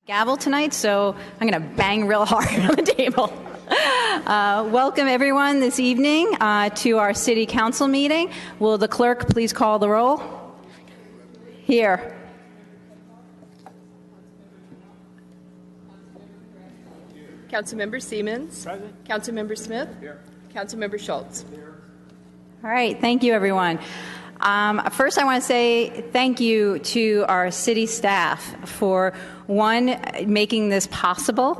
Gavel tonight, so I'm going to bang real hard on the table. Welcome everyone this evening to our City Council meeting. Will the clerk please call the roll? Here. Councilmember Siemens. Present. Councilmember Smith. Here. Councilmember Schultz. Here. All right, thank you everyone. First, I want to say thank you to our city staff for, one, making this possible.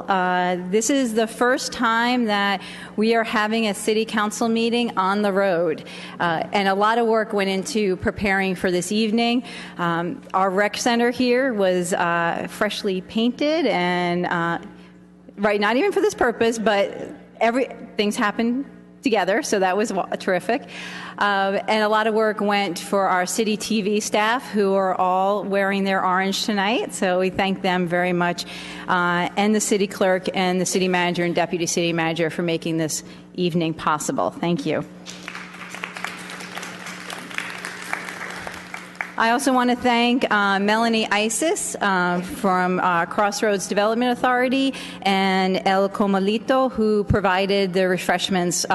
This is the first time that we are having a city council meeting on the road, and a lot of work went into preparing for this evening. Our rec center here was freshly painted, and right, not even for this purpose, but things happened together, so that was terrific. And a lot of work went for our city TV staff, who are all wearing their orange tonight, so we thank them very much, and the city clerk and the city manager and deputy city manager for making this evening possible. Thank you. I also want to thank Melanie Iss from Crossroads Development Authority and El Comalito, who provided the refreshments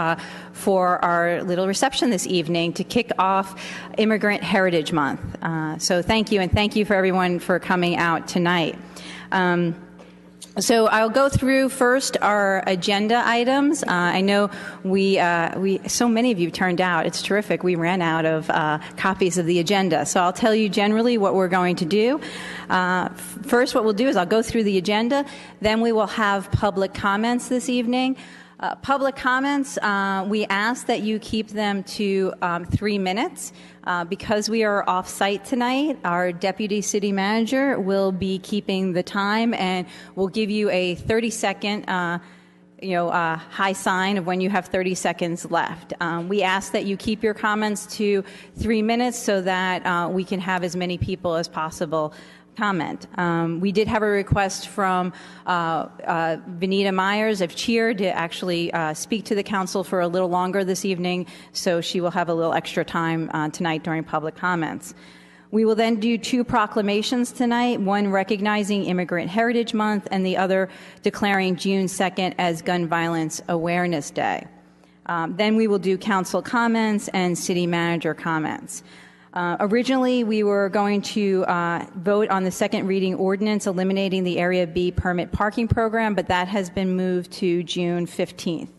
for our little reception this evening to kick off Immigrant Heritage Month. So thank you, and thank you for everyone for coming out tonight. So I'll go through first our agenda items. I know so many of you turned out. It's terrific. We ran out of copies of the agenda. So I'll tell you generally what we're going to do. First, what we'll do is I'll go through the agenda. Then we will have public comments this evening. Public comments, we ask that you keep them to 3 minutes. Because we are off-site tonight, our deputy city manager will be keeping the time and will give you a 30-second high sign of when you have 30 seconds left. We ask that you keep your comments to 3 minutes so that we can have as many people as possible comment. We did have a request from Vinita Myers of Cheer to actually speak to the council for a little longer this evening, so she will have a little extra time tonight during public comments. We will then do 2 proclamations tonight, one recognizing Immigrant Heritage Month and the other declaring June 2nd as Gun Violence Awareness Day. Then we will do council comments and city manager comments. Originally, we were going to vote on the second reading ordinance eliminating the Area B permit parking program, but that has been moved to June 15th.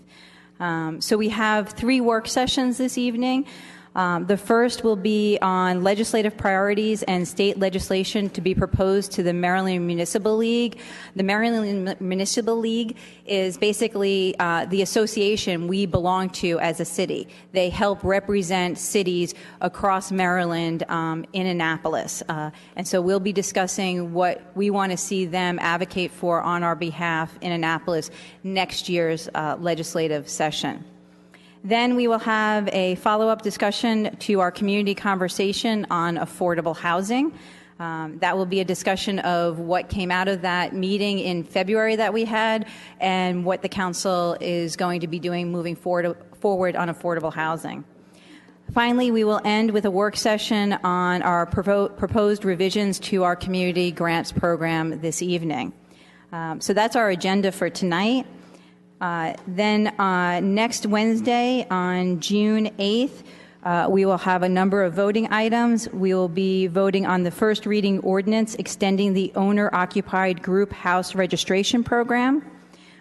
So we have 3 work sessions this evening. The first will be on legislative priorities and state legislation to be proposed to the Maryland Municipal League. The Maryland Municipal League is basically the association we belong to as a city. They help represent cities across Maryland in Annapolis. And so we'll be discussing what we want to see them advocate for on our behalf in Annapolis next year's legislative session. Then we will have a follow-up discussion to our community conversation on affordable housing. That will be a discussion of what came out of that meeting in February that we had and what the council is going to be doing moving forward on affordable housing. Finally, we will end with a work session on our proposed revisions to our community grants program this evening. So that's our agenda for tonight. Then next Wednesday on June 8th, we will have a number of voting items. We will be voting on the first reading ordinance extending the owner-occupied group house registration program.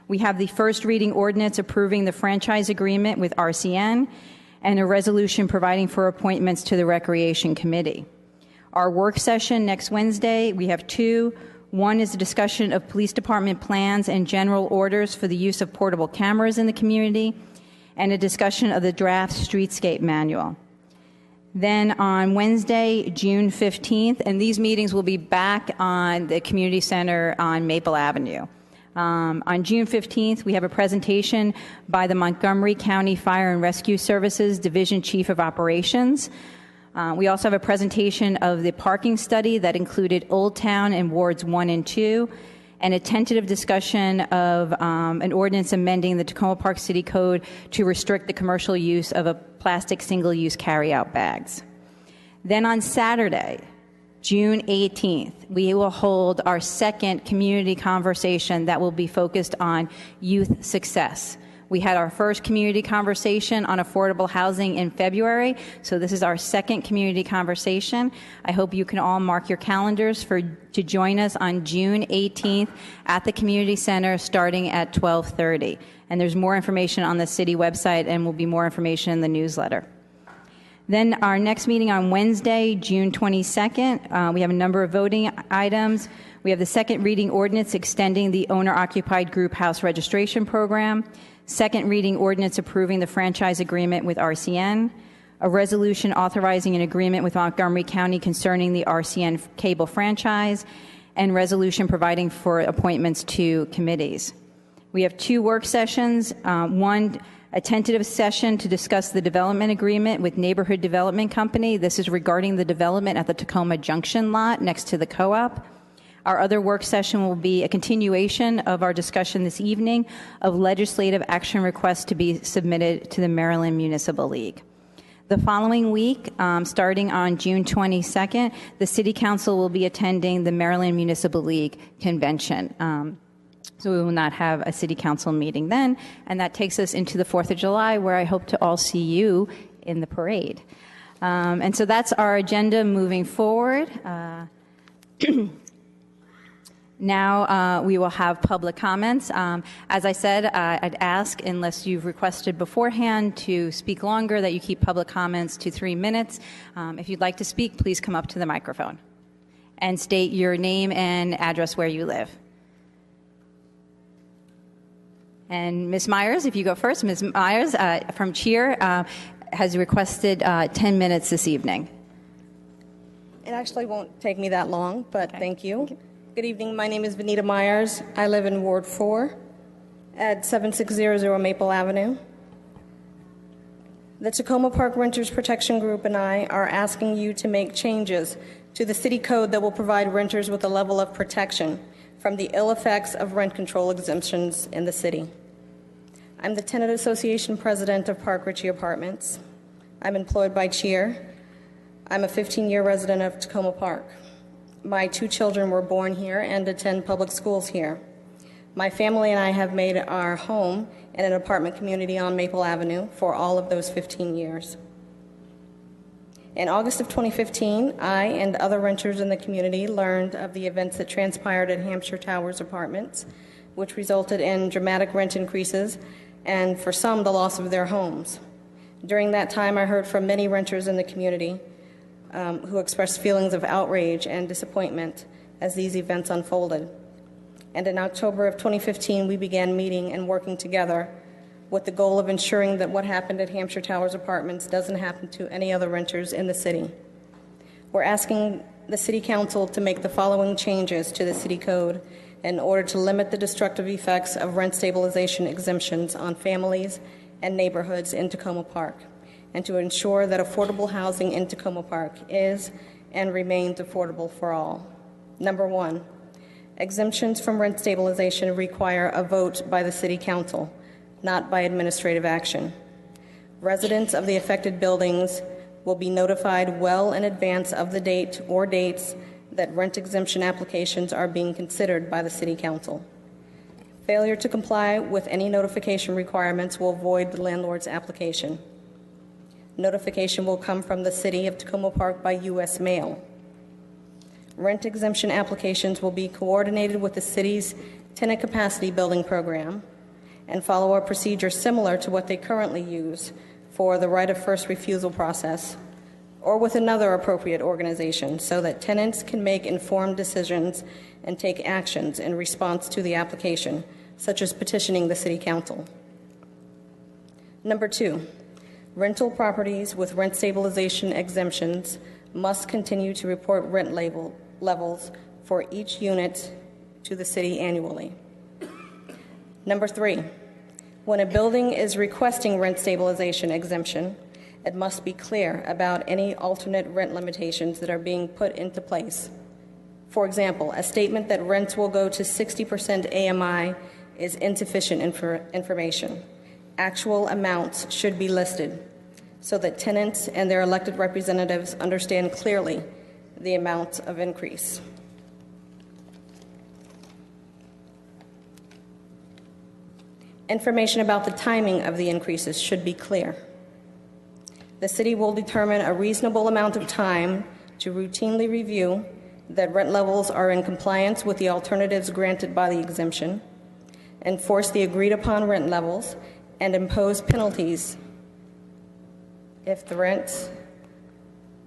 We have the first reading ordinance approving the franchise agreement with RCN and a resolution providing for appointments to the Recreation Committee. Our work session next Wednesday, we have 2. One is a discussion of police department plans and general orders for the use of portable cameras in the community, and a discussion of the draft streetscape manual. Then on Wednesday, June 15th, and these meetings will be back on the community center on Maple Avenue. On June 15th, we have a presentation by the Montgomery County Fire and Rescue Services Division Chief of Operations. We also have a presentation of the parking study that included Old Town and Wards 1 and 2, and a tentative discussion of an ordinance amending the Tacoma Park City Code to restrict the commercial use of plastic single-use carry-out bags. Then on Saturday, June 18th, we will hold our second community conversation that will be focused on youth success. We had our first community conversation on affordable housing in February, so this is our second community conversation. I hope you can all mark your calendars to join us on June 18th at the community center starting at 12:30. And there's more information on the city website and will be more information in the newsletter. Then our next meeting on Wednesday, June 22nd, we have a number of voting items. We have the second reading ordinance extending the owner-occupied group house registration program, second reading ordinance approving the franchise agreement with RCN, a resolution authorizing an agreement with Montgomery County concerning the RCN cable franchise, and resolution providing for appointments to committees. We have two work sessions, one a tentative session to discuss the development agreement with Neighborhood Development Company. This is regarding the development at the Tacoma Junction lot next to the co-op. Our other work session will be a continuation of our discussion this evening of legislative action requests to be submitted to the Maryland Municipal League. The following week, starting on June 22nd, the City Council will be attending the Maryland Municipal League Convention. So we will not have a City Council meeting then, and that takes us into the 4th of July, where I hope to all see you in the parade. And so that's our agenda moving forward. Now we will have public comments. As I said, I'd ask, unless you've requested beforehand to speak longer, that you keep public comments to 3 minutes. If you'd like to speak, please come up to the microphone and state your name and address where you live. And Ms. Myers, if you go first. Ms. Myers from Cheer has requested 10 minutes this evening. It actually won't take me that long, but Okay. Thank you. Good evening. My name is Vinita Myers. I live in Ward 4 at 7600 Maple Avenue. The Tacoma Park Renters Protection Group and I are asking you to make changes to the city code that will provide renters with a level of protection from the ill effects of rent control exemptions in the city. I'm the Tenant Association President of Park Ritchie Apartments. I'm employed by Cheer. I'm a 15-year resident of Tacoma Park. My 2 children were born here and attend public schools here. My family and I have made our home in an apartment community on Maple Avenue for all of those 15 years. In August of 2015, I and other renters in the community learned of the events that transpired at Hampshire Towers Apartments, which resulted in dramatic rent increases and, for some, the loss of their homes. During that time, I heard from many renters in the community who expressed feelings of outrage and disappointment as these events unfolded. And in October of 2015, we began meeting and working together with the goal of ensuring that what happened at Hampshire Towers Apartments doesn't happen to any other renters in the city. We're asking the City Council to make the following changes to the City Code in order to limit the destructive effects of rent stabilization exemptions on families and neighborhoods in Tacoma Park, and to ensure that affordable housing in Tacoma Park is and remains affordable for all. Number 1, exemptions from rent stabilization require a vote by the City Council, not by administrative action. Residents of the affected buildings will be notified well in advance of the date or dates that rent exemption applications are being considered by the City Council. Failure to comply with any notification requirements will void the landlord's application. Notification will come from the City of Tacoma Park by U.S. mail. Rent exemption applications will be coordinated with the city's tenant capacity building program and follow a procedure similar to what they currently use for the right of first refusal process, or with another appropriate organization, so that tenants can make informed decisions and take actions in response to the application, such as petitioning the City Council. Number 2, rental properties with rent stabilization exemptions must continue to report rent levels for each unit to the city annually. Number 3, when a building is requesting rent stabilization exemption, it must be clear about any alternate rent limitations that are being put into place. For example, a statement that rents will go to 60% AMI is insufficient information. Actual amounts should be listed so that tenants and their elected representatives understand clearly the amount of increase. Information about the timing of the increases should be clear. The city will determine a reasonable amount of time to routinely review that rent levels are in compliance with the alternatives granted by the exemption, enforce the agreed upon rent levels, and impose penalties if the rent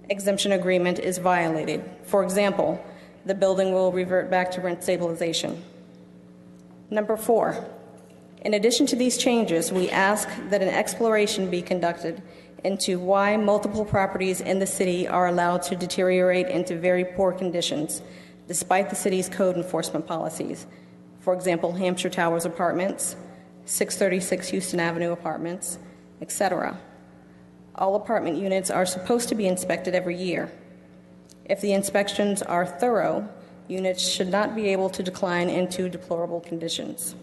exemption agreement is violated. For example, the building will revert back to rent stabilization. Number 4, in addition to these changes, we ask that an exploration be conducted into why multiple properties in the city are allowed to deteriorate into very poor conditions, despite the city's code enforcement policies. For example, Hampshire Towers Apartments, 636 Houston Avenue Apartments, etc. All apartment units are supposed to be inspected every year. If the inspections are thorough, units should not be able to decline into deplorable conditions.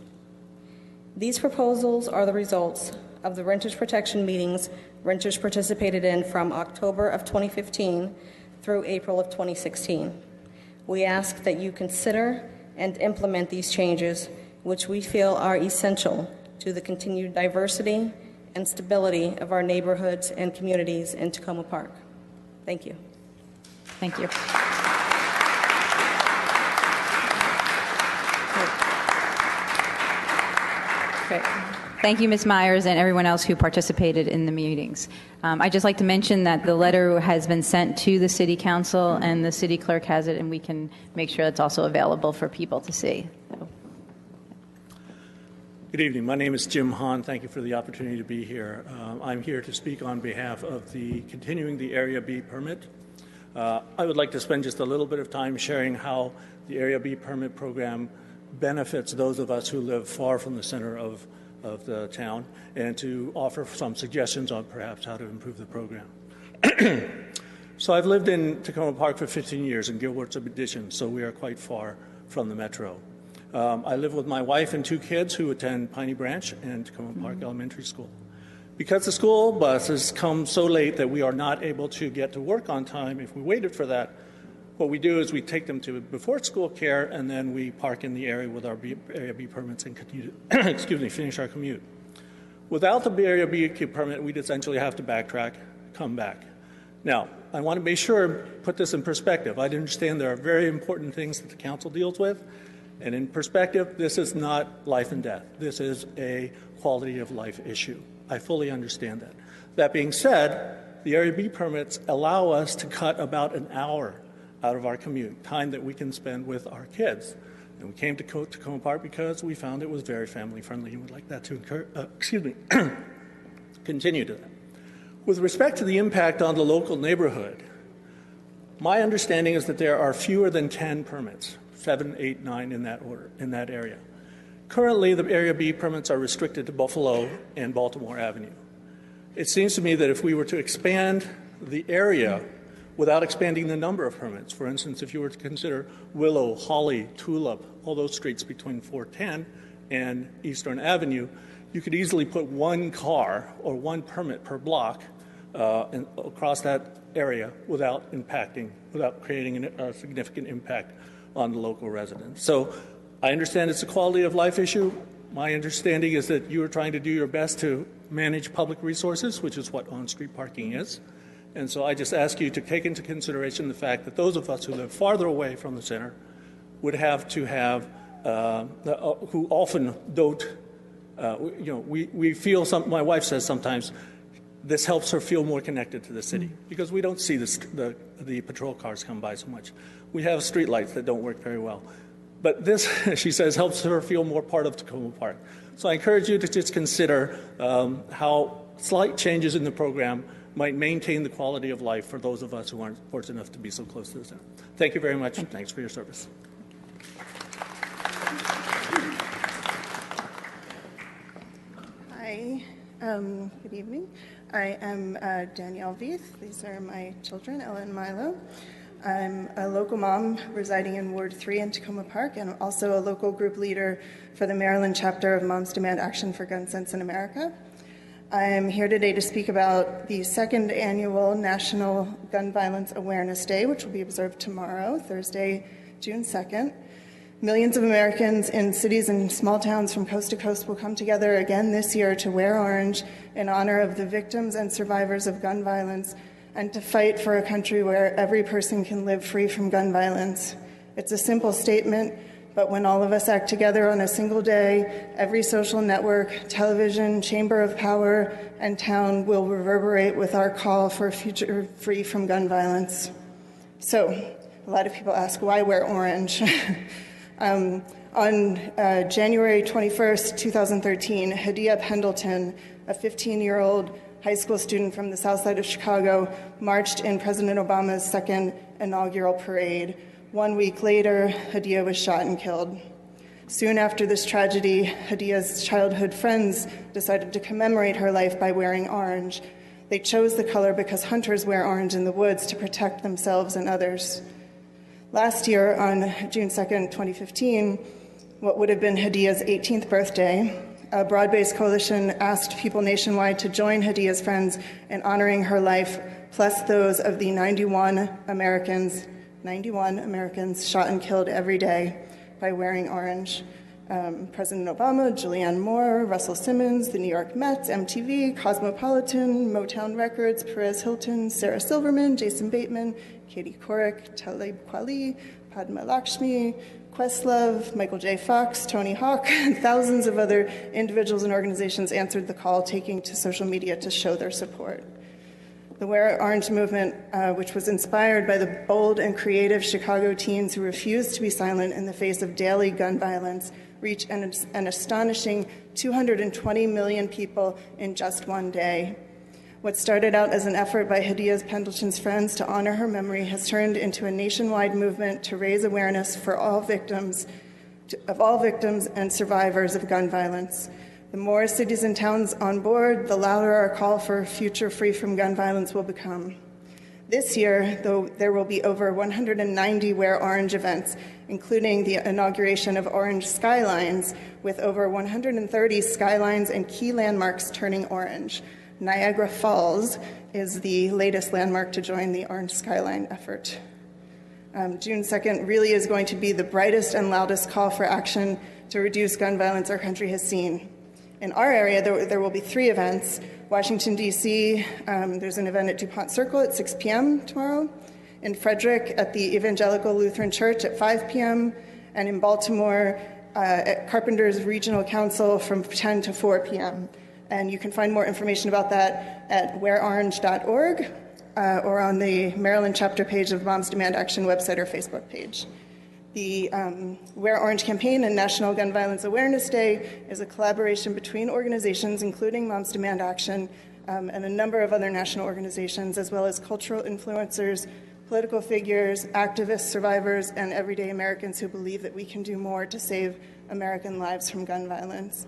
These proposals are the results of the renters protection meetings renters participated in from October of 2015 through April of 2016. We ask that you consider and implement these changes, which we feel are essential to the continued diversity and stability of our neighborhoods and communities in Tacoma Park. Thank you. Thank you. Great. Thank you, Ms. Myers, and everyone else who participated in the meetings. I'd just like to mention that the letter has been sent to the City Council, and the City Clerk has it, and we can make sure it's also available for people to see. Good evening. My name is Jim Hahn. Thank you for the opportunity to be here. I'm here to speak on behalf of continuing the Area B permit. I would like to spend just a little bit of time sharing how the Area B permit program benefits those of us who live far from the center of the town, and to offer some suggestions on perhaps how to improve the program. So I've lived in Tacoma Park for 15 years in Gilbert's addition, so we are quite far from the metro. I live with my wife and 2 kids who attend Piney Branch and Tacoma Park Elementary School. Because the school buses come so late that we are not able to get to work on time if we waited for that, what we do is we take them to before school care, and then we park in the area with our Area B permits and continue to finish our commute. Without the Area B permit, we'd essentially have to backtrack, come back. Now, I want to be sure, put this in perspective. I understand there are very important things that the council deals with, and in perspective, this is not life and death. This is a quality of life issue. I fully understand that. That being said, the Area B permits allow us to cut about an hour out of our commute, time that we can spend with our kids. And we came to Tacoma Park because we found it was very family friendly and would like that to continue to that. With respect to the impact on the local neighborhood, my understanding is that there are fewer than 10 permits, 7, 8, 9 in that order, in that area. Currently, the Area B permits are restricted to Buffalo and Baltimore Avenue. It seems to me that if we were to expand the area without expanding the number of permits, for instance, if you were to consider Willow, Holly, Tulip, all those streets between 410 and Eastern Avenue, you could easily put 1 car or 1 permit per block across that area without creating a significant impact on the local residents. So I understand it's a quality of life issue. My understanding is that you are trying to do your best to manage public resources, which is what on-street parking is. And so I just ask you to take into consideration the fact that those of us who live farther away from the center would have to have, who often don't, we feel, my wife says sometimes, this helps her feel more connected to the city because we don't see the patrol cars come by so much. We have street lights that don't work very well. But this, she says, helps her feel more part of Tacoma Park. So I encourage you to just consider how slight changes in the program might maintain the quality of life for those of us who aren't fortunate enough to be so close to the center. Thank you very much. Thanks for your service. Hi, good evening. I am Danielle Veith. These are my children, Ella and Milo. I'm a local mom residing in Ward 3 in Tacoma Park, and I'm also a local group leader for the Maryland chapter of Moms Demand Action for Gun Sense in America. I am here today to speak about the second annual National Gun Violence Awareness Day, which will be observed tomorrow, Thursday, June 2nd. Millions of Americans in cities and small towns from coast to coast will come together again this year to wear orange in honor of the victims and survivors of gun violence and to fight for a country where every person can live free from gun violence. It's a simple statement, but when all of us act together on a single day, every social network, television, chamber of power, and town will reverberate with our call for a future free from gun violence. So, a lot of people ask, why wear orange? On January 21st, 2013, Hadia Pendleton, a 15-year-old high school student from the south side of Chicago, marched in President Obama's second inaugural parade. 1 week later, Hadia was shot and killed. Soon after this tragedy, Hadia's childhood friends decided to commemorate her life by wearing orange. They chose the color because hunters wear orange in the woods to protect themselves and others. Last year, on June 2nd, 2015, what would have been Hadia's 18th birthday, a broad-based coalition asked people nationwide to join Hadia's friends in honoring her life, plus those of the 91 Americans shot and killed every day by wearing orange. President Obama, Julianne Moore, Russell Simmons, the New York Mets, MTV, Cosmopolitan, Motown Records, Perez Hilton, Sarah Silverman, Jason Bateman, Katie Couric, Talib Kweli, Padma Lakshmi, Questlove, Michael J. Fox, Tony Hawk, and thousands of other individuals and organizations answered the call, taking to social media to show their support. The Wear Orange movement, which was inspired by the bold and creative Chicago teens who refused to be silent in the face of daily gun violence, reached an astonishing 220 million people in just one day. What started out as an effort by Hadia Pendleton's friends to honor her memory has turned into a nationwide movement to raise awareness for all victims and survivors of gun violence. The more cities and towns on board, the louder our call for a future free from gun violence will become. This year, though, there will be over 190 Wear Orange events, including the inauguration of Orange Skylines, with over 130 skylines and key landmarks turning orange. Niagara Falls is the latest landmark to join the Orange Skyline effort. June 2nd really is going to be the brightest and loudest call for action to reduce gun violence our country has seen. In our area, there will be 3 events. Washington, D.C., there's an event at DuPont Circle at 6 p.m. tomorrow. In Frederick, at the Evangelical Lutheran Church at 5 p.m. And in Baltimore, at Carpenters Regional Council from 10 to 4 p.m. And you can find more information about that at wearorange.org or on the Maryland chapter page of Moms Demand Action website or Facebook page. The Wear Orange campaign and National Gun Violence Awareness Day is a collaboration between organizations, including Moms Demand Action, and a number of other national organizations, as well as cultural influencers, political figures, activists, survivors, and everyday Americans who believe that we can do more to save American lives from gun violence.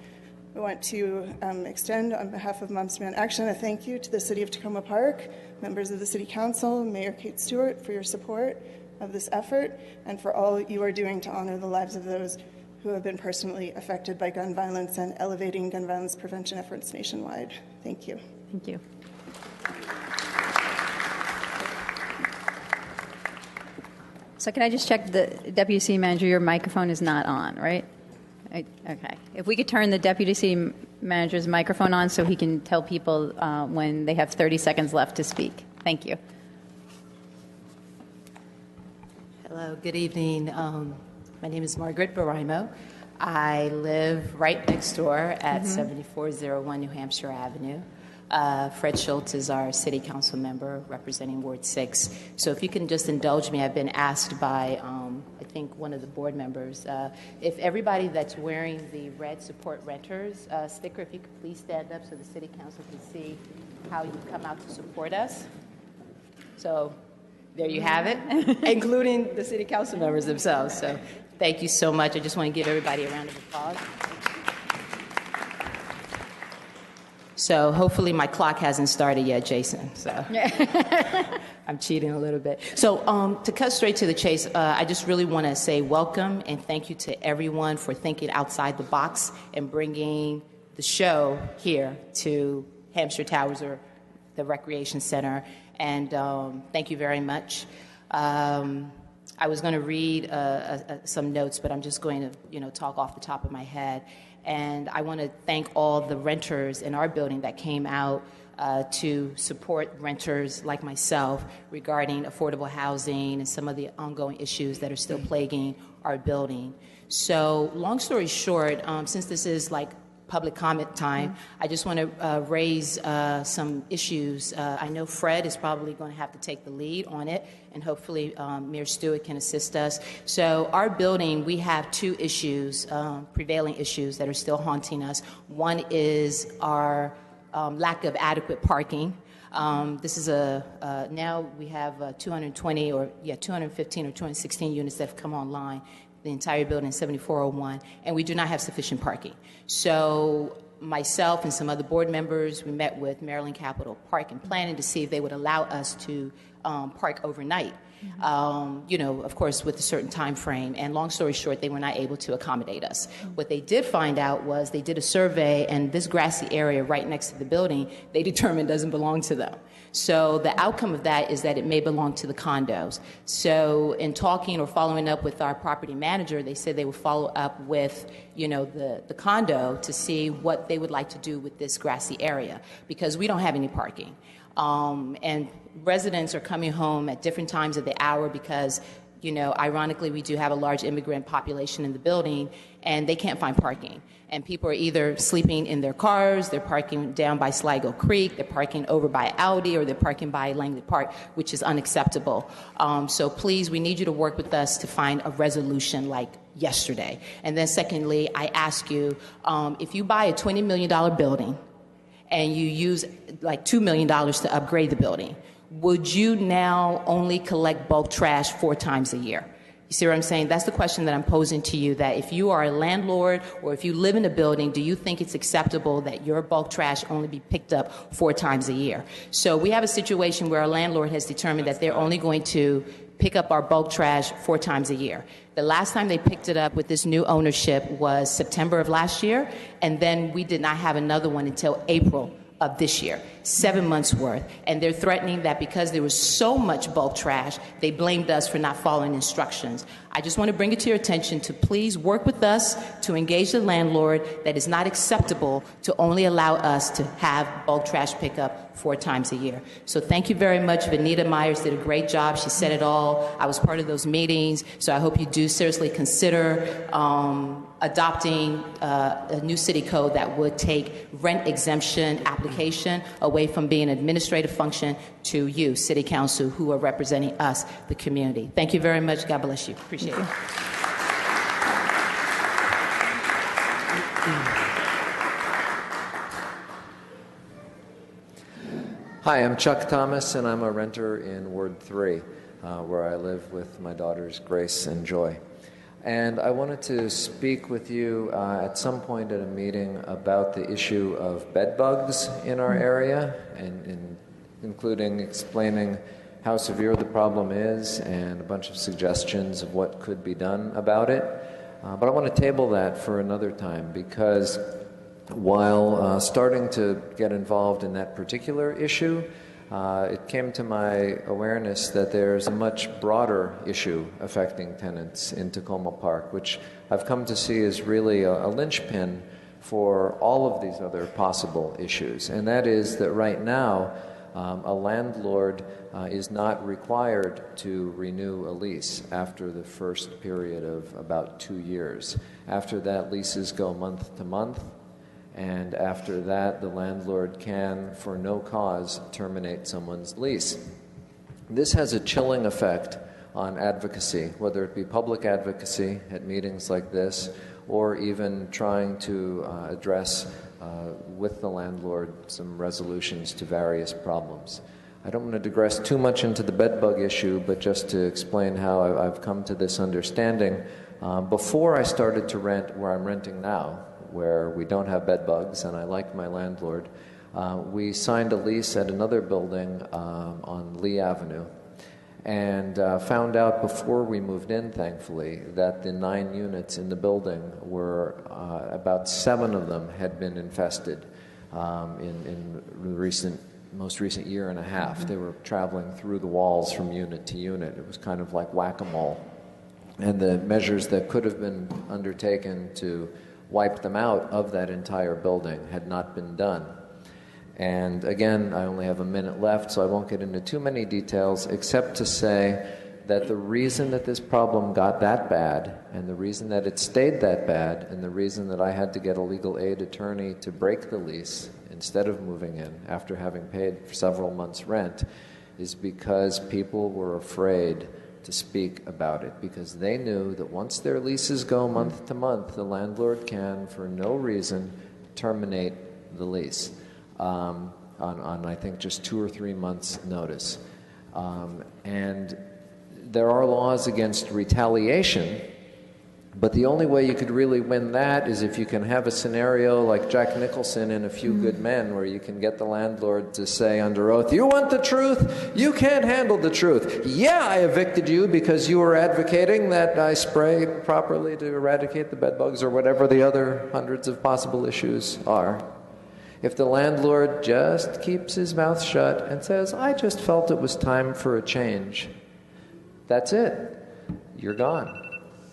I want to extend, on behalf of Moms Demand Action, a thank you to the City of Tacoma Park, members of the City Council, Mayor Kate Stewart, for your support of this effort, and for all you are doing to honor the lives of those who have been personally affected by gun violence and elevating gun violence prevention efforts nationwide. Thank you. Thank you. So can I just check the Deputy City Manager, your microphone is not on, right? Okay. If we could turn the Deputy City Manager's microphone on so he can tell people when they have 30 seconds left to speak. Thank you. Hello, good evening. My name is Margaret Forman. I live right next door at 7401 New Hampshire Avenue. Fred Schultz is our city council member representing Ward 6. So if you can just indulge me, I've been asked by, I think, one of the board members, if everybody that's wearing the red support renters sticker, if you could please stand up so the city council can see how you come out to support us. So there you have it, including the city council members themselves. So thank you so much. I just want to give everybody a round of applause. So hopefully my clock hasn't started yet, Jason. So I'm cheating a little bit. So to cut straight to the chase, I just really want to say welcome and thank you to everyone for thinking outside the box and bringing the show here to Hampshire Towers or the Recreation Center. And thank you very much. I was going to read some notes, but I'm just going to, talk off the top of my head. And I want to thank all the renters in our building that came out to support renters like myself regarding affordable housing and some of the ongoing issues that are still plaguing our building. So, long story short, since this is like public comment time, I just want to raise some issues. I know Fred is probably going to have to take the lead on it, and hopefully Mayor Stewart can assist us. So our building, we have two issues, prevailing issues that are still haunting us. One is our lack of adequate parking. This is now we have 215 or 216 units that have come online. The entire building, 7401, and we do not have sufficient parking. So myself and some other board members, we met with Maryland Capital Park and Planning to see if they would allow us to park overnight, of course, with a certain time frame. And long story short, they were not able to accommodate us. What they did find out was they did a survey, and this grassy area right next to the building, they determined doesn't belong to them. So the outcome of that is that it may belong to the condos. So in talking or following up with our property manager, they said they would follow up with, the condo to see what they would like to do with this grassy area, because we don't have any parking. And residents are coming home at different times of the hour because, ironically, we do have a large immigrant population in the building, and they can't find parking. And people are either sleeping in their cars, they're parking down by Sligo Creek, they're parking over by Audi, or they're parking by Langley Park, which is unacceptable. So please, we need you to work with us to find a resolution like yesterday. And then secondly, I ask you, if you buy a $20 million building and you use like $2 million to upgrade the building, would you now only collect bulk trash 4 times a year? You see what I'm saying? That's the question that I'm posing to you, that if you are a landlord or if you live in a building, do you think it's acceptable that your bulk trash only be picked up 4 times a year? So we have a situation where our landlord has determined that they're only going to pick up our bulk trash 4 times a year. The last time they picked it up with this new ownership was September of last year, and then we did not have another one until April of this year, 7 months worth. And they're threatening that because there was so much bulk trash, they blamed us for not following instructions. I just want to bring it to your attention to please work with us to engage the landlord. That is not acceptable to only allow us to have bulk trash pickup 4 times a year. So thank you very much. Vinita Myers did a great job. She said it all. I was part of those meetings. So I hope you do seriously consider adopting a new city code that would take rent exemption application away from being an administrative function to you, City Council, who are representing us, the community. Thank you very much. God bless you. Appreciate it. Hi, I'm Chuck Thomas, and I'm a renter in Ward 3, where I live with my daughters Grace and Joy. And I wanted to speak with you at some point at a meeting about the issue of bed bugs in our area, and including explaining how severe the problem is and a bunch of suggestions of what could be done about it. But I want to table that for another time, because while starting to get involved in that particular issue, it came to my awareness that there's a much broader issue affecting tenants in Tacoma Park, which I've come to see as really a linchpin for all of these other possible issues. And that is that right now, a landlord is not required to renew a lease after the first period of about 2 years. After that, leases go month to month. And after that, the landlord can, for no cause, terminate someone's lease. This has a chilling effect on advocacy, whether it be public advocacy at meetings like this, or even trying to address with the landlord some resolutions to various problems. I don't want to digress too much into the bedbug issue, but just to explain how I've come to this understanding. Before I started to rent where I'm renting now, where we don't have bed bugs, and I like my landlord, we signed a lease at another building on Lee Avenue, and found out before we moved in, thankfully, that the 9 units in the building were, about 7 of them had been infested in the most recent year and a half. They were traveling through the walls from unit to unit. It was kind of like whack-a-mole. And the measures that could have been undertaken to wipe them out of that entire building had not been done. And again, I only have a minute left, so I won't get into too many details, except to say that the reason that this problem got that bad, and the reason that it stayed that bad, and the reason that I had to get a legal aid attorney to break the lease instead of moving in after having paid for several months' rent, is because people were afraid to speak about it, because they knew that once their leases go month to month, the landlord can, for no reason, terminate the lease on I think, just 2 or 3 months' notice. And there are laws against retaliation, but the only way you could really win that is if you can have a scenario like Jack Nicholson in A Few Good Men, where you can get the landlord to say under oath, "You want the truth? You can't handle the truth. Yeah, I evicted you because you were advocating that I spray properly to eradicate the bedbugs," or whatever the other hundreds of possible issues are. If the landlord just keeps his mouth shut and says, "I just felt it was time for a change," that's it. You're gone.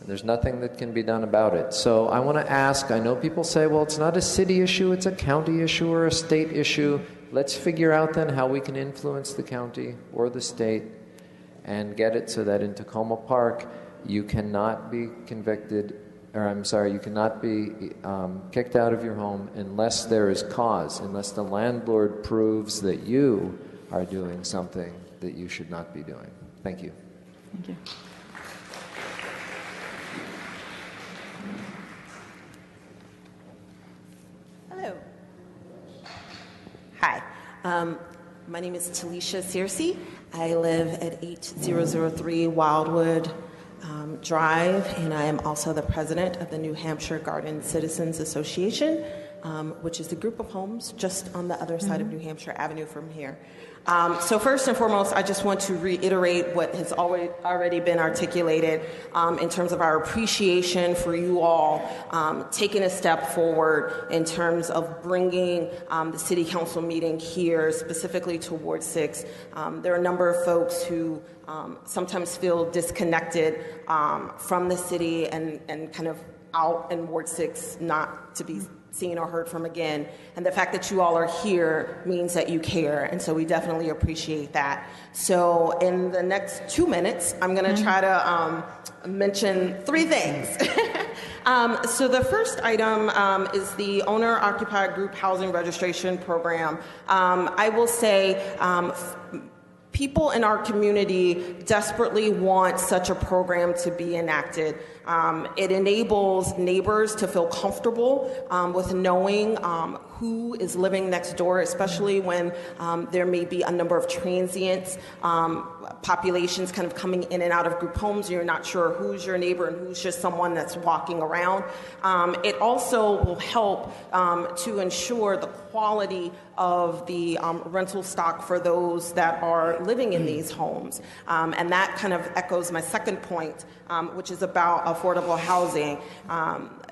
And there's nothing that can be done about it. So I want to ask, I know people say, well, it's not a city issue, it's a county issue or a state issue. Let's figure out then how we can influence the county or the state and get it so that in Tacoma Park you cannot be you cannot be kicked out of your home unless there is cause, unless the landlord proves that you are doing something that you should not be doing. Thank you. Thank you. Hello. Hi. My name is Alicia Searcy. I live at 8003 Wildwood Drive, and I am also the president of the New Hampshire Garden Citizens Association, which is a group of homes just on the other side of New Hampshire Avenue from here. So first and foremost, I just want to reiterate what has already been articulated in terms of our appreciation for you all taking a step forward in terms of bringing the City Council meeting here, specifically to Ward 6. There are a number of folks who sometimes feel disconnected from the city and kind of out in Ward 6 not to be seen or heard from again. And the fact that you all are here means that you care, and so we definitely appreciate that. So in the next 2 minutes, I'm going to try to mention 3 things. So the first item is the owner-occupied group housing registration program. I will say people in our community desperately want such a program to be enacted. It enables neighbors to feel comfortable with knowing who is living next door, especially when there may be a number of transients, populations kind of coming in and out of group homes. You're not sure who's your neighbor and who's just someone that's walking around. It also will help to ensure the quality of the rental stock for those that are living in these homes. And that kind of echoes my second point, which is about affordable housing.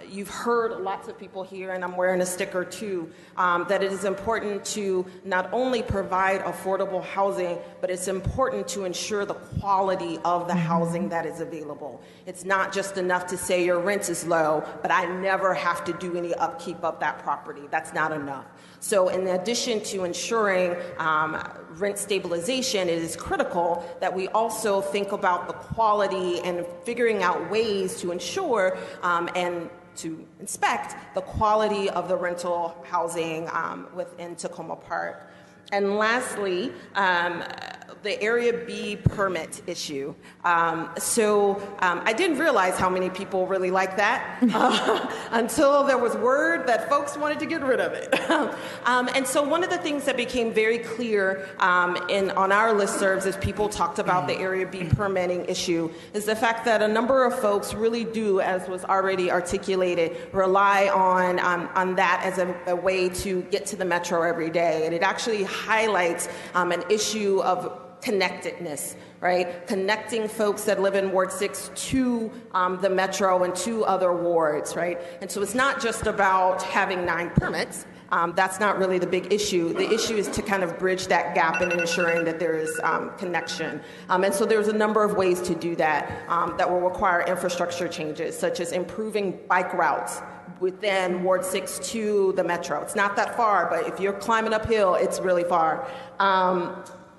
You've heard lots of people here, and I'm wearing a sticker too, that it is important to not only provide affordable housing, but it's important to ensure the quality of the housing that is available. It's not just enough to say your rent is low, but I never have to do any upkeep of that property. That's not enough. So in addition to ensuring rent stabilization, it is critical that we also think about the quality and figuring out ways to ensure and to inspect the quality of the rental housing within Tacoma Park. And lastly, the Area B permit issue. I didn't realize how many people really like that until there was word that folks wanted to get rid of it. And so one of the things that became very clear on our listservs as people talked about the Area B permitting issue is the fact that a number of folks really do, as was already articulated, rely on that as a way to get to the metro every day. And it actually highlights an issue of connectedness, right? Connecting folks that live in Ward 6 to the metro and to other wards, right? And so it's not just about having 9 permits. That's not really the big issue. The issue is to kind of bridge that gap in ensuring that there is connection. And so there's a number of ways to do that that will require infrastructure changes, such as improving bike routes within Ward 6 to the metro. It's not that far, but if you're climbing uphill, it's really far.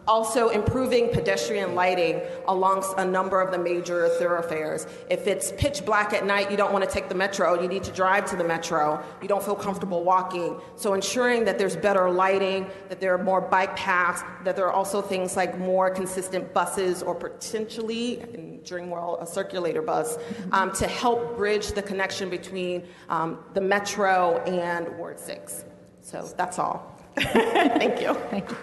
Also, improving pedestrian lighting along a number of the major thoroughfares. If it's pitch black at night, you don't want to take the metro, you need to drive to the metro, you don't feel comfortable walking. So ensuring that there's better lighting, that there are more bike paths, that there are also things like more consistent buses or potentially, I can dream well, a circulator bus, to help bridge the connection between the metro and Ward 6. So that's all. Thank you. Thank you.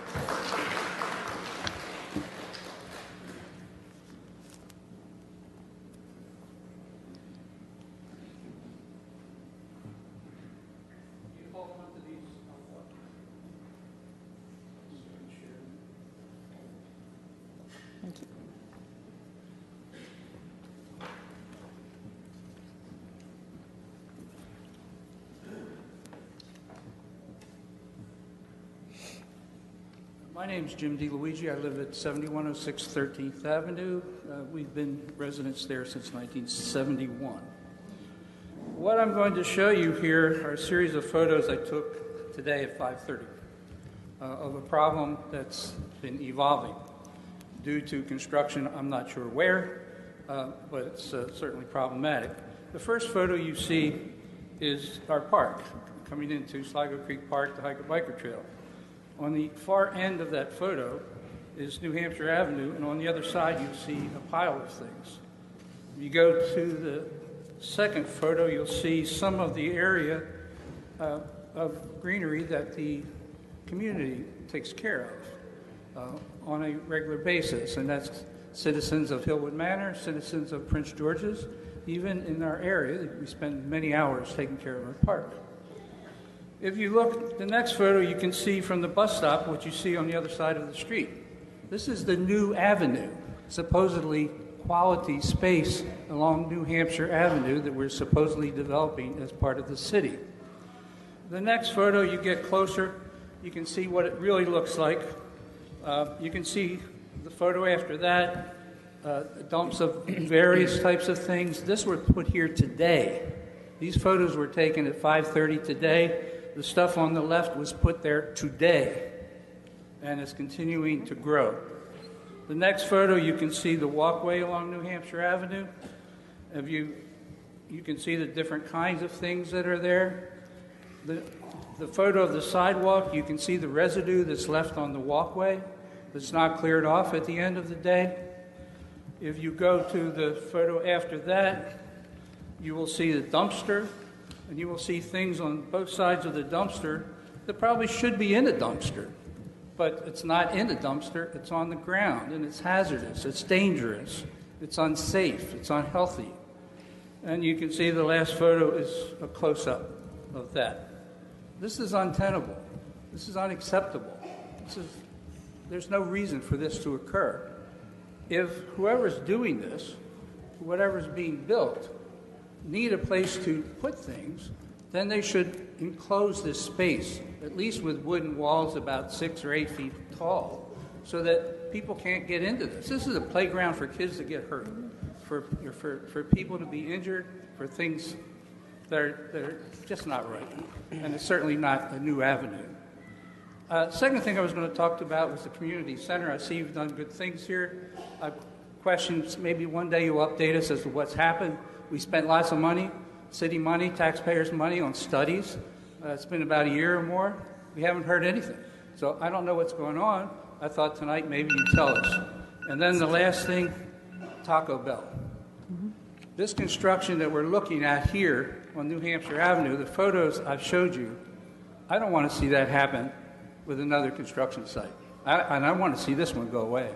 My name's Jim DeLuigi. I live at 7106 13th Avenue. We've been residents there since 1971. What I'm going to show you here are a series of photos I took today at 5:30 of a problem that's been evolving due to construction. I'm not sure where, but it's certainly problematic. The first photo you see is our park, coming into Sligo Creek Park, the hiker biker trail. On the far end of that photo is New Hampshire Avenue, and on the other side you see a pile of things. If you go to the second photo, you'll see some of the area of greenery that the community takes care of on a regular basis, and that's citizens of Hillwood Manor, citizens of Prince George's. Even in our area, we spend many hours taking care of our park. If you look at the next photo, you can see from the bus stop what you see on the other side of the street. This is the new avenue, supposedly quality space along New Hampshire Avenue that we're supposedly developing as part of the city. The next photo, you get closer, you can see what it really looks like. You can see the photo after that, dumps of various types of things. This was put here today. These photos were taken at 5:30 today. The stuff on the left was put there today, and it's continuing to grow. The next photo, you can see the walkway along New Hampshire Avenue. You can see the different kinds of things that are there. The photo of the sidewalk, you can see the residue that's left on the walkway that's not cleared off at the end of the day. If you go to the photo after that, you will see the dumpster, and you will see things on both sides of the dumpster that probably should be in a dumpster. But it's not in a dumpster, it's on the ground, and it's hazardous, it's dangerous, it's unsafe, it's unhealthy. And you can see the last photo is a close-up of that. This is untenable. This is unacceptable. There's no reason for this to occur. If whoever's doing this, whatever's being built, need a place to put things, then they should enclose this space, at least with wooden walls about 6 or 8 feet tall, so that people can't get into this. This is a playground for kids to get hurt, for people to be injured, for things that are just not right. And it's certainly not a new avenue. Second thing I was going to talk about was the community center. I see you've done good things here. Questions, maybe one day you'll update us as to what's happened. We spent lots of money, city money, taxpayers' money on studies. It's been about a year or more. We haven't heard anything. So I don't know what's going on. I thought tonight maybe you'd tell us. And then the last thing, Taco Bell. Mm-hmm. This construction that we're looking at here on New Hampshire Avenue, the photos I've showed you, I don't want to see that happen with another construction site. And I want to see this one go away.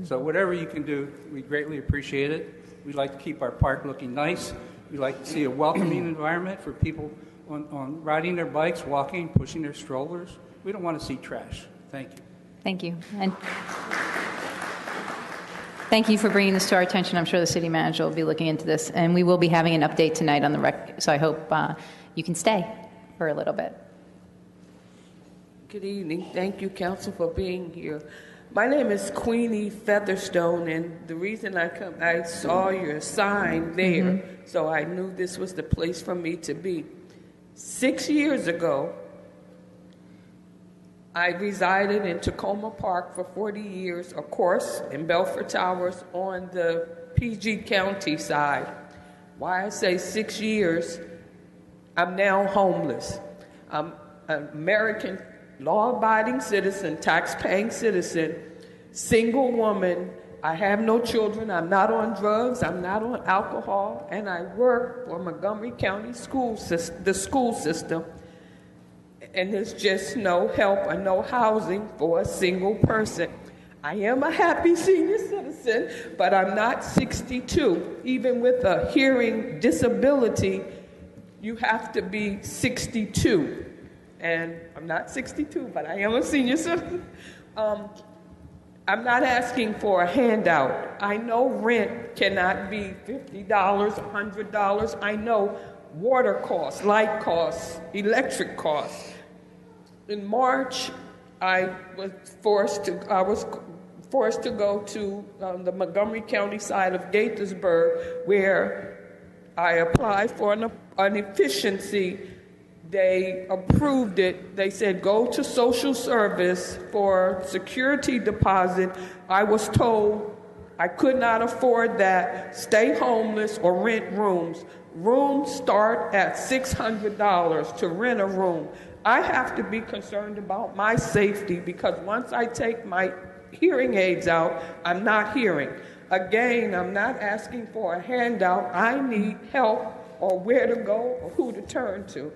So whatever you can do, we greatly appreciate it. We'd like to keep our park looking nice. We'd like to see a welcoming environment for people on riding their bikes, walking, pushing their strollers. We don't want to see trash. Thank you. Thank you. And thank you for bringing this to our attention. I'm sure the city manager will be looking into this. And we will be having an update tonight on the rec, so I hope you can stay for a little bit. Good evening. Thank you, Council, for being here. My name is Queenie Featherstone, and the reason I saw your sign there, so I knew this was the place for me to be. 6 years ago, I resided in Tacoma Park for 40 years, of course, in Belfort Towers on the PG County side. Why I say 6 years, I'm now homeless. I'm an American law-abiding citizen, tax-paying citizen, single woman. I have no children. I'm not on drugs. I'm not on alcohol. And I work for Montgomery County the school system. And there's just no help or no housing for a single person. I am a happy senior citizen, but I'm not 62. Even with a hearing disability, you have to be 62. And I'm not 62, but I am a senior citizen. I'm not asking for a handout. I know rent cannot be $50, $100. I know water costs, light costs, electric costs. In March, I was forced to go to the Montgomery County side of Gaithersburg, where I applied for an efficiency. They approved it. They said, go to social service for security deposit. I was told I could not afford that. Stay homeless or rent rooms. Rooms start at $600 to rent a room. I have to be concerned about my safety because once I take my hearing aids out, I'm not hearing. Again, I'm not asking for a handout. I need help or where to go or who to turn to.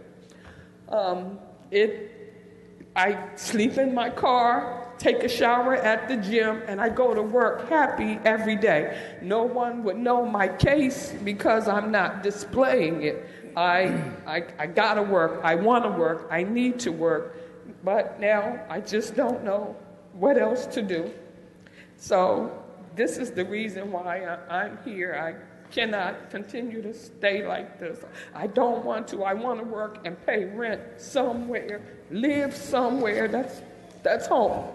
I sleep in my car, take a shower at the gym, and I go to work happy every day. No one would know my case because I'm not displaying it. I gotta work, I wanna work, I need to work, but now I just don't know what else to do. So this is the reason why I'm here. I cannot continue to stay like this. I don't want to. I want to work and pay rent somewhere, live somewhere. That's home.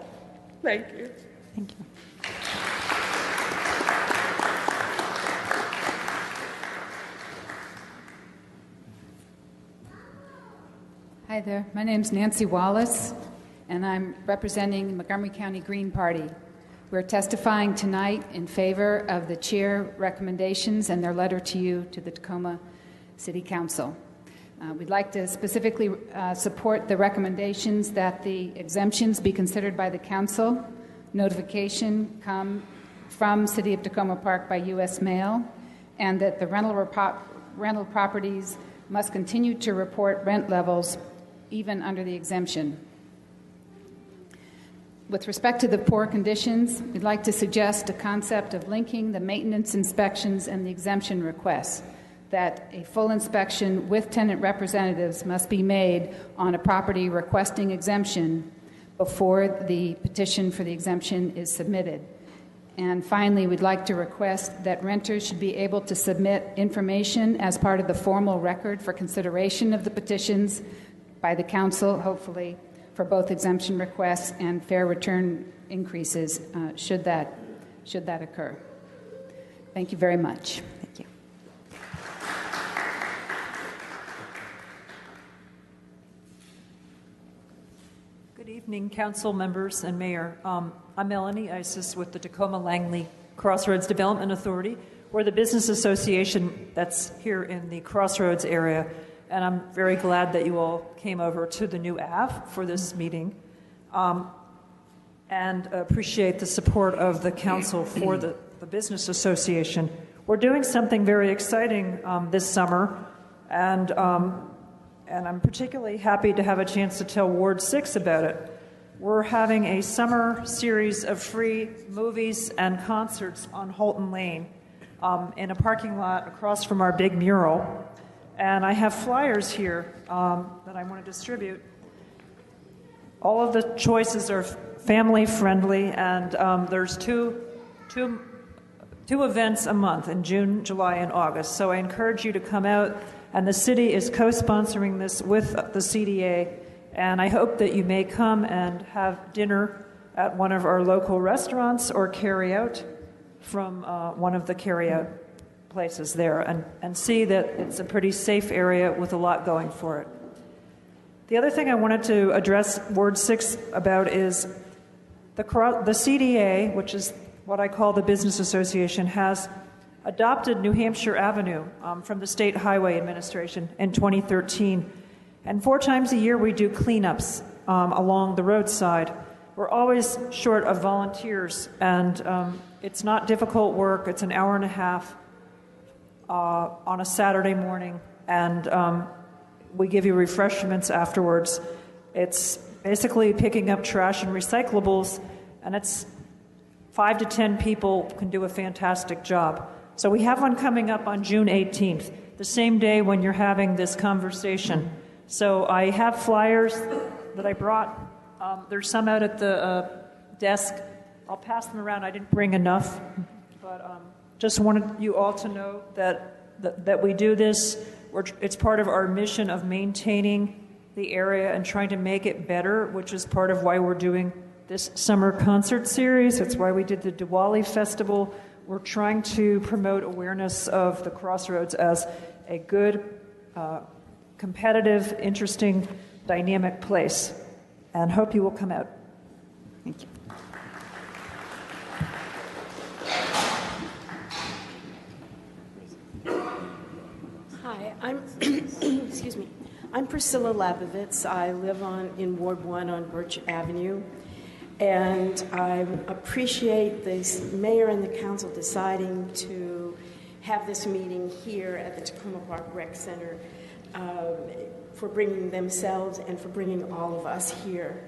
Thank you. Thank you. Hi there. My name's Nancy Wallace, and I'm representing Montgomery County Green Party. We're testifying tonight in favor of the chair recommendations and their letter to you, to the Tacoma City Council. We'd like to specifically support the recommendations that the exemptions be considered by the council, notification come from City of Tacoma Park by U.S. mail, and that the rental properties must continue to report rent levels even under the exemption. With respect to the poor conditions, we'd like to suggest a concept of linking the maintenance inspections and the exemption requests, that a full inspection with tenant representatives must be made on a property requesting exemption before the petition for the exemption is submitted. And finally, we'd like to request that renters should be able to submit information as part of the formal record for consideration of the petitions by the council, hopefully, for both exemption requests and fair return increases should that occur. Thank you very much. Thank you. Good evening, council members and mayor. I'm Melanie Iss with the Tacoma Langley Crossroads Development Authority. We're the business association that's here in the Crossroads area. And I'm very glad that you all came over to the new Ave for this meeting and appreciate the support of the council for the business association. We're doing something very exciting this summer, and I'm particularly happy to have a chance to tell Ward 6 about it. We're having a summer series of free movies and concerts on Holton Lane in a parking lot across from our big mural. And I have flyers here that I want to distribute. All of the choices are family friendly, and there's two events a month in June, July, and August. So I encourage you to come out, and the city is co-sponsoring this with the CDA And I hope that you may come and have dinner at one of our local restaurants or carry out from one of the carry-out places there and see that it's a pretty safe area with a lot going for it. The other thing I wanted to address Ward 6 about is the CDA, which is what I call the Business Association, has adopted New Hampshire Avenue from the State Highway Administration in 2013. And 4 times a year we do cleanups along the roadside. We're always short of volunteers, and it's not difficult work. It's an hour and a half on a Saturday morning, and we give you refreshments afterwards. It's basically picking up trash and recyclables, and it's 5 to 10 people can do a fantastic job. So we have one coming up on June 18th, the same day when you're having this conversation. So I have flyers that I brought. There's some out at the desk. I'll pass them around. I didn't bring enough, but just wanted you all to know that we do this. It's part of our mission of maintaining the area and trying to make it better, which is part of why we're doing this summer concert series. It's why we did the Diwali Festival. We're trying to promote awareness of the Crossroads as a good, competitive, interesting, dynamic place, and hope you will come out. Thank you. Hi, I'm excuse me. I'm Priscilla Labovitz. I live in Ward 1 on Birch Avenue, and I appreciate the mayor and the council deciding to have this meeting here at the Tacoma Park Rec Center, for bringing themselves and for bringing all of us here.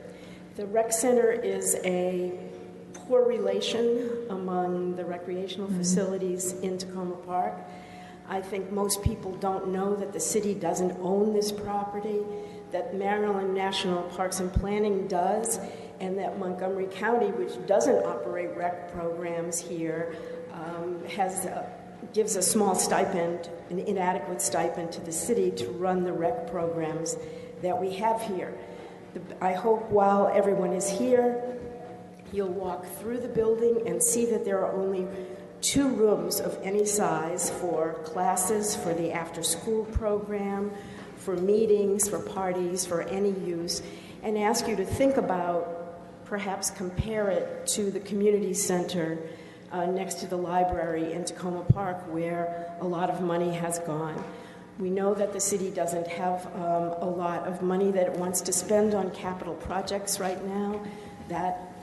The rec center is a poor relation among the recreational facilities in Tacoma Park. I think most people don't know that the city doesn't own this property, that Maryland National Parks and Planning does, and that Montgomery County, which doesn't operate rec programs here, gives a small stipend, an inadequate stipend to the city to run the rec programs that we have here. I hope while everyone is here, you'll walk through the building and see that there are only 2 rooms of any size for classes, for the after-school program, for meetings, for parties, for any use, and ask you to think about, perhaps compare it to the community center next to the library in Tacoma Park, where a lot of money has gone. We know that the city doesn't have a lot of money that it wants to spend on capital projects right now, that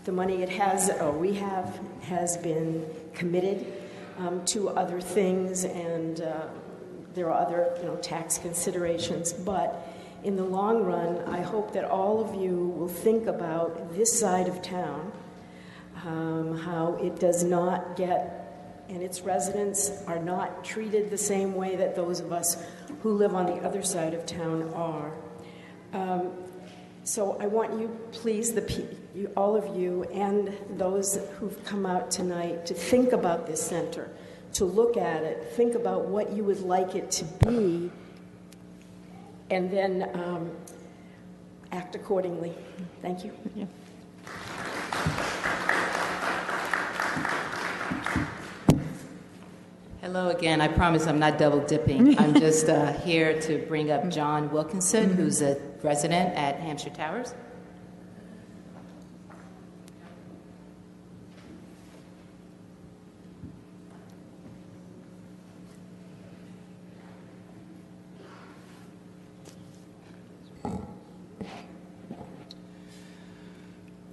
the money we have has been committed to other things, and there are other tax considerations. But in the long run, I hope that all of you will think about this side of town, how it does not get, and its residents are not treated the same way that those of us who live on the other side of town are. So I want you, please, all of you and those who've come out tonight, to think about this center, to look at it, think about what you would like it to be, and then act accordingly. Thank you. Yeah. Hello again. I promise I'm not double dipping. I'm just here to bring up John Wilkinson, who's a resident at Hampshire Towers.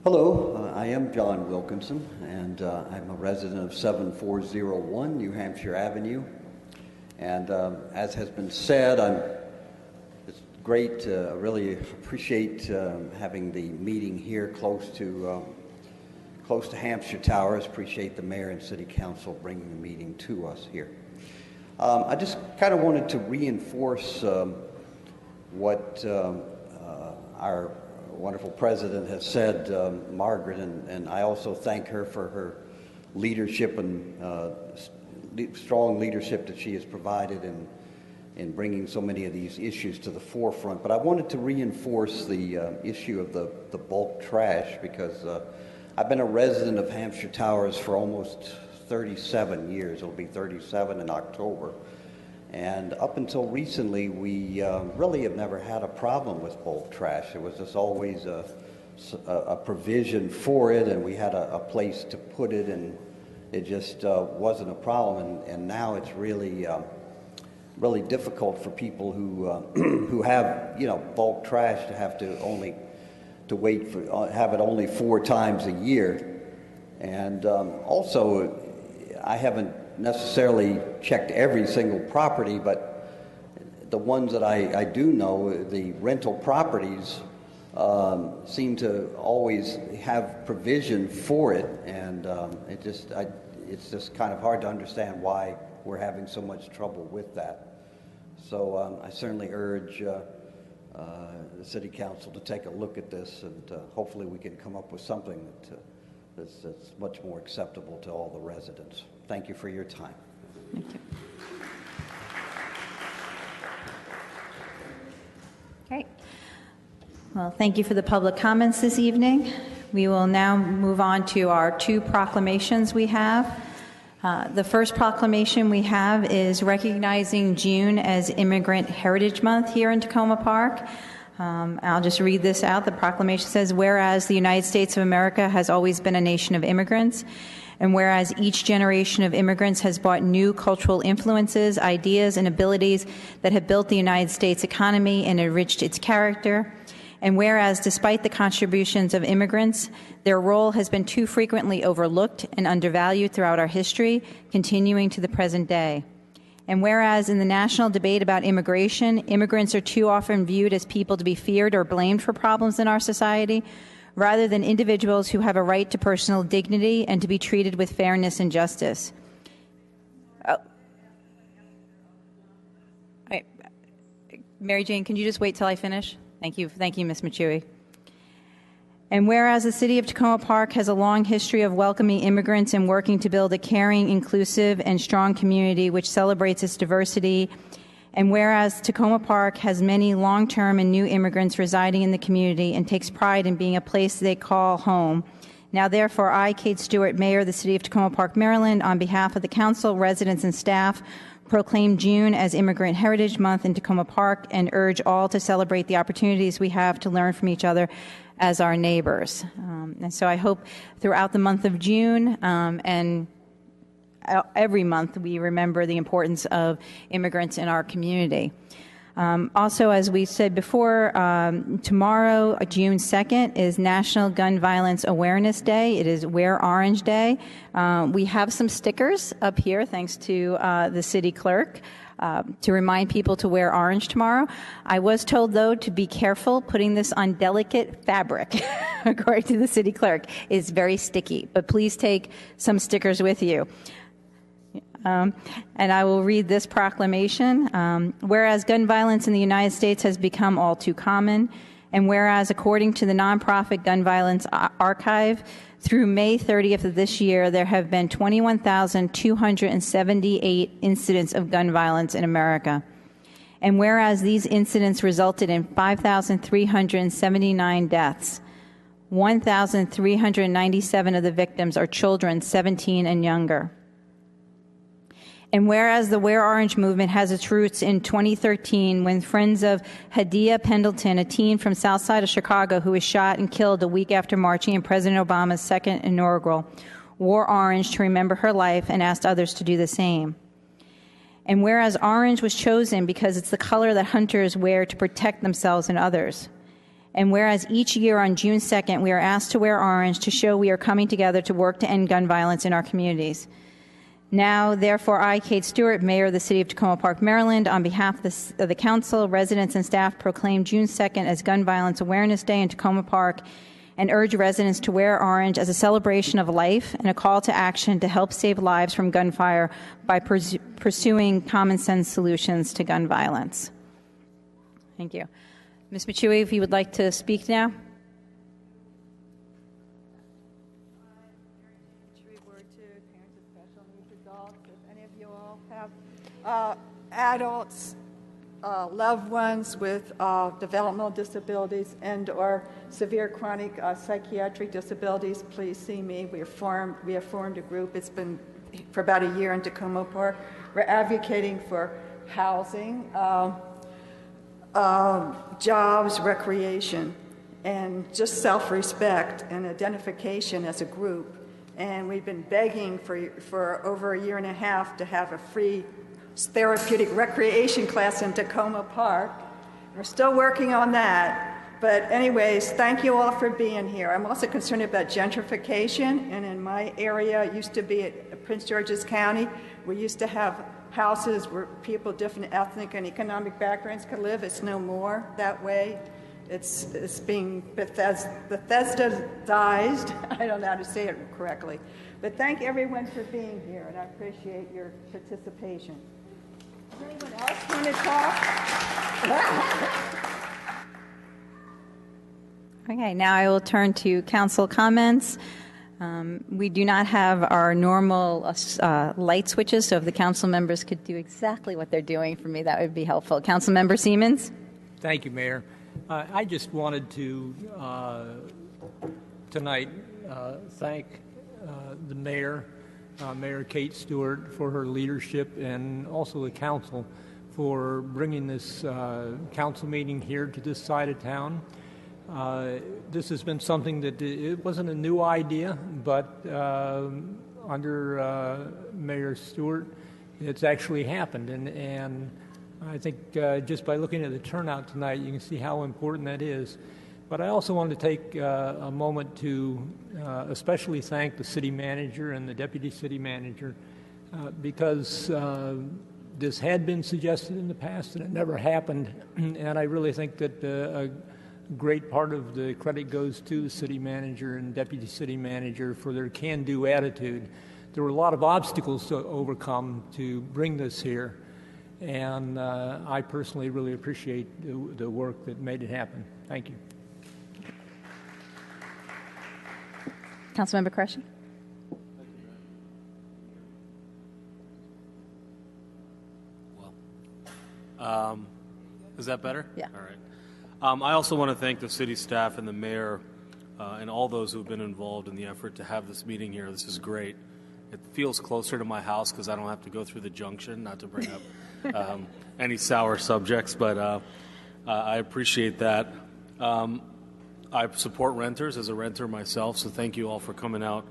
Hello, I am John Wilkinson, and I'm a resident of 7401 New Hampshire Avenue. And as has been said, it's great to really appreciate having the meeting here close to Hampshire Towers. Appreciate the mayor and city council bringing the meeting to us here. I just kind of wanted to reinforce what our wonderful president has said, Margaret, and I also thank her for her leadership and strong leadership that she has provided in bringing so many of these issues to the forefront. But I wanted to reinforce the issue of the bulk trash, because I've been a resident of Hampshire Towers for almost 37 years. It'll be 37 in October. And up until recently, we really have never had a problem with bulk trash. It was just always a provision for it, and we had a place to put it, and it just wasn't a problem. And now it's really really difficult for people who have bulk trash to have to wait for have it only 4 times a year. And also, I haven't necessarily checked every single property, but the ones that I do know, the rental properties seem to always have provision for it, and it's just kind of hard to understand why we're having so much trouble with that. So I certainly urge the City Council to take a look at this, and hopefully we can come up with something that's much more acceptable to all the residents. Thank you for your time. Thank you. Okay. Well, thank you for the public comments this evening. We will now move on to our 2 proclamations we have. The first proclamation we have is recognizing June as Immigrant Heritage Month here in Tacoma Park. I'll just read this out. The proclamation says, whereas the United States of America has always been a nation of immigrants, and whereas each generation of immigrants has brought new cultural influences, ideas, and abilities that have built the United States economy and enriched its character, and whereas despite the contributions of immigrants, their role has been too frequently overlooked and undervalued throughout our history, continuing to the present day. And whereas in the national debate about immigration, immigrants are too often viewed as people to be feared or blamed for problems in our society, rather than individuals who have a right to personal dignity and to be treated with fairness and justice. Mary Jane, can you just wait till I finish? Thank you, Ms. Machui. And whereas the City of Tacoma Park has a long history of welcoming immigrants and working to build a caring, inclusive, and strong community which celebrates its diversity, and whereas Tacoma Park has many long-term and new immigrants residing in the community and takes pride in being a place they call home, now therefore I, Kate Stewart, Mayor of the City of Tacoma Park, Maryland, on behalf of the Council, residents, and staff, proclaim June as Immigrant Heritage Month in Tacoma Park and urge all to celebrate the opportunities we have to learn from each other as our neighbors. And so I hope throughout the month of June and every month we remember the importance of immigrants in our community. Also, as we said before, tomorrow, June 2nd, is National Gun Violence Awareness Day. It is Wear Orange Day. We have some stickers up here, thanks to the city clerk, to remind people to wear orange tomorrow. I was told, though, to be careful putting this on delicate fabric, according to the city clerk. It's very sticky, but please take some stickers with you. And I will read this proclamation. Whereas gun violence in the United States has become all too common, and whereas according to the nonprofit Gun Violence Archive, through May 30th of this year, there have been 21,278 incidents of gun violence in America. And whereas these incidents resulted in 5,379 deaths, 1,397 of the victims are children 17 and younger. And whereas the Wear Orange movement has its roots in 2013 when friends of Hadia Pendleton, a teen from south side of Chicago who was shot and killed a week after marching in President Obama's second inaugural, wore orange to remember her life and asked others to do the same. And whereas orange was chosen because it's the color that hunters wear to protect themselves and others. And whereas each year on June 2nd we are asked to wear orange to show we are coming together to work to end gun violence in our communities. Now, therefore, I, Kate Stewart, Mayor of the City of Tacoma Park, Maryland, on behalf of the Council, residents, and staff, proclaim June 2nd as Gun Violence Awareness Day in Tacoma Park and urge residents to wear orange as a celebration of life and a call to action to help save lives from gunfire by pursuing common sense solutions to gun violence. Thank you. Ms. Machui, if you would like to speak now. Adults loved ones with developmental disabilities and or severe chronic psychiatric disabilities, please see me. We have formed a group. It's been for about a year in Tacoma Park. We're advocating for housing, jobs, recreation, and just self-respect and identification as a group. And we've been begging for over a year and a half to have a free therapeutic recreation class in Tacoma Park. We're still working on that. But anyways, thank you all for being here. I'm also concerned about gentrification, and in my area, it used to be at Prince George's County, we used to have houses where people, different ethnic and economic backgrounds could live. It's no more that way. It's being Bethesda-ized. I don't know how to say it correctly. But thank everyone for being here, and I appreciate your participation. Does anyone else want to talk? Okay, now I will turn to council comments. We do not have our normal light switches, so if the council members could do exactly what they're doing for me, that would be helpful. Council Member Siemens? Thank you, Mayor. I just wanted to tonight thank the mayor, Mayor Kate Stewart, for her leadership, and also the council for bringing this council meeting here to this side of town. This has been something that it wasn't a new idea, but under Mayor Stewart, it's actually happened. And I think just by looking at the turnout tonight, you can see how important that is. But I also wanted to take a moment to especially thank the city manager and the deputy city manager because this had been suggested in the past and it never happened. And I really think that a great part of the credit goes to the city manager and deputy city manager for their can-do attitude. There were a lot of obstacles to overcome to bring this here. And I personally really appreciate the work that made it happen. Thank you. Councilmember Cresci? Is that better? Yeah. All right. I also want to thank the city staff and the mayor and all those who have been involved in the effort to have this meeting here. This is great. It feels closer to my house because I don't have to go through the junction, not to bring up any sour subjects, but I appreciate that. I support renters as a renter myself, so thank you all for coming out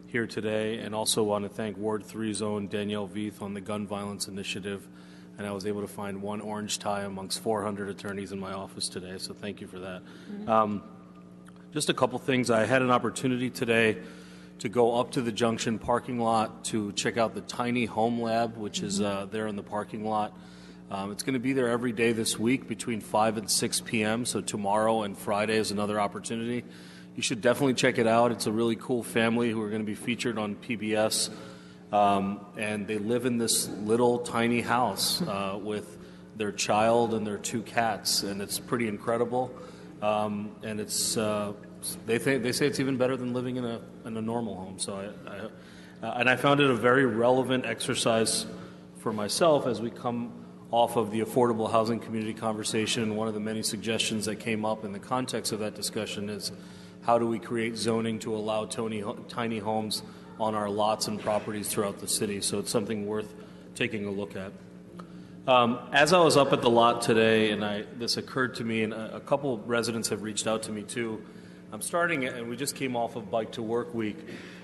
here today, and also want to thank Ward 3's own Danielle Veith on the gun violence initiative, and I was able to find one orange tie amongst 400 attorneys in my office today, so thank you for that. Mm-hmm. Just a couple things. I had an opportunity today to go up to the Junction parking lot to check out the Tiny Home Lab, which is there in the parking lot. It's going to be there every day this week between 5 and 6 p.m., so tomorrow and Friday is another opportunity. You should definitely check it out. It's a really cool family who are going to be featured on PBS, and they live in this little tiny house with their child and their 2 cats, and it's pretty incredible. And it's they say it's even better than living in a normal home. So I found it a very relevant exercise for myself as we come off of the affordable housing community conversation. One of the many suggestions that came up in the context of that discussion is how do we create zoning to allow tiny homes on our lots and properties throughout the city. So it's something worth taking a look at. As I was up at the lot today, and this occurred to me, and a couple residents have reached out to me too. I'm starting, and we just came off of Bike to Work Week.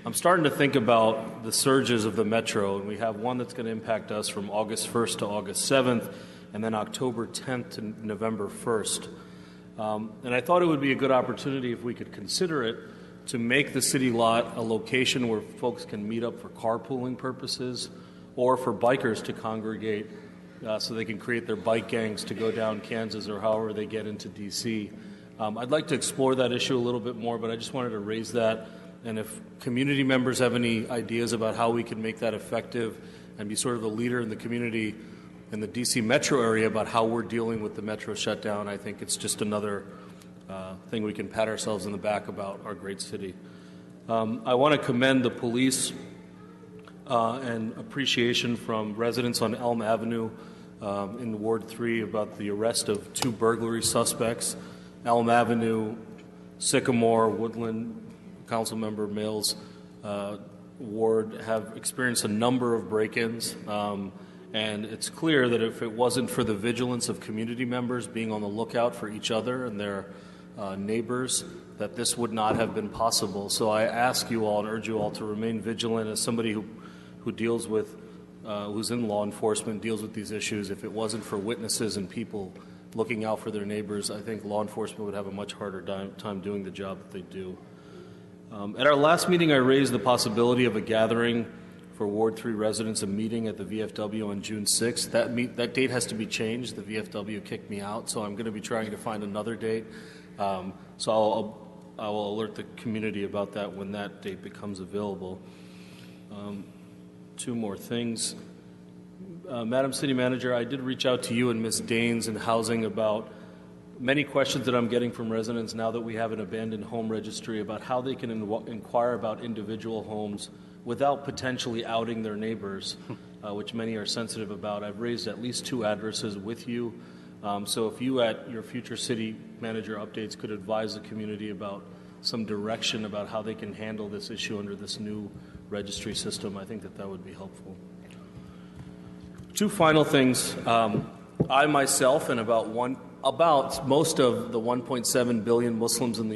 I'm starting to think about the surges of the metro, and we have one that's going to impact us from August 1st to August 7th, and then October 10th to November 1st. And I thought it would be a good opportunity if we could consider it to make the city lot a location where folks can meet up for carpooling purposes or for bikers to congregate so they can create their bike gangs to go down Kansas or however they get into D.C. I'd like to explore that issue a little bit more, but I just wanted to raise that. And if community members have any ideas about how we can make that effective and be sort of the leader in the community in the D.C. metro area about how we're dealing with the metro shutdown, I think it's just another thing we can pat ourselves in the back about our great city. I want to commend the police and appreciation from residents on Elm Avenue in Ward 3 about the arrest of 2 burglary suspects. Elm Avenue, Sycamore, Woodland, Councilmember Mills' ward have experienced a number of break-ins. And it's clear that if it wasn't for the vigilance of community members being on the lookout for each other and their neighbors, that this would not have been possible. So I ask you all and urge you all to remain vigilant. As somebody who deals with, who's in law enforcement, deals with these issues, if it wasn't for witnesses and people looking out for their neighbors, I think law enforcement would have a much harder time doing the job that they do. At our last meeting, I raised the possibility of a gathering for Ward 3 residents, a meeting at the VFW on June 6th. That date has to be changed. The VFW kicked me out, so I'm going to be trying to find another date. So I will alert the community about that when that date becomes available. 2 more things. Madam City Manager, I did reach out to you and Ms. Daines in Housing about many questions that I'm getting from residents now that we have an abandoned home registry about how they can inquire about individual homes without potentially outing their neighbors, which many are sensitive about. I've raised at least 2 addresses with you. So if you at your future city manager updates could advise the community about some direction about how they can handle this issue under this new registry system, I think that would be helpful. 2 final things. I myself and about most of the 1.7 billion Muslims in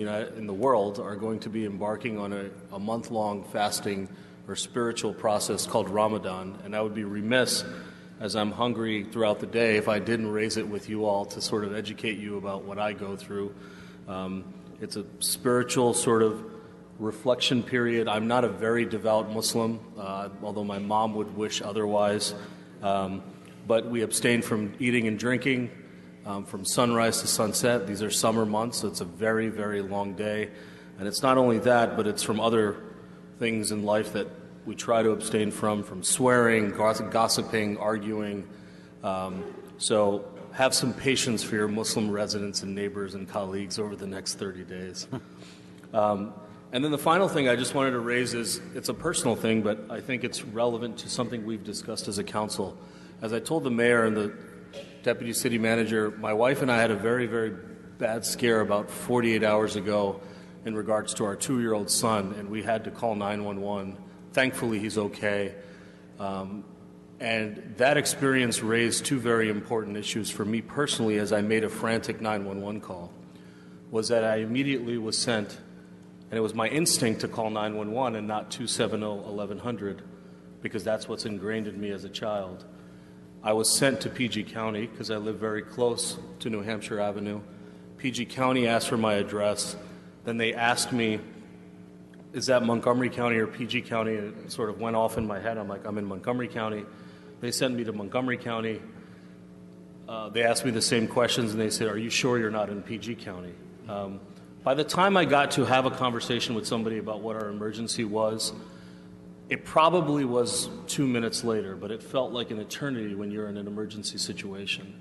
the world are going to be embarking on a month-long fasting or spiritual process called Ramadan, and I would be remiss, as I'm hungry throughout the day, if I didn't raise it with you all to sort of educate you about what I go through. It's a spiritual sort of reflection period. I'm not a very devout Muslim, although my mom would wish otherwise, but we abstain from eating and drinking from sunrise to sunset. These are summer months, so it's a very, very long day. And it's not only that, but it's from other things in life that we try to abstain from swearing, gossiping, arguing. So have some patience for your Muslim residents and neighbors and colleagues over the next 30 days. And then the final thing I just wanted to raise is, it's a personal thing, but I think it's relevant to something we've discussed as a council. As I told the mayor and the deputy city manager, my wife and I had a very, very bad scare about 48 hours ago in regards to our 2-year-old son, and we had to call 911. Thankfully, he's okay. And that experience raised 2 very important issues for me personally as I made a frantic 911 call, was that I immediately was sent, and it was my instinct to call 911 and not 270-1100, because that's what's ingrained in me as a child. I was sent to PG County because I live very close to New Hampshire Avenue. PG County asked for my address. Then they asked me, is that Montgomery County or PG County? It sort of went off in my head. I'm like, I'm in Montgomery County. They sent me to Montgomery County. They asked me the same questions, and they said, are you sure you're not in PG County? By the time I got to have a conversation with somebody about what our emergency was, it probably was 2 minutes later, but it felt like an eternity when you're in an emergency situation.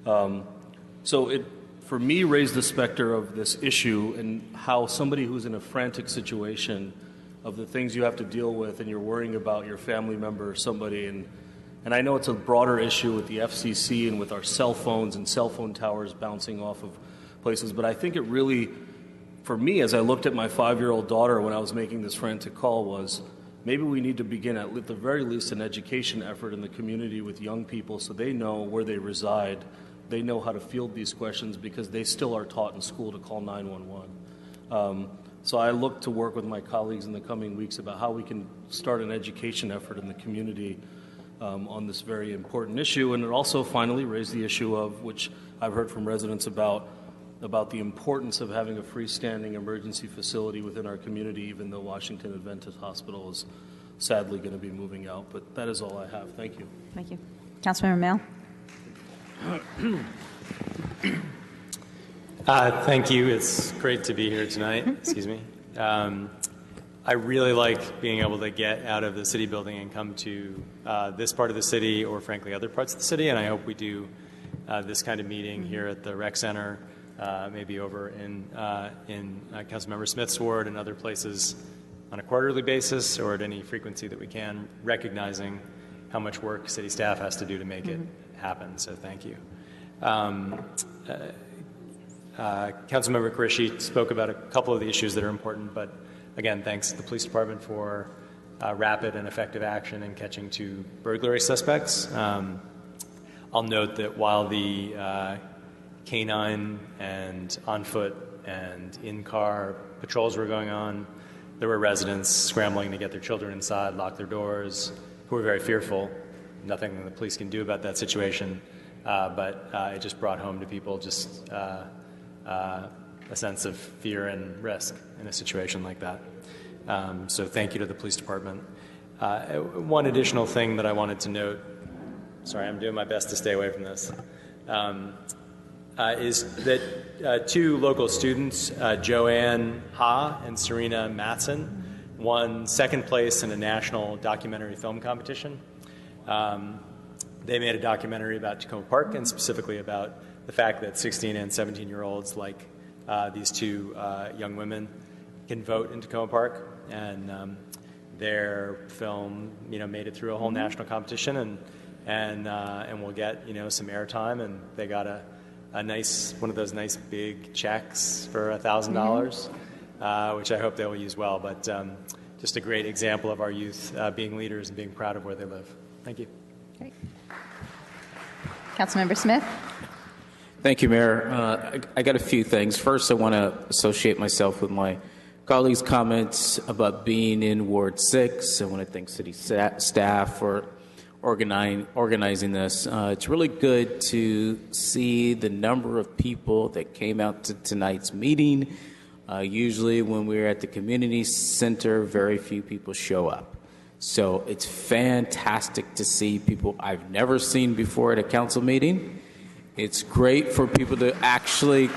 So it, for me, raised the specter of this issue and how somebody who's in a frantic situation of the things you have to deal with, and you're worrying about your family member or somebody, and I know it's a broader issue with the FCC and with our cell phones and cell phone towers bouncing off of places, but I think it really, for me, as I looked at my 5-year-old daughter when I was making this frantic call, was maybe we need to begin at the very least an education effort in the community with young people so they know where they reside. They know how to field these questions because they still are taught in school to call 911. So I look to work with my colleagues in the coming weeks about how we can start an education effort in the community on this very important issue. And it also finally raised the issue of, which I've heard from residents about the importance of having a freestanding emergency facility within our community, even though Washington Adventist Hospital is sadly going to be moving out. But that is all I have. Thank you. Thank you. Councilmember Mail. Thank you. It's great to be here tonight. Excuse me. I really like being able to get out of the city building and come to this part of the city, or frankly other parts of the city, and I hope we do this kind of meeting here at the rec center, maybe over in Councilmember Smith's ward and other places on a quarterly basis, or at any frequency that we can, recognizing how much work city staff has to do to make it happen. So thank you. Councilmember Qureshi spoke about a couple of the issues that are important, but again, thanks to the police department for rapid and effective action in catching 2 burglary suspects. I'll note that while the canine and on-foot and in-car patrols were going on, there were residents scrambling to get their children inside, lock their doors, who were very fearful. Nothing the police can do about that situation, but it just brought home to people just a sense of fear and risk in a situation like that. So thank you to the police department. One additional thing that I wanted to note, sorry, I'm doing my best to stay away from this, is that 2 local students, Joanne Ha and Serena Matson, won 2nd place in a national documentary film competition. They made a documentary about Tacoma Park and specifically about the fact that 16 and 17-year-olds like these 2 young women can vote in Tacoma Park, and their film, made it through a whole national competition, and will get some airtime, and they got a nice one of those nice big checks for $1,000, which I hope they will use well. But just a great example of our youth being leaders and being proud of where they live. Thank you. Great. Councilmember Smith. Thank you, Mayor. I got a few things. First, I want to associate myself with my colleagues' comments about being in Ward 6. I want to thank city staff for organizing this. It's really good to see the number of people that came out to tonight's meeting. Usually when we're at the community center, very few people show up. So it's fantastic to see people I've never seen before at a council meeting. It's great for people to actually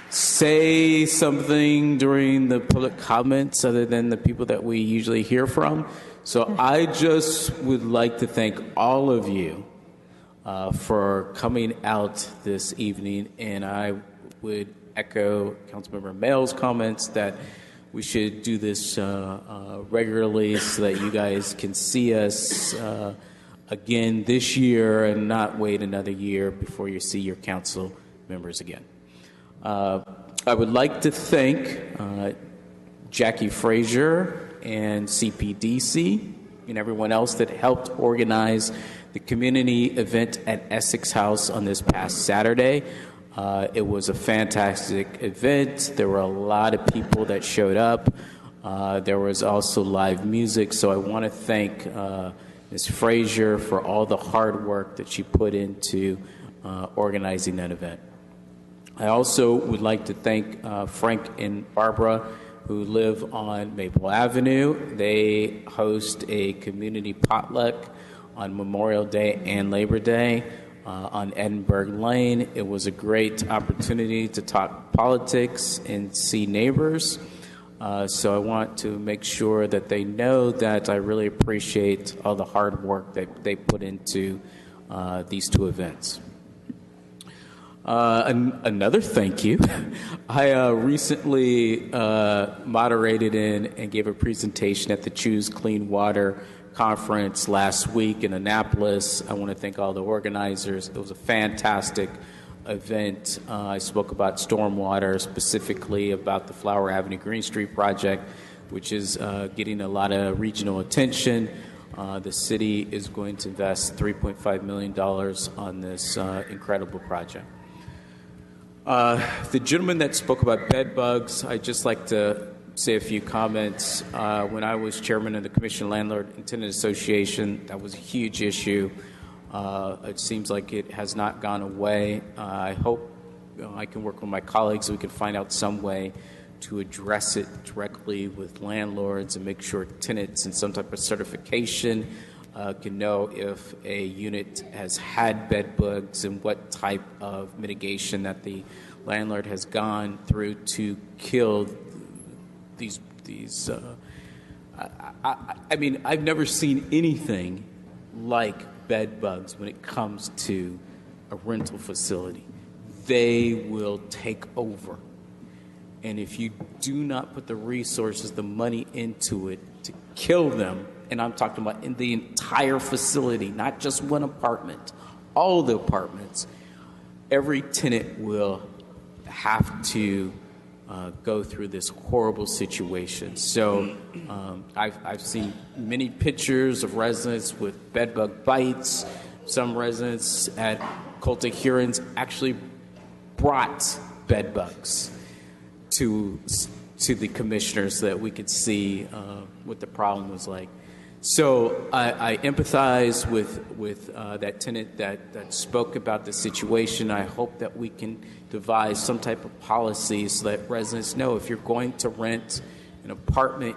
say something during the public comments other than the people that we usually hear from. So I just would like to thank all of you for coming out this evening, and I would echo Councilmember Mail's comments that we should do this regularly so that you guys can see us again this year and not wait another year before you see your council members again. I would like to thank Jackie Frazier and CPDC and everyone else that helped organize the community event at Essex House on this past Saturday. It was a fantastic event. There were a lot of people that showed up. There was also live music, so I want to thank Ms. Frazier for all the hard work that she put into organizing that event. I also would like to thank Frank and Barbara, who live on Maple Avenue. They host a community potluck on Memorial Day and Labor Day on Edinburgh Lane. It was a great opportunity to talk politics and see neighbors. So I want to make sure that they know that I really appreciate all the hard work that they put into these 2 events. Another thank you. I recently moderated and gave a presentation at the Choose Clean Water conference last week in Annapolis. I want to thank all the organizers. It was a fantastic event. I spoke about stormwater, specifically about the Flower Avenue Green Street project, which is getting a lot of regional attention. The city is going to invest $3.5 million on this incredible project. The gentleman that spoke about bed bugs, I'd just like to say a few comments. When I was chairman of the Commission Landlord and Tenant Association, that was a huge issue. It seems like it has not gone away. I hope I can work with my colleagues so we can find out some way to address it directly with landlords and make sure tenants in some type of certification can know if a unit has had bed bugs and what type of mitigation that the landlord has gone through to kill these I mean, I've never seen anything like bed bugs when it comes to a rental facility. They will take over. And if you do not put the resources, the money into it to kill them, and I'm talking about in the entire facility, not just one apartment, all the apartments, every tenant will have to go through this horrible situation. So I've seen many pictures of residents with bedbug bites. Some residents at cultic hearings actually brought bedbugs to the commissioners so that we could see what the problem was like. So I empathize with that tenant that spoke about the situation. I hope that we can devise some type of policy so that residents know if you're going to rent an apartment,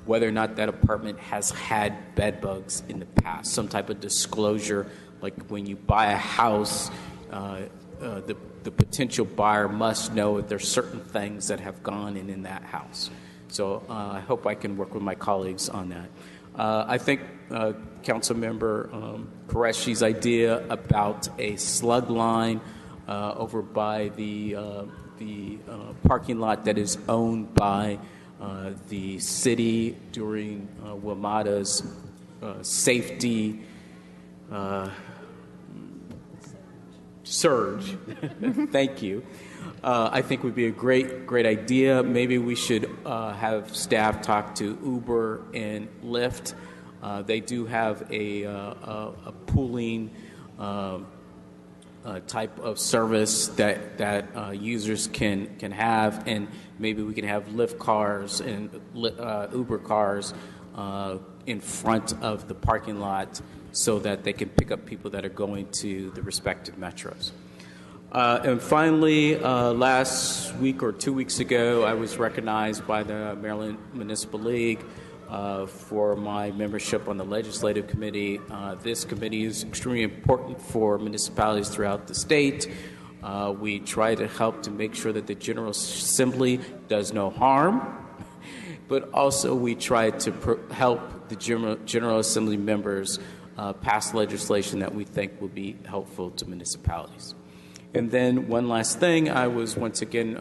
whether or not that apartment has had bedbugs in the past, some type of disclosure, like when you buy a house, the potential buyer must know that there's certain things that have gone in that house. So I hope I can work with my colleagues on that. I think Councilmember Qureshi's idea about a slug line over by the parking lot that is owned by the city during WMATA's safety surge. Thank you. I think would be a great idea. Maybe we should have staff talk to Uber and Lyft. They do have a pooling type of service that users can have, and maybe we can have Lyft cars and Uber cars in front of the parking lot so that they can pick up people that are going to the respective metros. And finally, last week or 2 weeks ago, I was recognized by the Maryland Municipal League for my membership on the Legislative Committee. This committee is extremely important for municipalities throughout the state. We try to help to make sure that the General Assembly does no harm, but also we try to help the General Assembly members pass legislation that we think will be helpful to municipalities. And then one last thing, I was once again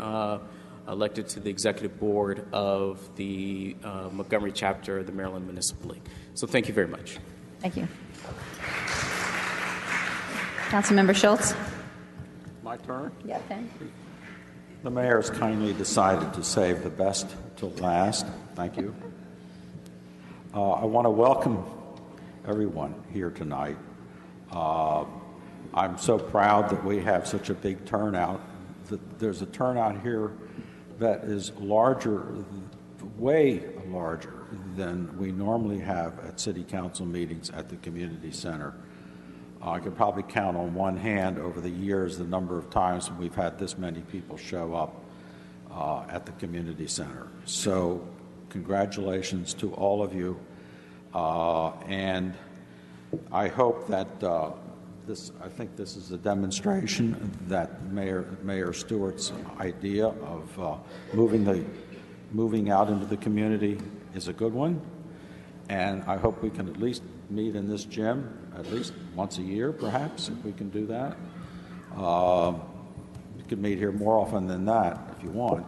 elected to the executive board of the Montgomery chapter of the Maryland Municipal League. So thank you very much. Thank you. Councilmember Schultz. My turn? Yeah, then. The mayor's kindly decided to save the best till last. Thank you. I want to welcome everyone here tonight. I'm so proud that we have such a big turnout. There's a turnout here that is larger, way larger than we normally have at city council meetings at the community center. I could probably count on one hand over the years the number of times we've had this many people show up at the community center. So congratulations to all of you. And I hope that I think this is a demonstration that Mayor Stewart's idea of moving out into the community is a good one, and I hope we can at least meet in this gym at least once a year, perhaps, if we can do that. You can meet here more often than that if you want,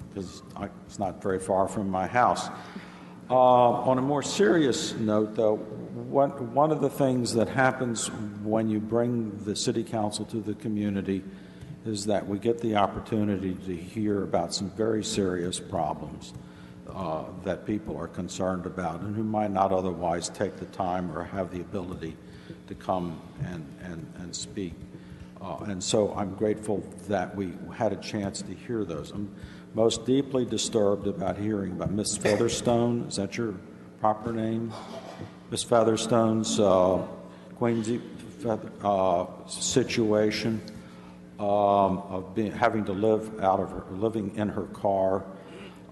because it's not very far from my house. On a more serious note, though, one of the things that happens when you bring the city council to the community is that we get the opportunity to hear about some very serious problems that people are concerned about and who might not otherwise take the time or have the ability to come and speak. And so I'm grateful that we had a chance to hear those. I'm most deeply disturbed about hearing about Miss Featherstone. Is that your proper name? Miss Featherstone's Queenie situation of having to living in her car,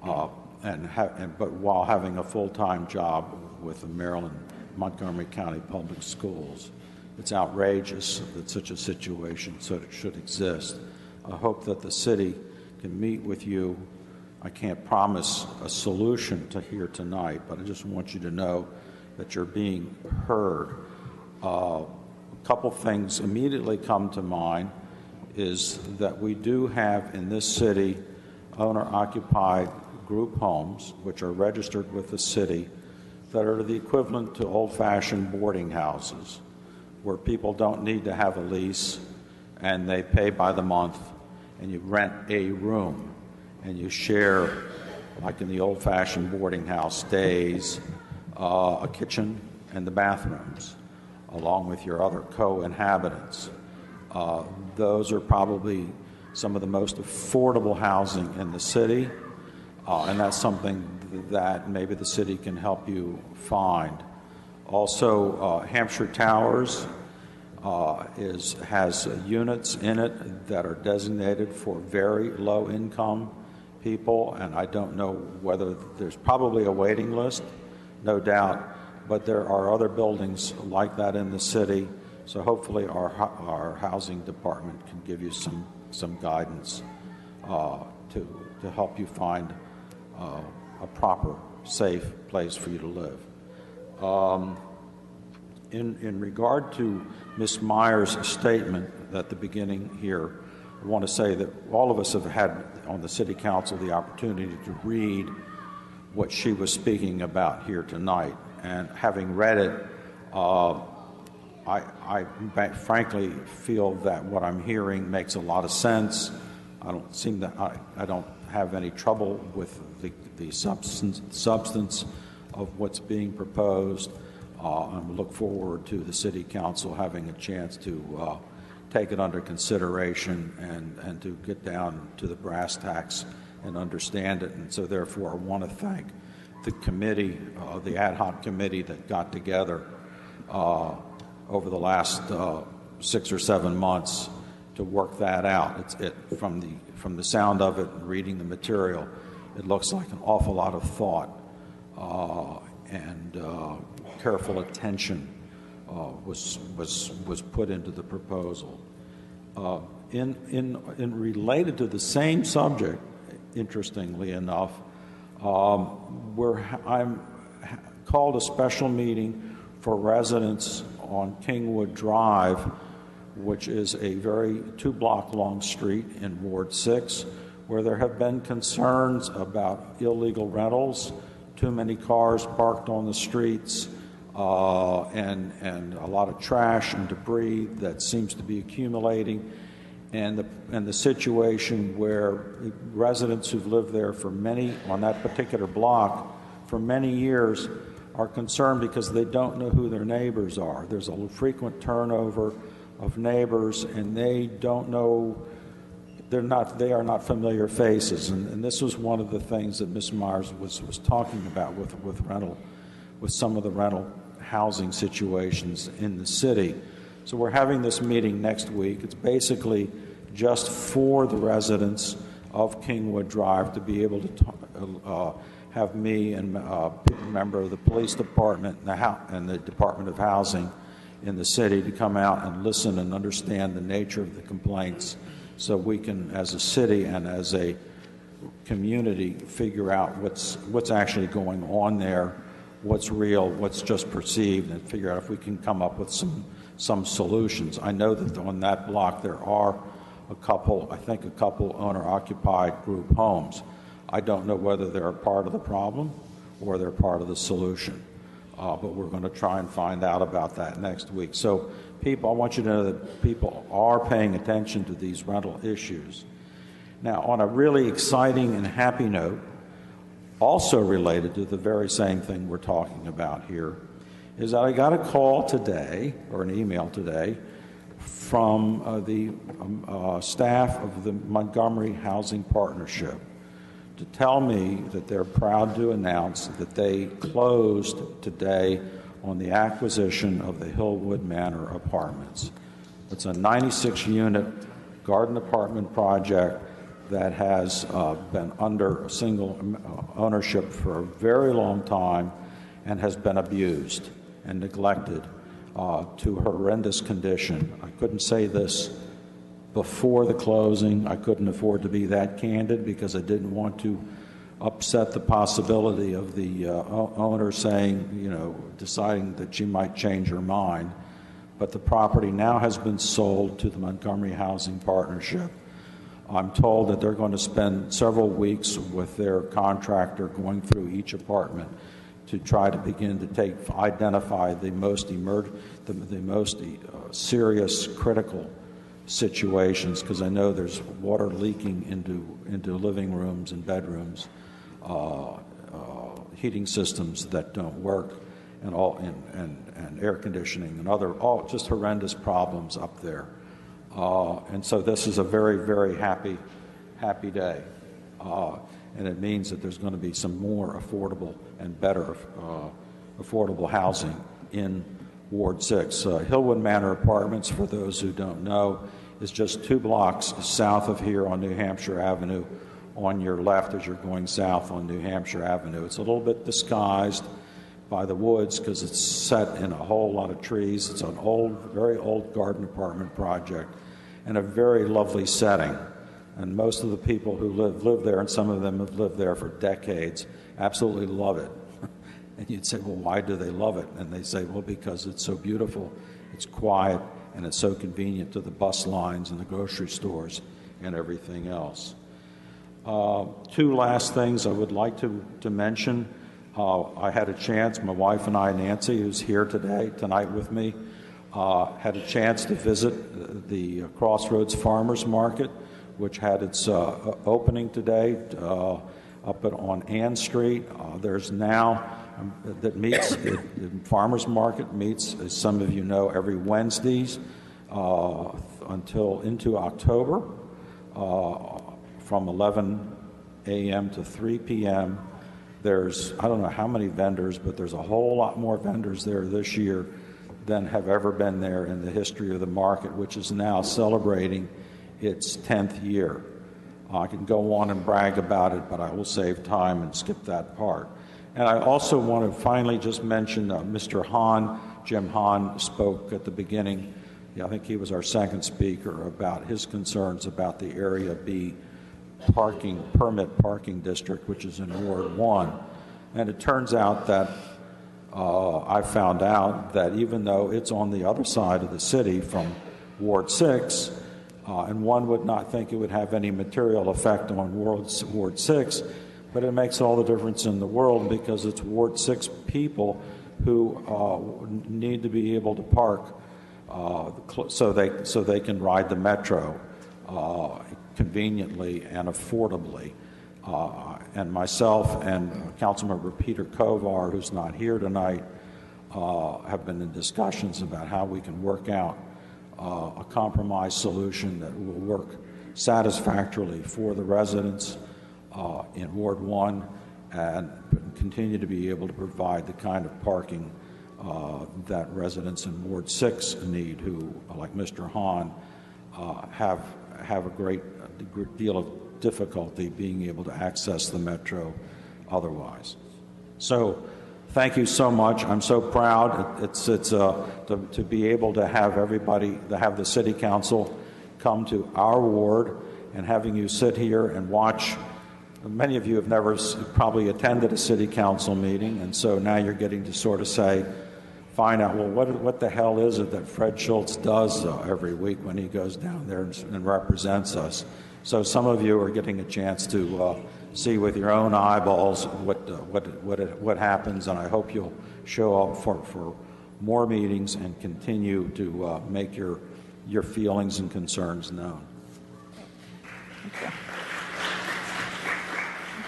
but while having a full-time job with the Maryland Montgomery County Public Schools. It's outrageous that such a situation should exist. I hope that the city can meet with you. I can't promise a solution to here tonight, but I just want you to know that you're being heard. A couple things immediately come to mind is that we do have in this city owner-occupied group homes, which are registered with the city, that are the equivalent to old-fashioned boarding houses, where people don't need to have a lease and they pay by the month, and you rent a room and you share, like in the old-fashioned boarding house days, a kitchen and the bathrooms, along with your other co-inhabitants. Those are probably some of the most affordable housing in the city, and that's something that maybe the city can help you find. Also, Hampshire Towers has units in it that are designated for very low-income people, and I don't know whether there's probably a waiting list, no doubt, but there are other buildings like that in the city, so hopefully our housing department can give you some guidance to help you find a proper, safe place for you to live. In regard to Ms. Myers' statement at the beginning here, I want to say that all of us have had on the City Council the opportunity to read what she was speaking about here tonight. And having read it, I frankly feel that what I'm hearing makes a lot of sense. I don't have any trouble with the substance of what's being proposed. I look forward to the City Council having a chance to take it under consideration and to get down to the brass tacks and understand it. And so therefore I want to thank the committee, the ad hoc committee that got together over the last 6 or 7 months to work that out. From the sound of it and reading the material, it looks like an awful lot of thought and careful attention was put into the proposal. In related to the same subject, interestingly enough, I'm called a special meeting for residents on Kingwood Drive, which is a very 2-block long street in Ward 6, where there have been concerns about illegal rentals, too many cars parked on the streets, and a lot of trash and debris that seems to be accumulating, and the situation where residents who've lived there on that particular block for many years are concerned because they don't know who their neighbors are. There's a frequent turnover of neighbors, and they don't know, they are not familiar faces. And this was one of the things that Ms. Myers was talking about with some of the rental housing situations in the city. So we're having this meeting next week. It's basically just for the residents of Kingwood Drive to be able to have me and a member of the police department and the Department of Housing in the city to come out and listen and understand the nature of the complaints, so we can, as a city and as a community, figure out what's actually going on there, what's real, what's just perceived, and figure out if we can come up with some solutions. I know that on that block there are a couple owner-occupied group homes. I don't know whether they're a part of the problem or they're part of the solution, but we're going to try and find out about that next week. So people, I want you to know that people are paying attention to these rental issues. Now, on a really exciting and happy note, also related to the very same thing we're talking about here, is that I got a call today, or an email today, from the staff of the Montgomery Housing Partnership to tell me that they're proud to announce that they closed today on the acquisition of the Hillwood Manor Apartments. It's a 96-unit garden apartment project that has been under a single ownership for a very long time and has been abused and neglected to horrendous condition. I couldn't say this before the closing. I couldn't afford to be that candid because I didn't want to upset the possibility of the owner saying, deciding that she might change her mind. But the property now has been sold to the Montgomery Housing Partnership. I'm told that they're going to spend several weeks with their contractor going through each apartment, to try to begin to identify the most serious critical situations, because I know there's water leaking into living rooms and bedrooms, heating systems that don't work, and air conditioning and all just horrendous problems up there. And so this is a very, very happy day. And it means that there's going to be some more affordable and better affordable housing in Ward 6. Hillwood Manor Apartments, for those who don't know, is just 2 blocks south of here on New Hampshire Avenue, on your left as you're going south on New Hampshire Avenue. It's a little bit disguised by the woods because it's set in a whole lot of trees. It's an very old garden apartment project and a very lovely setting. And most of the people who live there, and some of them have lived there for decades, absolutely love it. And you'd say, well, why do they love it? And they say, well, because it's so beautiful, it's quiet, and it's so convenient to the bus lines and the grocery stores and everything else. 2 last things I would like to mention. I had a chance, my wife and I, Nancy, who's here tonight with me, had a chance to visit the Crossroads Farmers Market, which had its opening today up on Ann Street. There's now the Farmers Market meets, as some of you know, every Wednesdays until into October from 11 a.m. to 3 p.m. There's, I don't know how many vendors, but there's a whole lot more vendors there this year than have ever been there in the history of the market, which is now celebrating its 10th year. I can go on and brag about it, but I will save time and skip that part. And I also want to finally just mention Mr. Hahn. Jim Hahn spoke at the beginning. I think he was our second speaker, about his concerns about the Area B permit parking district, which is in Ward 1. And it turns out that I found out that even though it's on the other side of the city from Ward 6, and one would not think it would have any material effect on Ward 6, but it makes all the difference in the world, because it's Ward 6 people who need to be able to park so they can ride the metro conveniently and affordably. And myself and Councilmember Peter Kovar, who's not here tonight, have been in discussions about how we can work out a compromise solution that will work satisfactorily for the residents in Ward 1 and continue to be able to provide the kind of parking that residents in Ward 6 need, who, like Mr. Hahn, have a great deal of difficulty being able to access the metro otherwise. So thank you so much. I'm so proud to be able to have everybody, to have the City Council come to our ward, and having you sit here and watch. Many of you have never probably attended a City Council meeting, and so now you're getting to sort of find out, well, what the hell is it that Fred Schultz does every week when he goes down there and represents us? So some of you are getting a chance to see with your own eyeballs what happens, and I hope you'll show up for more meetings and continue to make your feelings and concerns known. Thank you.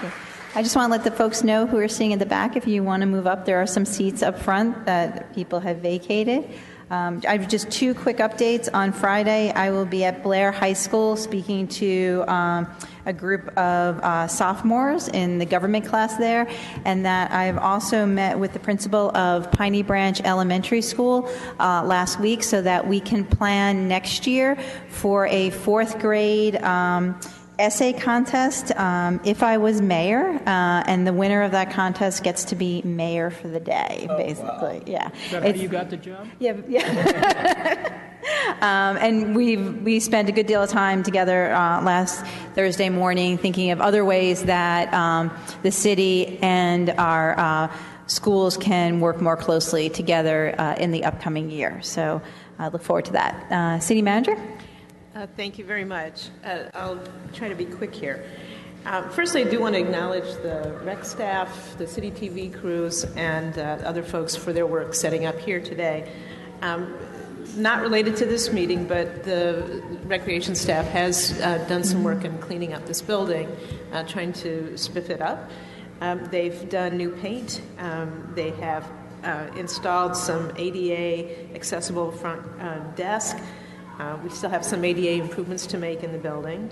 Okay. I just want to let the folks know who are sitting in the back, if you want to move up, there are some seats up front that people have vacated. I have just 2 quick updates. On Friday, I will be at Blair High School speaking to a group of sophomores in the government class there, and that I've also met with the principal of Piney Branch Elementary School last week, so that we can plan next year for a 4th grade essay contest, If I Was Mayor, and the winner of that contest gets to be mayor for the day, basically. Wow. Yeah. Is that how you got the job? Yeah. And we spent a good deal of time together last Thursday morning thinking of other ways that the city and our schools can work more closely together in the upcoming year. So I look forward to that. City Manager? Thank you very much. I'll try to be quick here. Firstly, I do want to acknowledge the rec staff, the city TV crews, and other folks for their work setting up here today. Not related to this meeting, but the recreation staff has done some work in cleaning up this building, trying to spiff it up. They've done new paint. They have installed some ADA accessible front desk. We still have some ADA improvements to make in the building.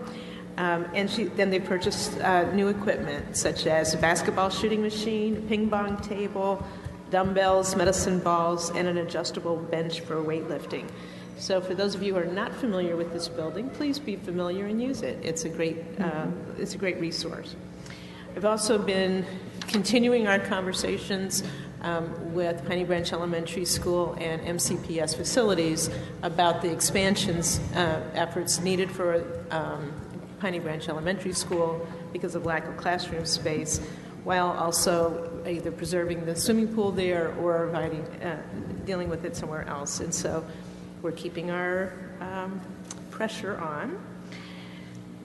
Then they purchased new equipment, such as a basketball shooting machine, a ping pong table, dumbbells, medicine balls, and an adjustable bench for weightlifting. So for those of you who are not familiar with this building, please be familiar and use it. It's a great resource. I've also been continuing our conversations with Piney Branch Elementary School and MCPS facilities about the expansions efforts needed for Piney Branch Elementary School because of lack of classroom space, while also either preserving the swimming pool there or dealing with it somewhere else. And so we're keeping our pressure on.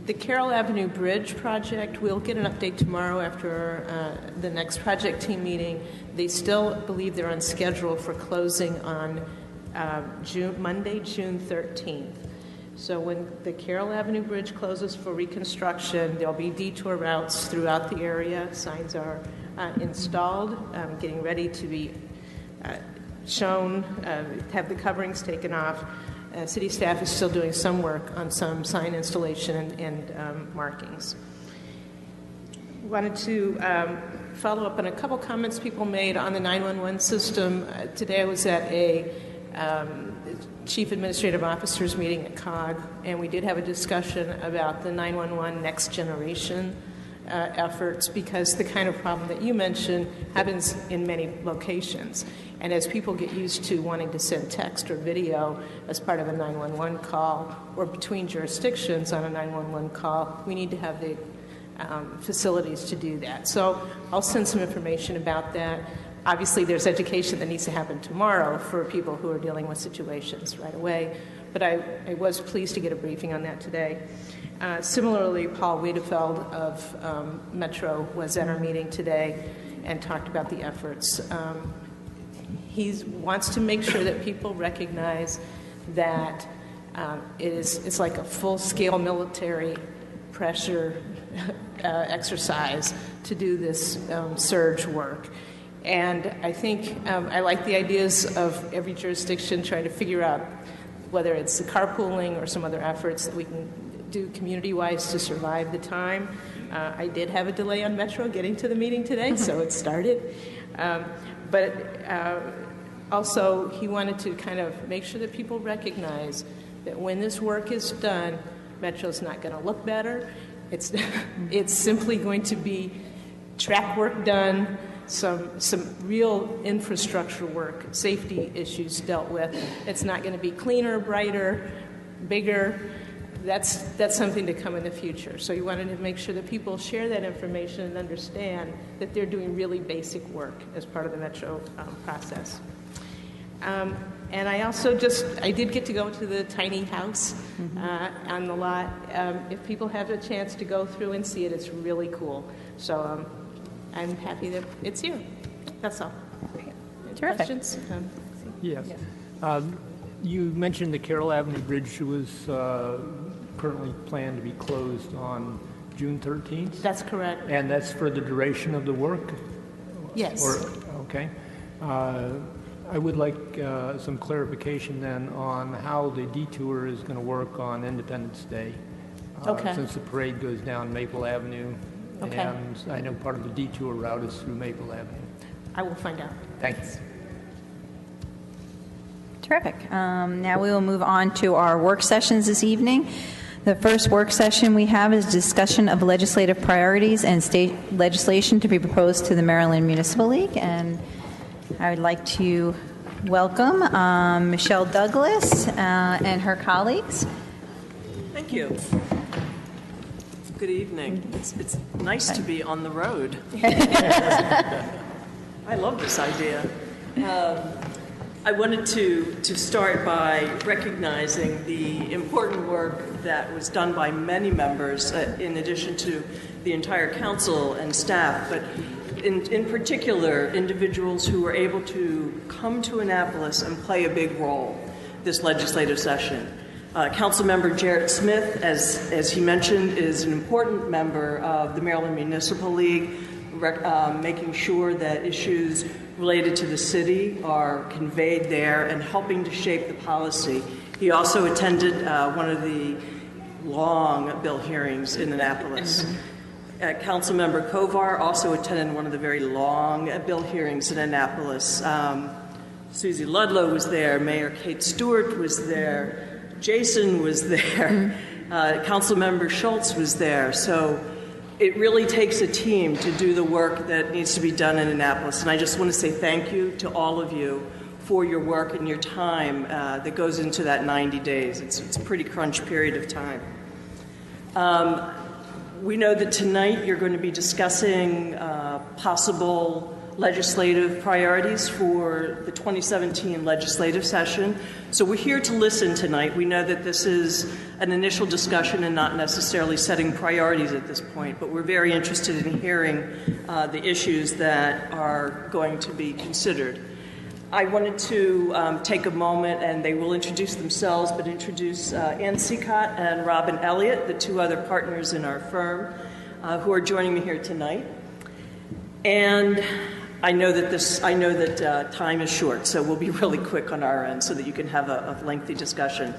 The Carroll Avenue Bridge project, we'll get an update tomorrow after the next project team meeting. They still believe they're on schedule for closing on Monday, June 13th. So when the Carroll Avenue Bridge closes for reconstruction, there'll be detour routes throughout the area. Signs are installed, getting ready to be shown, have the coverings taken off. City staff is still doing some work on some sign installation and markings. Wanted to follow up on a couple comments people made on the 911 system. Today I was at a Chief Administrative Officers meeting at COG, and we did have a discussion about the 911 next generation efforts, because the kind of problem that you mentioned happens in many locations. And as people get used to wanting to send text or video as part of a 911 call or between jurisdictions on a 911 call, we need to have the facilities to do that. So I'll send some information about that. Obviously, there's education that needs to happen tomorrow for people who are dealing with situations right away, but I was pleased to get a briefing on that today. Similarly, Paul Wiedefeld of Metro was at our meeting today and talked about the efforts. He wants to make sure that people recognize that it's like a full-scale military pressure exercise to do this surge work. And I think I like the ideas of every jurisdiction trying to figure out whether it's the carpooling or some other efforts that we can do community-wise to survive the time. I did have a delay on Metro getting to the meeting today, so it started. But also, he wanted to kind of make sure that people recognize that when this work is done, Metro's not going to look better. It's simply going to be track work done, some real infrastructure work, safety issues dealt with. It's not going to be cleaner, brighter, bigger. That's something to come in the future. So you wanted to make sure that people share that information and understand that they're doing really basic work as part of the Metro process. And I also I did get to go to the tiny house on the lot. If people have a chance to go through and see it, it's really cool. So I'm happy that it's here. That's all. Terrific. Questions? Yes. You mentioned the Carroll Avenue Bridge was currently planned to be closed on June 13th? That's correct. And that's for the duration of the work? Yes. Okay. I would like some clarification then on how the detour is going to work on Independence Day. Okay. Since the parade goes down Maple Avenue, okay. And I know part of the detour route is through Maple Avenue. I will find out. Thanks. Terrific. Now we will move on to our work sessions this evening. The first work session we have is discussion of legislative priorities and state legislation to be proposed to the Maryland Municipal League. And I would like to welcome Michelle Douglas and her colleagues. Thank you. Good evening. It's nice to be on the road. I love this idea. I wanted to start by recognizing the important work that was done by many members, in addition to the entire council and staff, but in particular, individuals who were able to come to Annapolis and play a big role this legislative session. Councilmember Jarrett Smith, as he mentioned, is an important member of the Maryland Municipal League, making sure that issues related to the city are conveyed there and helping to shape the policy. He also attended one of the long bill hearings in Annapolis. Councilmember Kovar also attended one of the very long bill hearings in Annapolis. Susie Ludlow was there, Mayor Kate Stewart was there, Jason was there, Councilmember Schultz was there. So it really takes a team to do the work that needs to be done in Annapolis. And I just want to say thank you to all of you for your work and your time that goes into that 90 days. It's a pretty crunch period of time. We know that tonight you're going to be discussing possible legislative priorities for the 2017 legislative session. So we're here to listen tonight. We know that this is an initial discussion and not necessarily setting priorities at this point, but we're very interested in hearing the issues that are going to be considered. I wanted to take a moment, and they will introduce themselves, but introduce Ann Seacott and Robin Elliott, the two other partners in our firm, who are joining me here tonight. And I know that time is short, so we'll be really quick on our end so that you can have a lengthy discussion.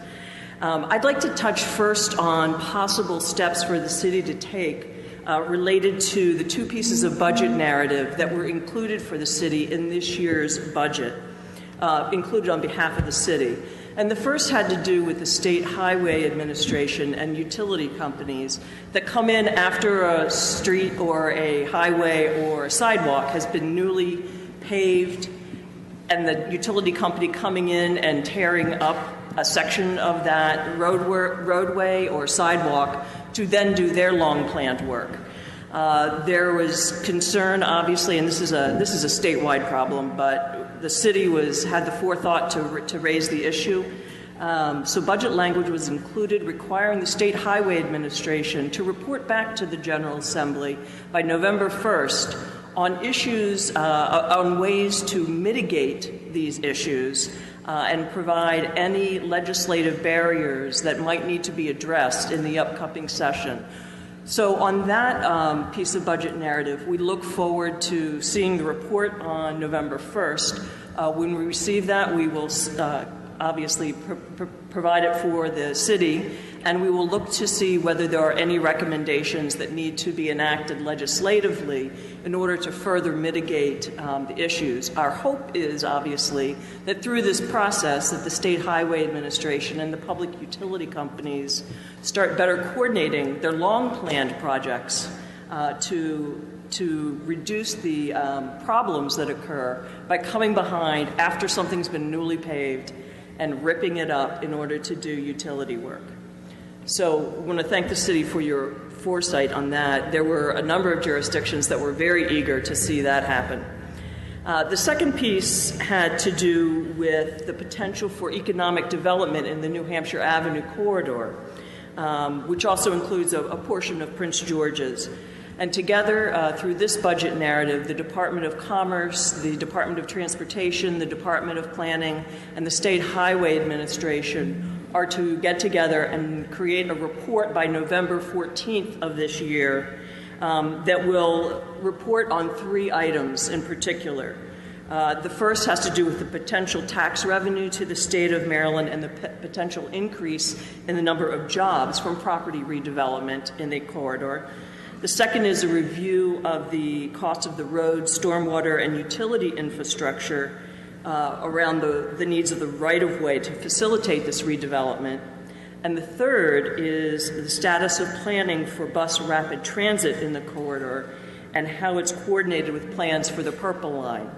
I'd like to touch first on possible steps for the city to take related to the two pieces of budget narrative that were included for the city in this year's budget, included on behalf of the city. And the first had to do with the State Highway Administration and utility companies that come in after a street or a highway or a sidewalk has been newly paved, and the utility company coming in and tearing up a section of that roadway or sidewalk to then do their long planned work. There was concern, obviously, and this is a statewide problem, but the city had the forethought to raise the issue. So budget language was included requiring the State Highway Administration to report back to the General Assembly by November 1st on issues, on ways to mitigate these issues and provide any legislative barriers that might need to be addressed in the upcoming session. So on that piece of budget narrative, we look forward to seeing the report on November 1st. When we receive that, we will obviously provide it for the city, and we will look to see whether there are any recommendations that need to be enacted legislatively in order to further mitigate the issues. Our hope is, obviously, that through this process that the State Highway Administration and the public utility companies start better coordinating their long-planned projects to reduce the problems that occur by coming behind after something's been newly paved and ripping it up in order to do utility work. So I want to thank the city for your foresight on that. There were a number of jurisdictions that were very eager to see that happen. The second piece had to do with the potential for economic development in the New Hampshire Avenue corridor, which also includes a portion of Prince George's. And together, through this budget narrative, the Department of Commerce, the Department of Transportation, the Department of Planning, and the State Highway Administration are to get together and create a report by November 14th of this year that will report on three items in particular. The first has to do with the potential tax revenue to the state of Maryland and the potential increase in the number of jobs from property redevelopment in the corridor. The second is a review of the cost of the road, stormwater, and utility infrastructure around the needs of the right-of-way to facilitate this redevelopment. And the third is the status of planning for bus rapid transit in the corridor and how it's coordinated with plans for the Purple Line.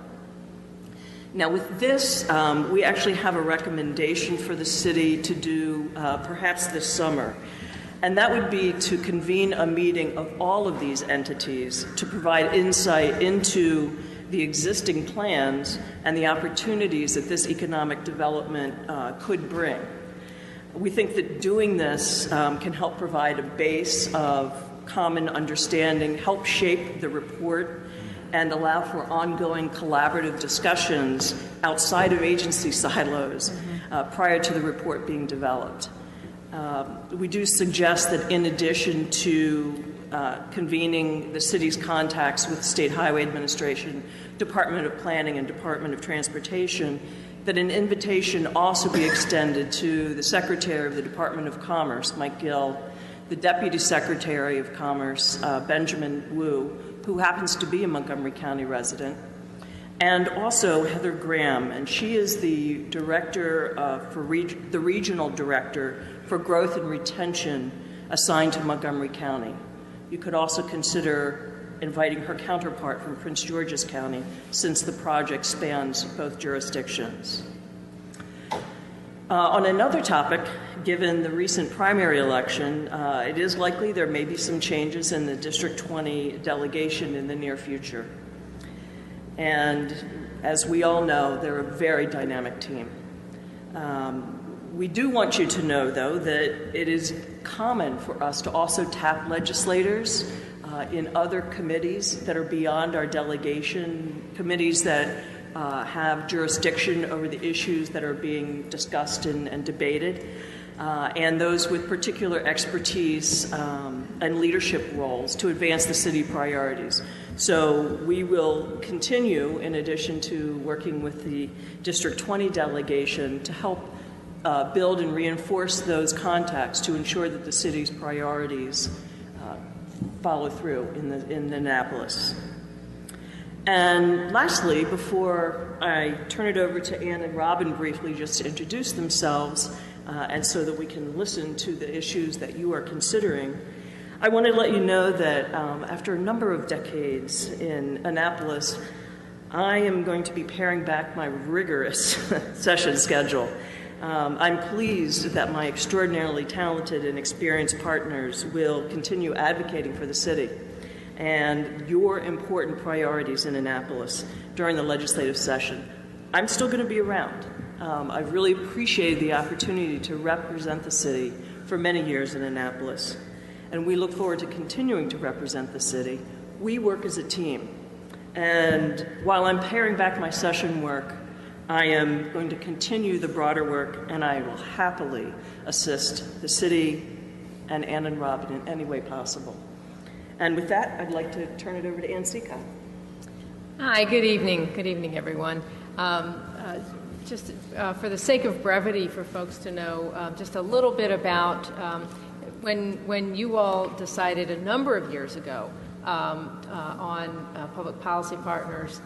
Now with this, we actually have a recommendation for the city to do perhaps this summer. And that would be to convene a meeting of all of these entities to provide insight into the existing plans and the opportunities that this economic development could bring. We think that doing this can help provide a base of common understanding, help shape the report, and allow for ongoing collaborative discussions outside of agency silos prior to the report being developed. We do suggest that in addition to convening the city's contacts with State Highway Administration, Department of Planning, and Department of Transportation, that an invitation also be extended to the Secretary of the Department of Commerce, Mike Gill, the Deputy Secretary of Commerce, Benjamin Wu, who happens to be a Montgomery County resident, and also Heather Graham, and she is the director the regional director for growth and retention assigned to Montgomery County. You could also consider inviting her counterpart from Prince George's County, since the project spans both jurisdictions. On another topic, given the recent primary election, it is likely there may be some changes in the District 20 delegation in the near future. And as we all know, they're a very dynamic team. We do want you to know, though, that it is common for us to also tap legislators in other committees that are beyond our delegation, committees that have jurisdiction over the issues that are being discussed and debated, and those with particular expertise and leadership roles to advance the city priorities. So we will continue, in addition to working with the District 20 delegation, to help build and reinforce those contacts to ensure that the city's priorities follow through in Annapolis. And lastly, before I turn it over to Ann and Robin briefly just to introduce themselves, and so that we can listen to the issues that you are considering, I want to let you know that after a number of decades in Annapolis, I am going to be paring back my rigorous session schedule. I'm pleased that my extraordinarily talented and experienced partners will continue advocating for the city and your important priorities in Annapolis during the legislative session. I'm still going to be around. I've really appreciated the opportunity to represent the city for many years in Annapolis, and we look forward to continuing to represent the city. We work as a team, and while I'm paring back my session work, I am going to continue the broader work, and I will happily assist the city and Ann and Robin in any way possible. And with that, I'd like to turn it over to Ann Seacott. Hi, good evening. Good evening, everyone. Just for the sake of brevity for folks to know, just a little bit about when you all decided a number of years ago on public policy partners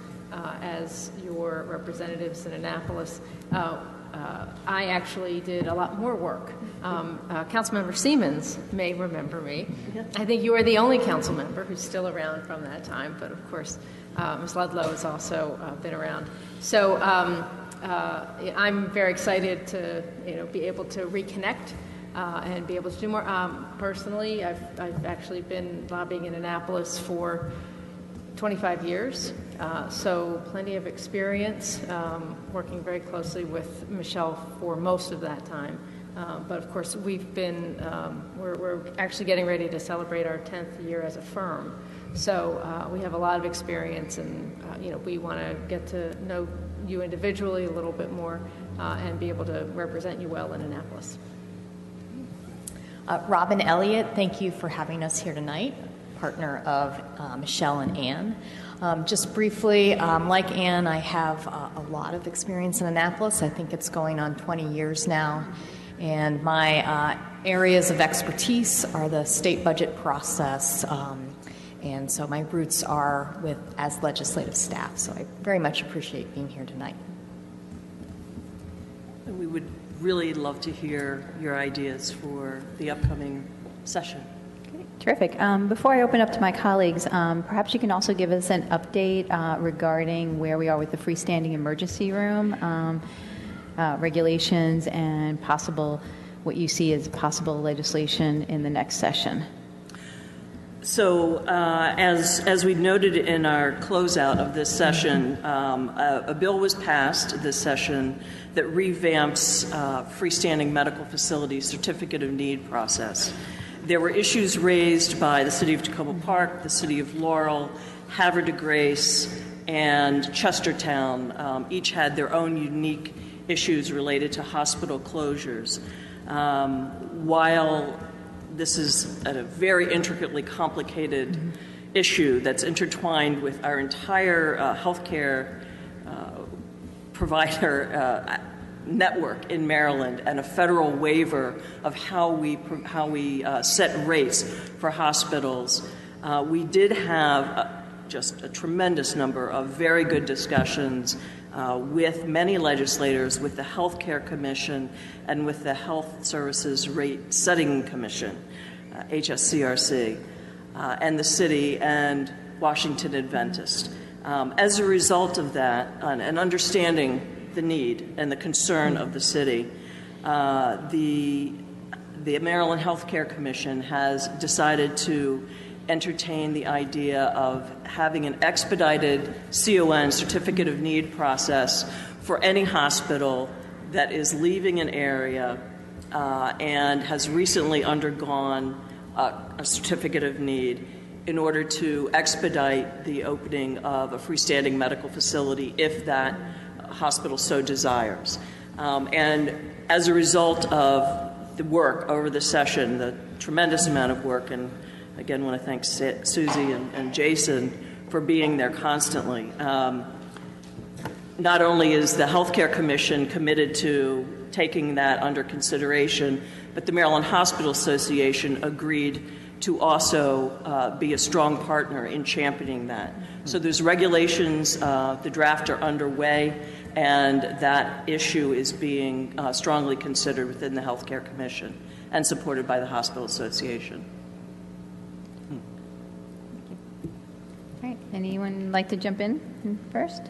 as your representatives in Annapolis, I actually did a lot more work. Councilmember Siemens may remember me. I think you are the only council member who's still around from that time, but of course, Ms. Ludlow has also been around. So I'm very excited to be able to reconnect and be able to do more. Personally, I've actually been lobbying in Annapolis for 25 years, so plenty of experience, working very closely with Michelle for most of that time. But of course, we've been, we're actually getting ready to celebrate our 10th year as a firm. So we have a lot of experience, and we want to get to know you individually a little bit more and be able to represent you well in Annapolis. Robin Elliott, thank you for having us here tonight, partner of Michelle and Ann. Just briefly, like Ann, I have a lot of experience in Annapolis. I think it's going on 20 years now. And my areas of expertise are the state budget process. And so my roots are as legislative staff. So I very much appreciate being here tonight. And we would really love to hear your ideas for the upcoming session. Terrific. Before I open up to my colleagues, perhaps you can also give us an update regarding where we are with the freestanding emergency room, regulations, and what you see as possible legislation in the next session. So as we noted in our closeout of this session, a bill was passed this session that revamps freestanding medical facilities certificate of need process. There were issues raised by the City of Tacoma Park, the City of Laurel, Havre de Grace, and Chestertown. Each had their own unique issues related to hospital closures. While this is a very intricately complicated issue that's intertwined with our entire healthcare provider network in Maryland and a federal waiver of how we set rates for hospitals, we did have just a tremendous number of very good discussions with many legislators, with the Healthcare Commission, and with the Health Services Rate Setting Commission, HSCRC, and the city and Washington Adventist. As a result of that, and understanding the need and the concern of the city, the Maryland Healthcare Commission has decided to entertain the idea of having an expedited CON, Certificate of Need process, for any hospital that is leaving an area and has recently undergone a Certificate of Need, in order to expedite the opening of a freestanding medical facility if that hospital so desires. And as a result of the work over the session, the tremendous amount of work, and again want to thank Susie and Jason for being there constantly. Not only is the Healthcare Commission committed to taking that under consideration, but the Maryland Hospital Association agreed to also be a strong partner in championing that. So there's regulations, the draft are underway, and that issue is being strongly considered within the Healthcare Commission and supported by the Hospital Association. All right, anyone like to jump in first?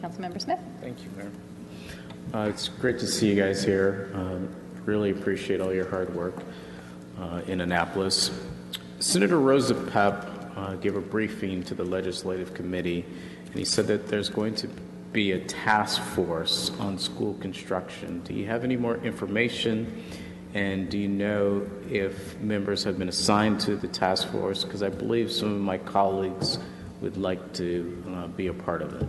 Councilmember Smith. Thank you, Mayor. It's great to see you guys here. Really appreciate all your hard work in Annapolis. Senator Rosa Pepp gave a briefing to the Legislative Committee, and he said that there's going to be a task force on school construction. Do you have any more information? And do you know if members have been assigned to the task force? Because I believe some of my colleagues would like to be a part of it.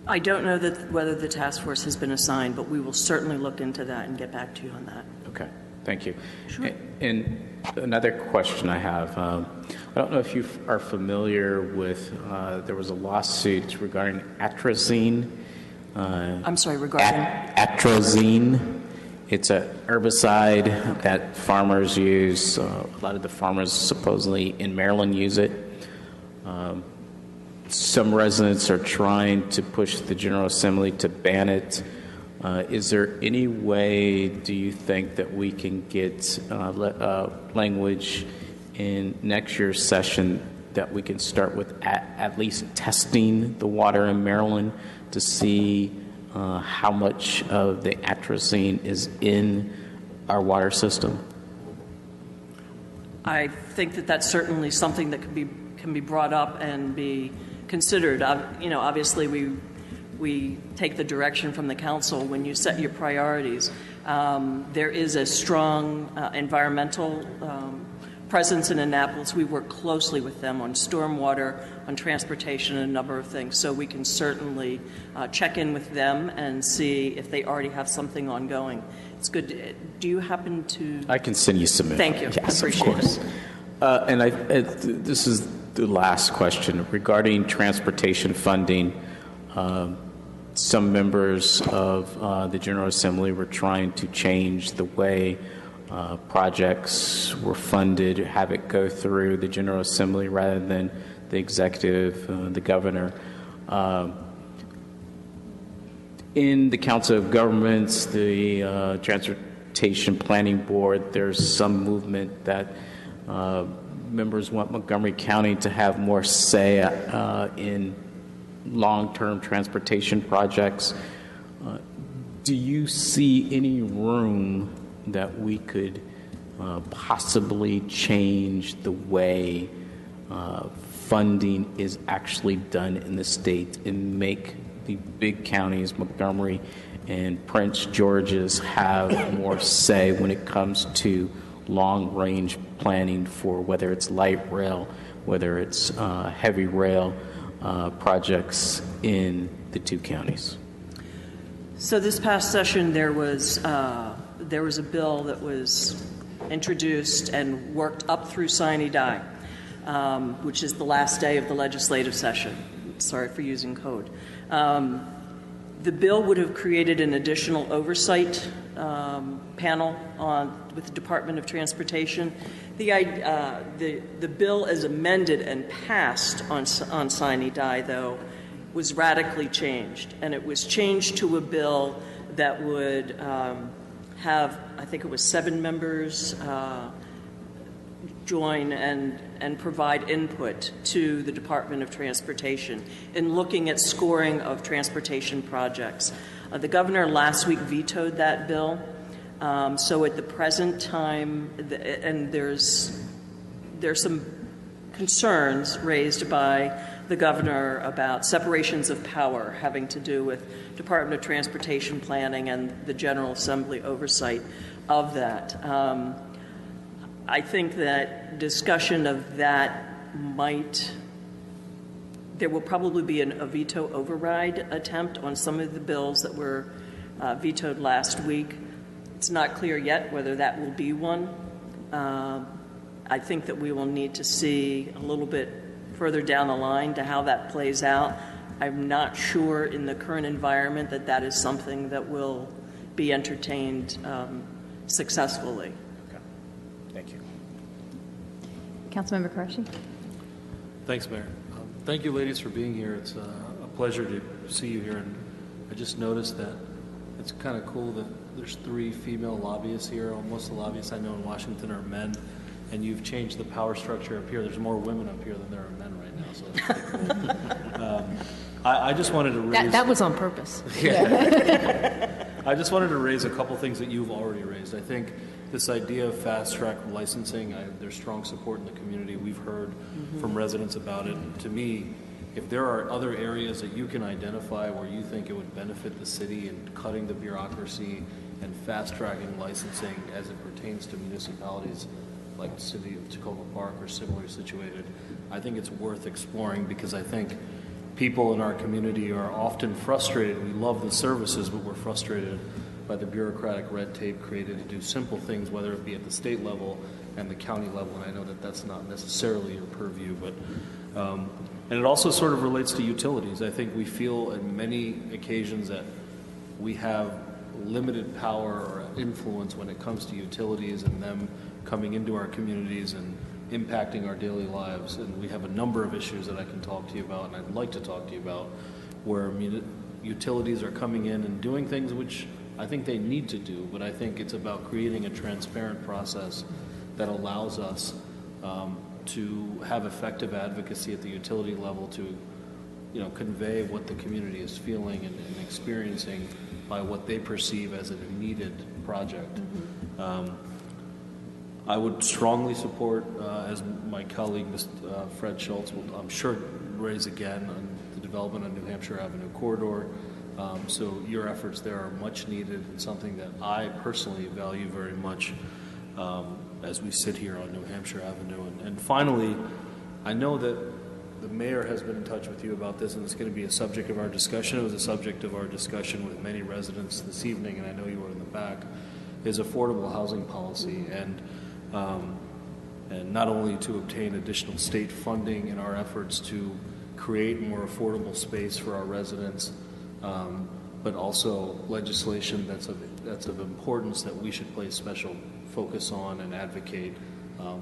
I don't know whether the task force has been assigned, but we will certainly look into that and get back to you on that. Okay, thank you. Sure. And another question I have, I don't know if you are familiar with, there was a lawsuit regarding atrazine. I'm sorry, regarding? Atrazine. It's a herbicide that farmers use. A lot of the farmers supposedly in Maryland use it. Some residents are trying to push the General Assembly to ban it. Is there any way, do you think, that we can get language in next year's session that we can start with at least testing the water in Maryland to see how much of the atrazine is in our water system? I think that that's certainly something that can be brought up and be considered. Obviously we take the direction from the council when you set your priorities. There is a strong environmental presence in Annapolis. We work closely with them on stormwater, on transportation, and a number of things. So we can certainly check in with them and see if they already have something ongoing. It's good. Do you happen to? I can send you some. Thank you. Yes, appreciate of course. This is the last question regarding transportation funding. Some members of the General Assembly were trying to change the way projects were funded, have it go through the General Assembly rather than the executive, the governor. In the Council of Governments, the Transportation Planning Board, there's some movement that members want Montgomery County to have more say in long-term transportation projects. Do you see any room that we could possibly change the way funding is actually done in the state and make the big counties, Montgomery and Prince George's have more say when it comes to long-range planning for whether it's light rail, whether it's heavy rail projects in the two counties? So this past session, there was a bill that was introduced and worked up through sine die, which is the last day of the legislative session. Sorry for using code. The bill would have created an additional oversight panel with the Department of Transportation. The bill as amended and passed on sine die, though, was radically changed, and it was changed to a bill that would have, I think it was 7 members join and provide input to the Department of Transportation in looking at scoring of transportation projects. The governor last week vetoed that bill, so at the present time, and there's some concerns raised by the governor about separations of power having to do with Department of Transportation planning and the General Assembly oversight of that. I think that discussion of that there will probably be a veto override attempt on some of the bills that were vetoed last week. It's not clear yet whether that will be one. I think that we will need to see a little bit further down the line to how that plays out. I'm not sure in the current environment that is something that will be entertained successfully. Okay. Thank you. Councilmember Qureshi. Thanks, Mayor. Thank you, ladies, for being here. It's a pleasure to see you here. And I just noticed that it's kind of cool that there's 3 female lobbyists here. Most of the lobbyists I know in Washington are men. And you've changed the power structure up here. There's more women up here than there are men right now, so it's pretty cool. I just wanted to raise... That was on purpose. Yeah. I just wanted to raise a couple things that you've already raised. I think this idea of fast-track licensing, there's strong support in the community. We've heard from residents about it. To me, if there are other areas that you can identify where you think it would benefit the city in cutting the bureaucracy and fast-tracking licensing as it pertains to municipalities, like the city of Tacoma Park or similarly situated, I think it's worth exploring, because I think people in our community are often frustrated. We love the services, but we're frustrated by the bureaucratic red tape created to do simple things, whether it be at the state level and the county level. And I know that that's not necessarily your purview, but and it also sort of relates to utilities. I think we feel on many occasions that we have limited power or influence when it comes to utilities and them coming into our communities and impacting our daily lives. And we have a number of issues that I can talk to you about, and I'd like to talk to you about, where utilities are coming in and doing things which I think they need to do, but I think it's about creating a transparent process that allows us to have effective advocacy at the utility level to convey what the community is feeling and experiencing by what they perceive as a needed project. I would strongly support, as my colleague Fred Schultz will, I'm sure, raise again, on the development of New Hampshire Avenue corridor. So your efforts there are much needed and something that I personally value very much as we sit here on New Hampshire Avenue. And finally, I know that the mayor has been in touch with you about this, and it's going to be a subject of our discussion. It was a subject of our discussion with many residents this evening, and I know you were in the back, is affordable housing policy. And not only to obtain additional state funding in our efforts to create more affordable space for our residents, but also legislation that's of importance that we should place special focus on and advocate.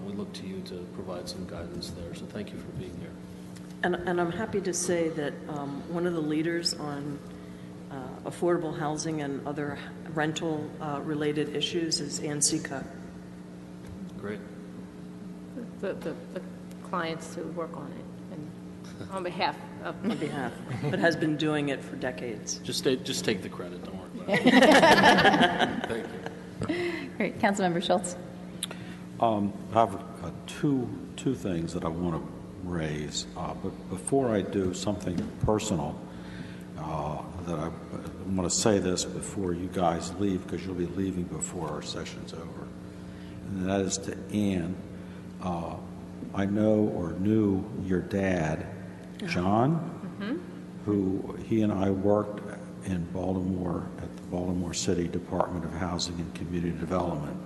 We look to you to provide some guidance there. So thank you for being here. And I'm happy to say that one of the leaders on affordable housing and other rental related issues is Ann Seacutt. Great. The clients who work on it and on behalf of... On behalf, but has been doing it for decades. Just take the credit, don't worry about it. Thank you. Great. Councilmember Schultz. I have two things that I want to raise, but before I do, something personal. that I want to say this before you guys leave, because you'll be leaving before our session's over, and that is to Ann. I know or knew your dad, John, who he and I worked in Baltimore at the Baltimore City Department of Housing and Community Development.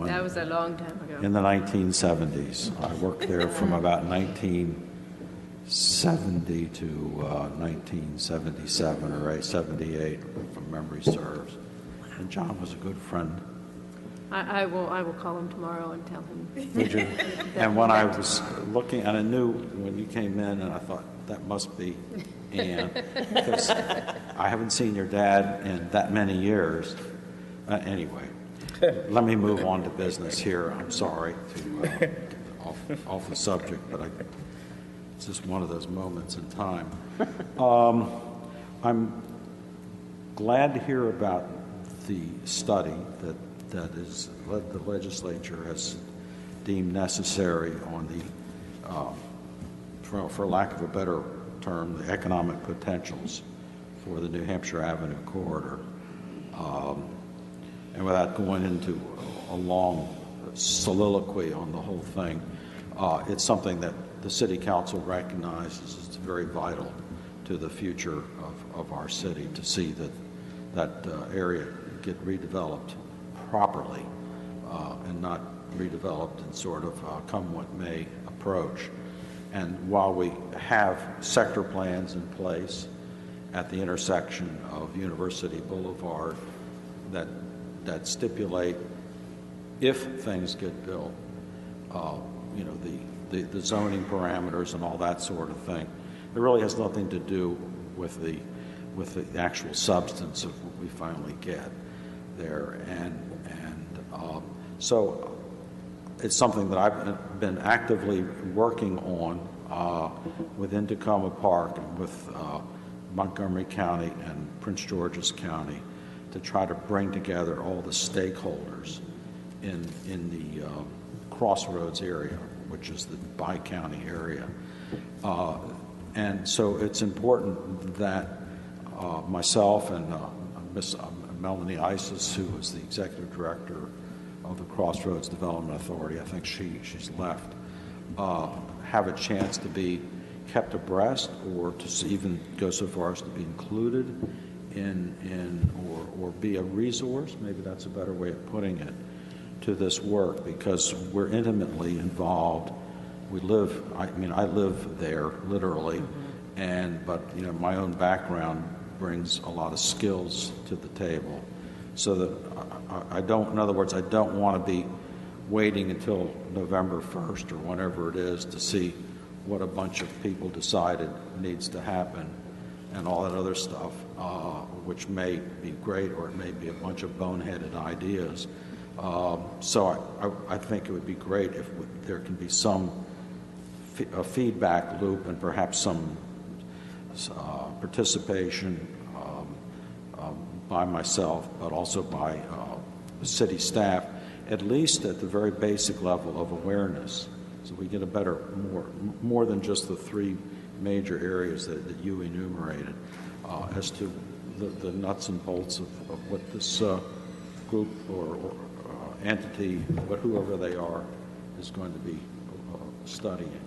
That was a long time ago. In the 1970s. I worked there from about 1970 to 1977 or 78, if memory serves. And John was a good friend. I will call him tomorrow and tell him. Would you? And when I was looking, and I knew when you came in, and I thought, that must be Ann, because I haven't seen your dad in that many years. Anyway, let me move on to business here. I'm sorry to off the subject, but it's just one of those moments in time. I'm glad to hear about the study that the legislature has deemed necessary on the, for lack of a better term, the economic potentials for the New Hampshire Avenue corridor. And without going into a long soliloquy on the whole thing, it's something that the City Council recognizes is very vital to the future of our city, to see that area get redeveloped properly and not redeveloped in sort of come what may approach. And while we have sector plans in place at the intersection of University Boulevard that stipulate, if things get built, you know, the zoning parameters and all that sort of thing, it really has nothing to do with the actual substance of what we finally get there. So it's something that I've been actively working on within Tacoma Park and with Montgomery County and Prince George's County to try to bring together all the stakeholders in the Crossroads area, which is the bi-county area. And so it's important that myself and Miss Melanie Iss, who is the executive director of the Crossroads Development Authority, I think she's left, have a chance to be kept abreast, or to even go so far as to be included or be a resource, maybe that's a better way of putting it, to this work, because we're intimately involved. I live there literally, but you know, my own background brings a lot of skills to the table, so that I don't want to be waiting until November 1st or whenever it is to see what a bunch of people decided needs to happen and all that other stuff, which may be great, or it may be a bunch of boneheaded ideas. So I think it would be great if there can be some a feedback loop and perhaps some participation by myself, but also by the city staff, at least at the very basic level of awareness, so we get a better, more than just the three major areas that you enumerated, as to the nuts and bolts of what this group or entity, whoever they are, is going to be studying.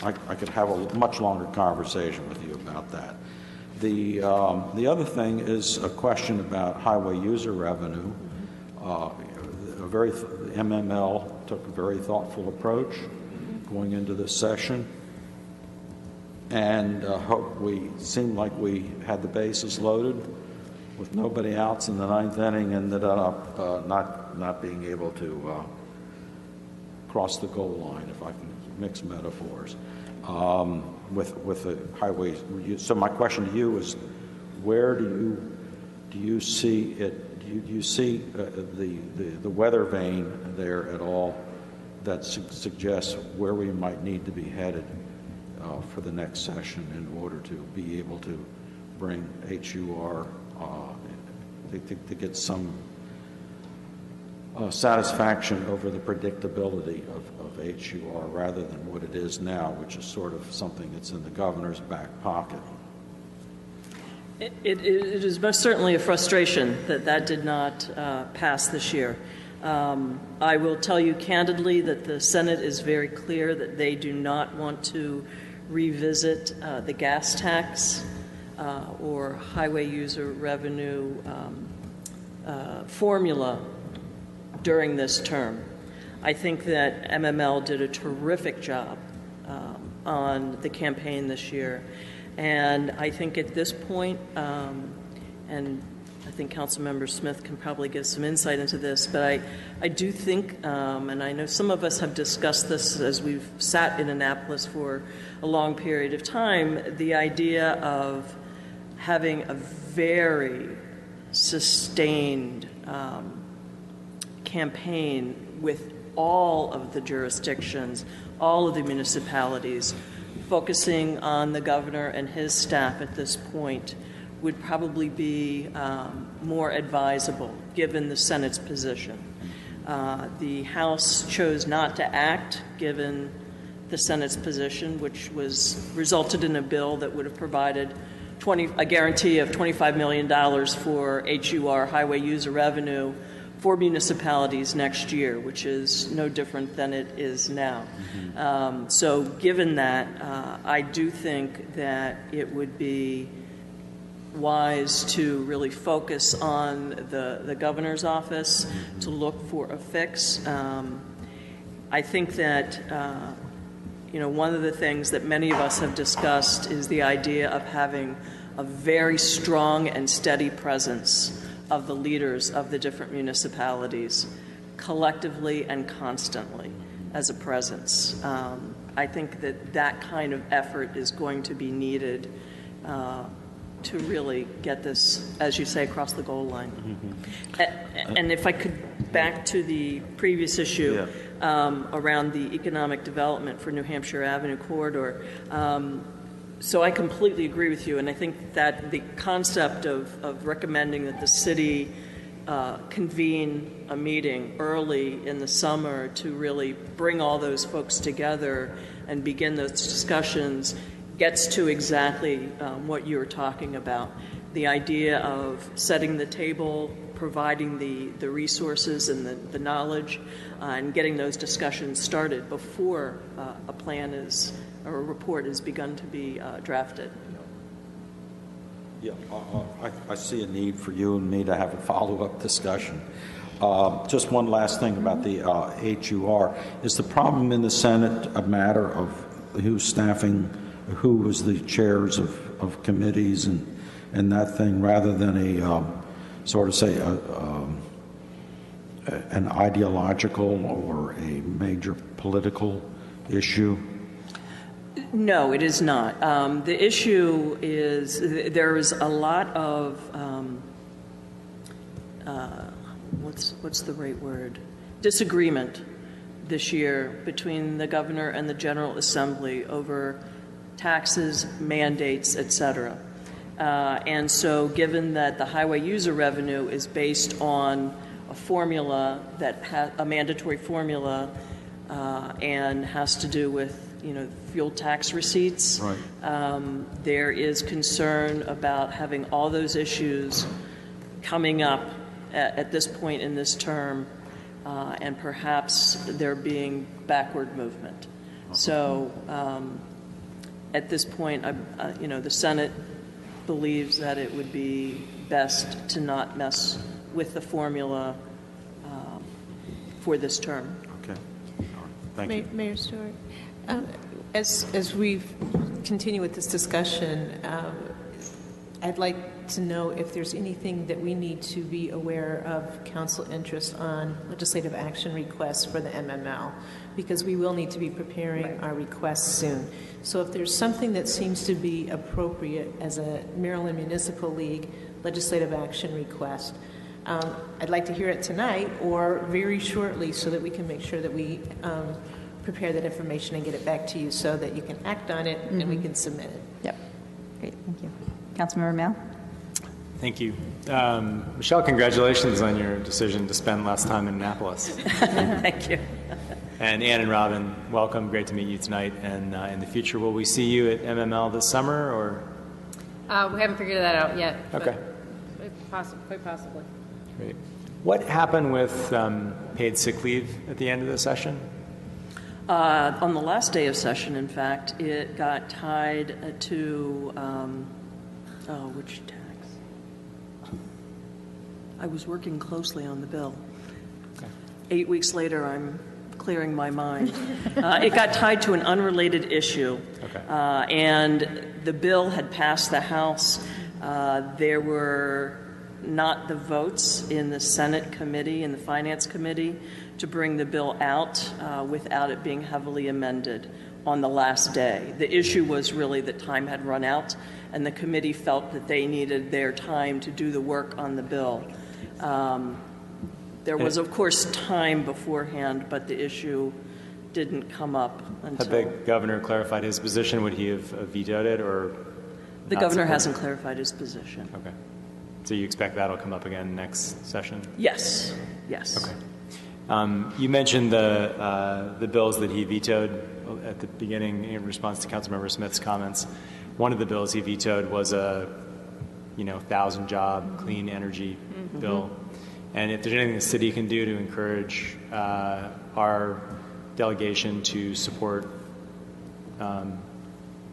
I could have a much longer conversation with you about that. The other thing is a question about highway user revenue. MML took a very thoughtful approach going into this session, and we seemed like we had the bases loaded with nobody outs in the ninth inning, ended up not being able to cross the goal line, if I can mix metaphors, with the highways. So my question to you is, where do you see it? Do you see the weather vane there at all that suggests where we might need to be headed for the next session in order to be able to bring HUR to get some satisfaction over the predictability of HUR rather than what it is now, which is sort of something that's in the governor's back pocket? It is most certainly a frustration that that did not pass this year. I will tell you candidly that the Senate is very clear that they do not want to revisit the gas tax or highway user revenue formula during this term. I think that MML did a terrific job on the campaign this year. And I think at this point, and I think Councilmember Smith can probably give some insight into this, but I do think, and I know some of us have discussed this as we've sat in Annapolis for a long period of time, the idea of having a very sustained campaign with all of the jurisdictions, all of the municipalities, focusing on the governor and his staff at this point would probably be more advisable given the Senate's position. The House chose not to act given the Senate's position, which resulted in a bill that would have provided a guarantee of $25 million for HUR, highway user revenue, for municipalities next year, which is no different than it is now. So given that, I do think that it would be wise to really focus on the governor's office to look for a fix. I think that one of the things that many of us have discussed is the idea of having a very strong and steady presence of the leaders of the different municipalities collectively and constantly as a presence. I think that kind of effort is going to be needed to really get this, as you say, across the goal line. And if I could back to the previous issue around the economic development for New Hampshire Avenue corridor, so I completely agree with you, and I think that the concept of recommending that the city convene a meeting early in the summer to really bring all those folks together and begin those discussions gets to exactly what you were talking about. The idea of setting the table, providing the resources and the knowledge, and getting those discussions started before a plan or a report has begun to be drafted. Yeah, I see a need for you and me to have a follow-up discussion. Just one last thing about the HUR. Is the problem in the Senate a matter of who's staffing, who was the chairs of committees and that thing, rather than a sort of say an ideological or a major political issue? No, it is not. The issue is there is a lot of what's the right word? Disagreement this year between the governor and the General Assembly over taxes, mandates, etc. And so given that the highway user revenue is based on a formula a mandatory formula and has to do with fuel tax receipts, right. There is concern about having all those issues coming up at this point in this term, and perhaps there being backward movement. So at this point, the Senate believes that it would be best to not mess with the formula for this term. Okay. Thank you. Mayor Stewart, as we continue with this discussion, I'd like to know if there's anything that we need to be aware of council interest on legislative action requests for the MML, because we will need to be preparing our requests soon. So if there's something that seems to be appropriate as a Maryland Municipal League legislative action request, I'd like to hear it tonight or very shortly so that we can make sure that we prepare that information and get it back to you so that you can act on it and we can submit it. Yep. Great. Thank you. Councilmember Mail. Thank you. Michelle, congratulations on your decision to spend less time in Annapolis. Thank you. And Ann and Robin, welcome. Great to meet you tonight. And in the future, will we see you at MML this summer? Or We haven't figured that out yet. Okay. Quite possibly. Great. What happened with paid sick leave at the end of the session? On the last day of session, in fact, it got tied to, which tax? I was working closely on the bill. Okay. 8 weeks later, I'm clearing my mind. It got tied to an unrelated issue. Okay. And the bill had passed the House. There were not the votes in the Senate committee and the Finance committee to bring the bill out without it being heavily amended on the last day. The issue was really that time had run out, and the committee felt that they needed their time to do the work on the bill. There was, of course, time beforehand, but the issue didn't come up until... Had the governor clarified his position? Would he have vetoed it, or... The governor hasn't clarified his position. Okay. So you expect that'll come up again next session? Yes. Yes. Okay. You mentioned the bills that he vetoed at the beginning in response to Councilmember Smith's comments. One of the bills he vetoed was a 1,000-job clean energy bill. And if there's anything the city can do to encourage our delegation to support trying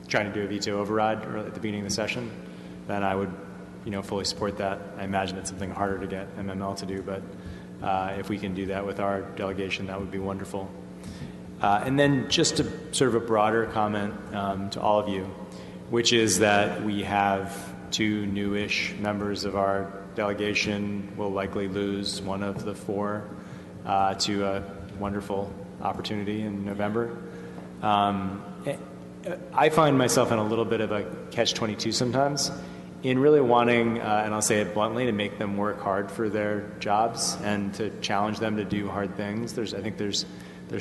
to do a veto override at the beginning of the session, then I would fully support that. I imagine it's something harder to get MML to do, but if we can do that with our delegation, that would be wonderful. And then just a sort of a broader comment to all of you, which is that we have 2 newish members of our delegation. Will likely lose one of the 4 to a wonderful opportunity in November. I find myself in a little bit of a catch-22 sometimes in really wanting, and I'll say it bluntly, to make them work hard for their jobs and to challenge them to do hard things. I think there's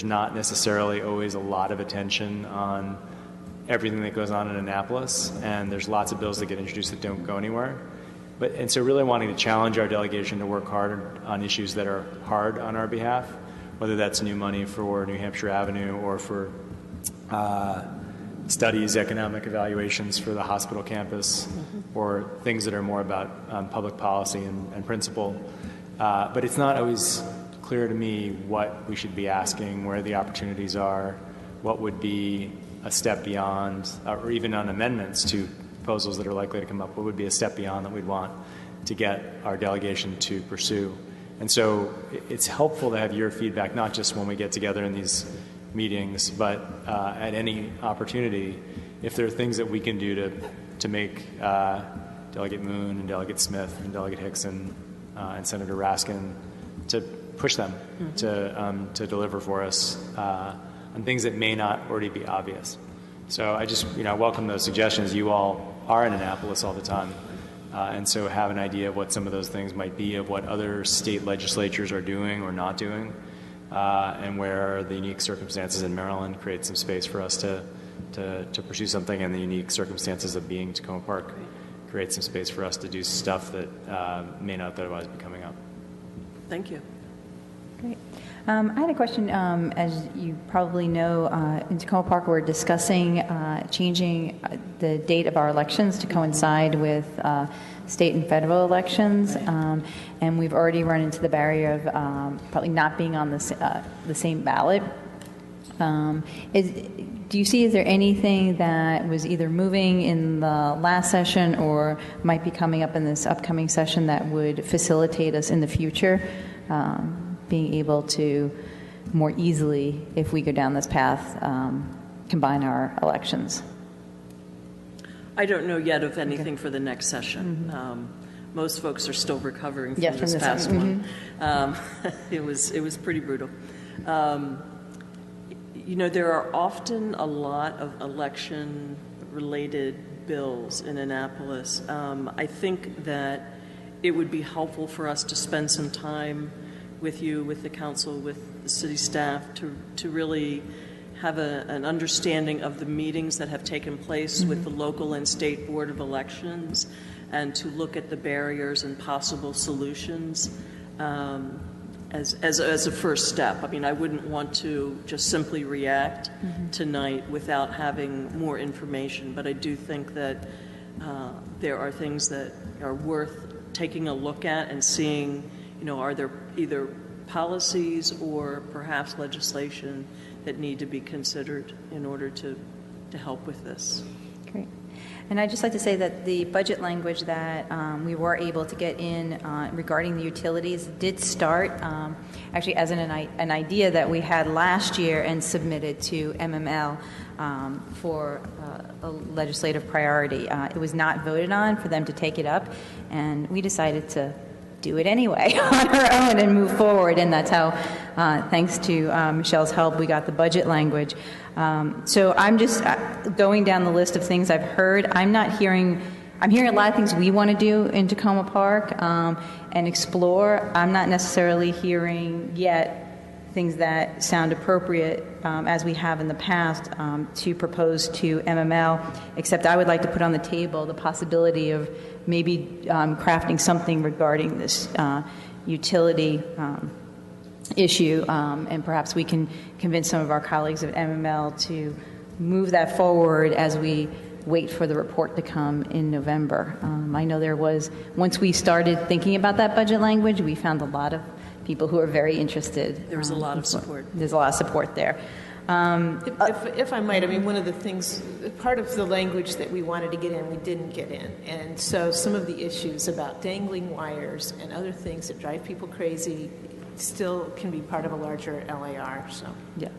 not necessarily always a lot of attention on everything that goes on in Annapolis, and there's lots of bills that get introduced that don't go anywhere. And so really wanting to challenge our delegation to work hard on issues that are hard on our behalf, whether that's new money for New Hampshire Avenue or for studies, economic evaluations for the hospital campus, or things that are more about public policy and principle. But it's not always clear to me what we should be asking, where the opportunities are, what would be a step beyond, or even on amendments to proposals that are likely to come up, what would be a step beyond that we'd want to get our delegation to pursue. And so it's helpful to have your feedback, not just when we get together in these meetings, but at any opportunity, if there are things that we can do to make Delegate Moon and Delegate Smith and Delegate Hickson and Senator Raskin to push them to deliver for us on things that may not already be obvious. So I just welcome those suggestions. You all are in Annapolis all the time, and so have an idea of what some of those things might be, of what other state legislatures are doing or not doing, and where the unique circumstances in Maryland create some space for us to pursue something, and the unique circumstances of being Tacoma Park create some space for us to do stuff that may not otherwise be coming up. Thank you. Great. I had a question. As you probably know, in Tacoma Park, we're discussing changing the date of our elections to coincide with state and federal elections, and we've already run into the barrier of probably not being on the same ballot. Do you see, is there anything that was either moving in the last session or might be coming up in this upcoming session that would facilitate us in the future being able to more easily, if we go down this path, combine our elections? I don't know yet of anything for the next session. Most folks are still recovering from this past one. It was pretty brutal. There are often a lot of election-related bills in Annapolis. I think that it would be helpful for us to spend some time with you, with the council, with the city staff, to really have an understanding of the meetings that have taken place with the local and state board of elections, and to look at the barriers and possible solutions as a first step. I mean, I wouldn't want to just simply react tonight without having more information, but I do think that there are things that are worth taking a look at and seeing, are there either policies or perhaps legislation that need to be considered in order to help with this. Great. And I'd just like to say that the budget language that we were able to get in regarding the utilities did start actually as an idea that we had last year and submitted to MML for a legislative priority. It was not voted on for them to take it up, and we decided to do it anyway on our own and move forward. And that's how, thanks to Michelle's help, we got the budget language. So I'm just going down the list of things I've heard. I'm hearing a lot of things we want to do in Tacoma Park and explore. I'm not necessarily hearing yet things that sound appropriate as we have in the past to propose to MML, except I would like to put on the table the possibility of maybe crafting something regarding this utility issue, and perhaps we can convince some of our colleagues at MML to move that forward as we wait for the report to come in November. I know once we started thinking about that budget language, we found a lot of people who are very interested. There was a lot of support. There's a lot of support there. If I might, one of the things, part of the language that we wanted to get in, we didn't get in. And so some of the issues about dangling wires and other things that drive people crazy still can be part of a larger LAR. So yeah.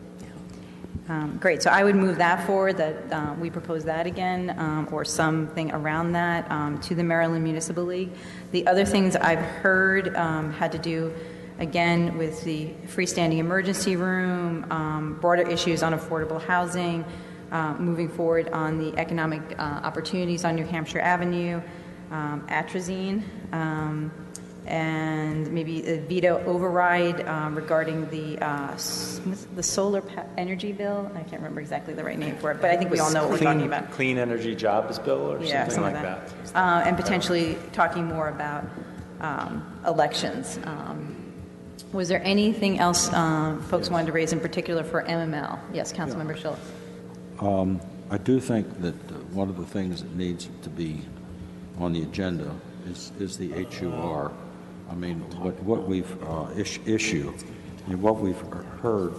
Great. So I would move that forward, that we propose that again, or something around that to the Maryland Municipal League. The other things I've heard had to do, again, with the freestanding emergency room, broader issues on affordable housing, moving forward on the economic opportunities on New Hampshire Avenue, atrazine, and maybe a veto override regarding the solar energy bill. I can't remember exactly the right name for it, but I think we all know what we're talking about. Clean Energy Jobs Bill or something like that. And potentially talking more about elections. Was there anything else folks wanted to raise in particular for MML? Yes, Councilmember Schultz. I do think that one of the things that needs to be on the agenda is the HUR. What we've issued and what we've heard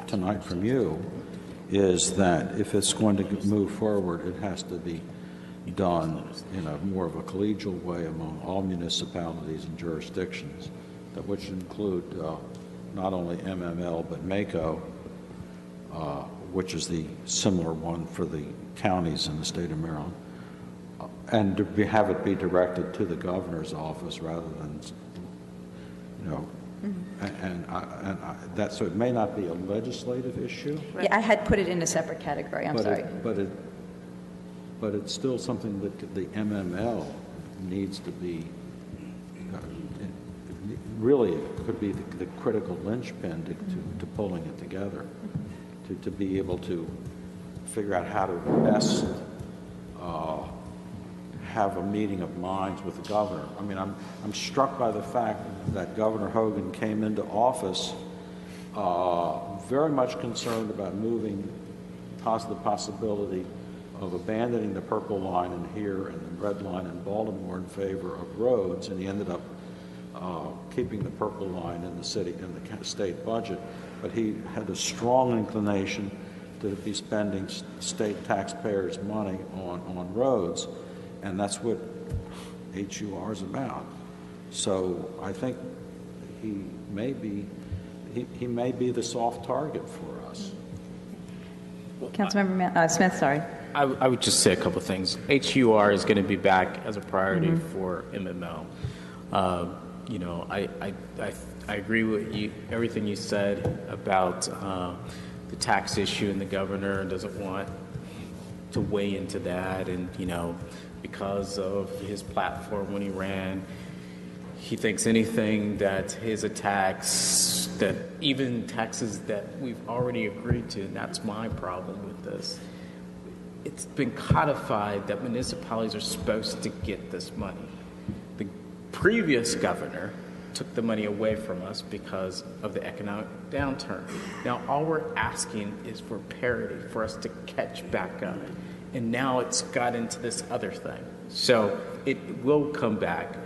tonight from you is that if it's going to move forward, it has to be done in a more of a collegial way among all municipalities and jurisdictions, which include not only MML but MACO, which is the similar one for the counties in the state of Maryland, and to have it be directed to the governor's office rather than, so it may not be a legislative issue. Right. Yeah, I had put it in a separate category. I'm sorry. But it's still something that the MML needs to be. Really, it could be the critical linchpin to pulling it together, to be able to figure out how to best have a meeting of minds with the governor. I'm struck by the fact that Governor Hogan came into office very much concerned about moving past the possibility of abandoning the purple line in here and the red line in Baltimore in favor of roads, and he ended up keeping the purple line in the city, in the state budget, but he had a strong inclination to be spending state taxpayers' money on roads, and that's what HUR is about. So I think he may be the soft target for us. Councilmember Smith, sorry. I would just say a couple of things. HUR is going to be back as a priority for MML. I agree with everything you said about the tax issue, and the governor doesn't want to weigh into that. And, because of his platform when he ran, he thinks anything that his attacks, that even taxes that we've already agreed to, and that's my problem with this. It's been codified that municipalities are supposed to get this money. The previous governor took the money away from us because of the economic downturn. Now, all we're asking is for parity, for us to catch back up. And now it's got into this other thing. So it will come back.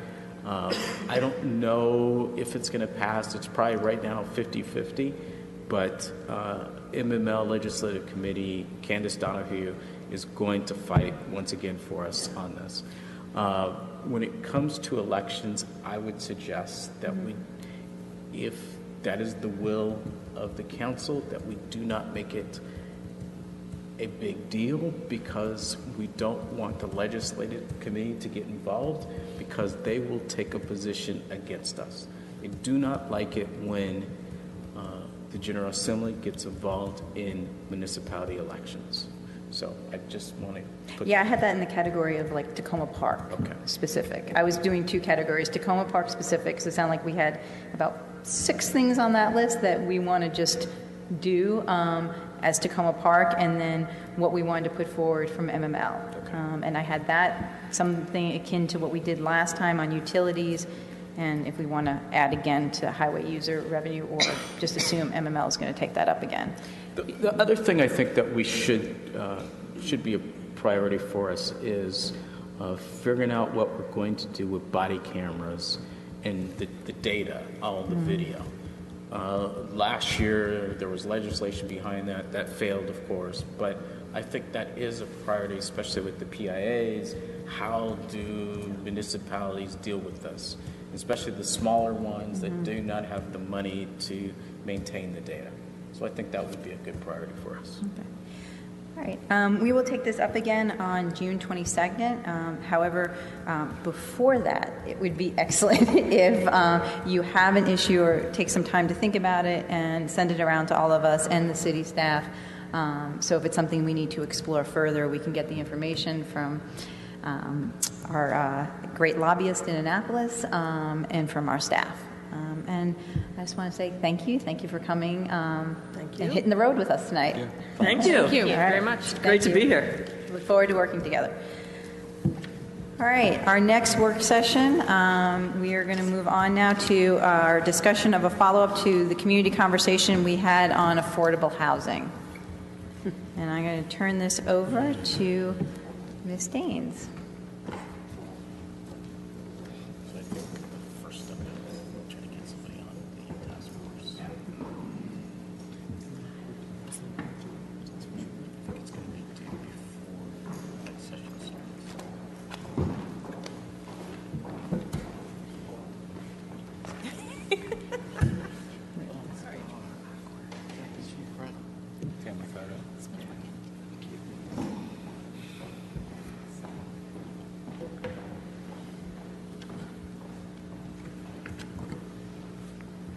I don't know if it's going to pass. It's probably right now 50-50, but MML Legislative Committee, Candace Donahue, is going to fight once again for us on this. When it comes to elections, I would suggest that if that is the will of the council, that we do not make it a big deal, because we don't want the legislative committee to get involved, because they will take a position against us. I do not like it when the General Assembly gets involved in municipality elections. So I just want to put Yeah, I had that in the category of like Tacoma Park specific. I was doing 2 categories, Tacoma Park specific, because it sounded like we had about 6 things on that list that we want to just do as Tacoma Park, and then what we wanted to put forward from MML. And I had that, something akin to what we did last time on utilities, and if we want to add again to highway user revenue, or just assume MML is going to take that up again. The other thing I think that we should be a priority for us is figuring out what we're going to do with body cameras and the data, all the video. Last year, there was legislation behind that. That failed, of course, but I think that is a priority, especially with the PIAs. How do municipalities deal with this, especially the smaller ones that do not have the money to maintain the data? So I think that would be a good priority for us. Okay. All right. We will take this up again on June 22nd. However, before that, it would be excellent if you have an issue or take some time to think about it and send it around to all of us and the city staff. So if it's something we need to explore further, we can get the information from our great lobbyist in Annapolis and from our staff. And I just want to say thank you. Thank you for coming and hitting the road with us tonight. Yeah. Thank you. Thank you very much. It's great to be here. Look forward to working together. All right, our next work session, we are going to move on now to our discussion of a follow-up to the community conversation we had on affordable housing. And I'm going to turn this over to Ms. Daines.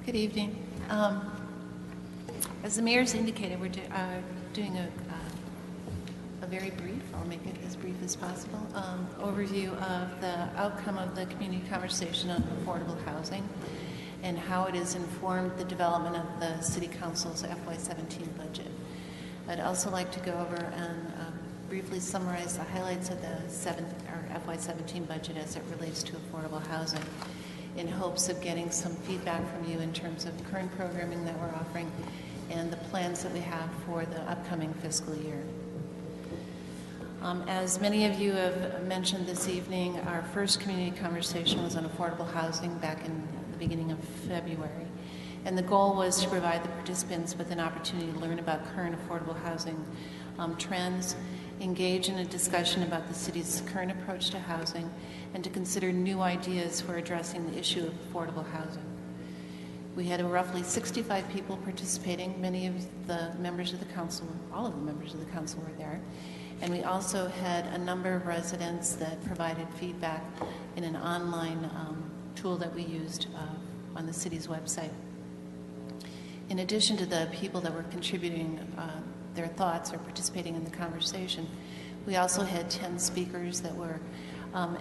Good evening. As the mayor's indicated, we're doing a very brief, I'll make it as brief as possible, overview of the outcome of the community conversation on affordable housing and how it has informed the development of the City Council's FY17 budget. I'd also like to go over and briefly summarize the highlights of the FY17 budget as it relates to affordable housing, in hopes of getting some feedback from you in terms of the current programming that we're offering and the plans that we have for the upcoming fiscal year. As many of you have mentioned this evening, our first community conversation was on affordable housing back in the beginning of February. And the goal was to provide the participants with an opportunity to learn about current affordable housing trends, engage in a discussion about the city's current approach to housing, and to consider new ideas for addressing the issue of affordable housing. We had roughly 65 people participating. Many of the members of the council, all of the members of the council were there. And we also had a number of residents that provided feedback in an online tool that we used on the city's website. In addition to the people that were contributing their thoughts or participating in the conversation, we also had 10 speakers that were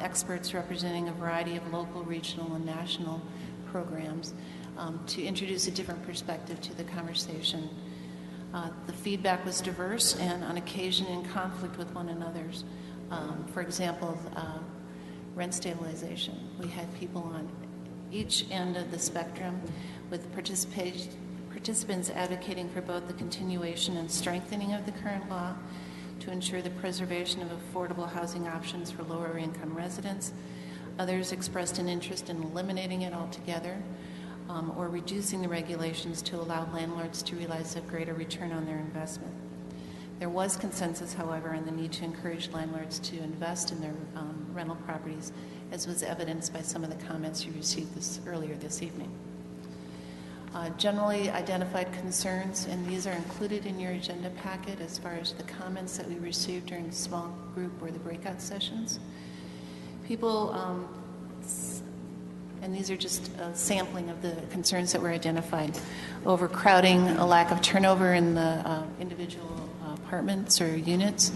experts representing a variety of local, regional, and national programs to introduce a different perspective to the conversation. The feedback was diverse and on occasion in conflict with one another's. For example, rent stabilization. We had people on each end of the spectrum with participants advocating for both the continuation and strengthening of the current law, to ensure the preservation of affordable housing options for lower income residents. Others expressed an interest in eliminating it altogether or reducing the regulations to allow landlords to realize a greater return on their investment. There was consensus, however, on the need to encourage landlords to invest in their rental properties, as was evidenced by some of the comments you received earlier this evening. Generally identified concerns, and these are included in your agenda packet as far as the comments that we received during the small group or the breakout sessions. People, and these are just a sampling of the concerns that were identified. Overcrowding, a lack of turnover in the individual apartments or units.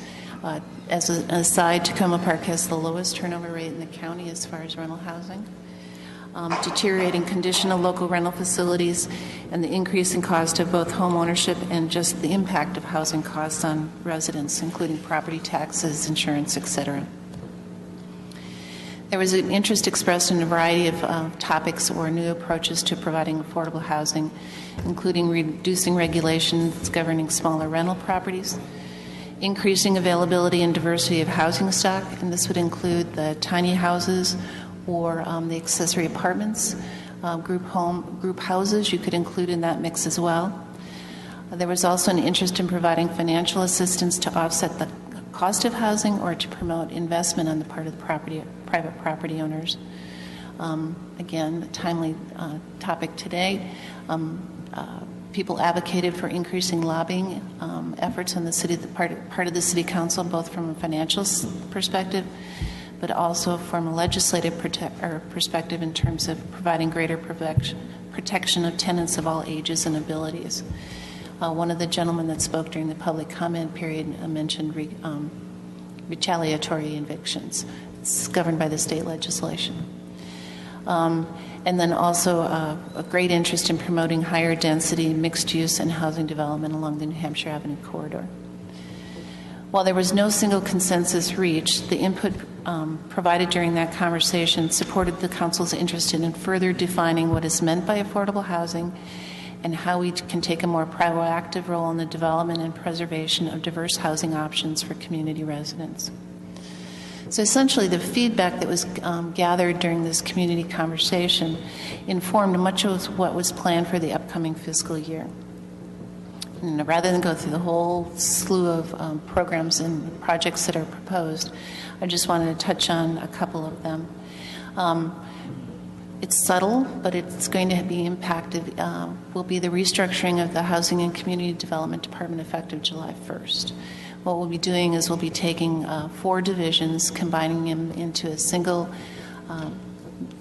As an aside, Tacoma Park has the lowest turnover rate in the county as far as rental housing. Deteriorating condition of local rental facilities and the increasing cost of both home ownership and just the impact of housing costs on residents, including property taxes, insurance, etc. There was an interest expressed in a variety of topics or new approaches to providing affordable housing, including reducing regulations governing smaller rental properties, increasing availability and diversity of housing stock, and this would include the tiny houses or the accessory apartments, group houses you could include in that mix as well. There was also an interest in providing financial assistance to offset the cost of housing or to promote investment on the part of the private property owners. Again, a timely topic today. People advocated for increasing lobbying efforts on the city, part of the city council, both from a financial perspective, but also from a legislative perspective in terms of providing greater protection of tenants of all ages and abilities. One of the gentlemen that spoke during the public comment period mentioned retaliatory evictions. It's governed by the state legislation. And then also a great interest in promoting higher density, mixed use, and housing development along the New Hampshire Avenue corridor. While there was no single consensus reached, the input provided during that conversation supported the council's interest in further defining what is meant by affordable housing and how we can take a more proactive role in the development and preservation of diverse housing options for community residents. So essentially, the feedback that was gathered during this community conversation informed much of what was planned for the upcoming fiscal year. And rather than go through the whole slew of programs and projects that are proposed, I just wanted to touch on a couple of them. It's subtle, but it's going to be impacted, will be the restructuring of the Housing and Community Development Department effective July 1st. What we'll be doing is we'll be taking 4 divisions, combining them into a single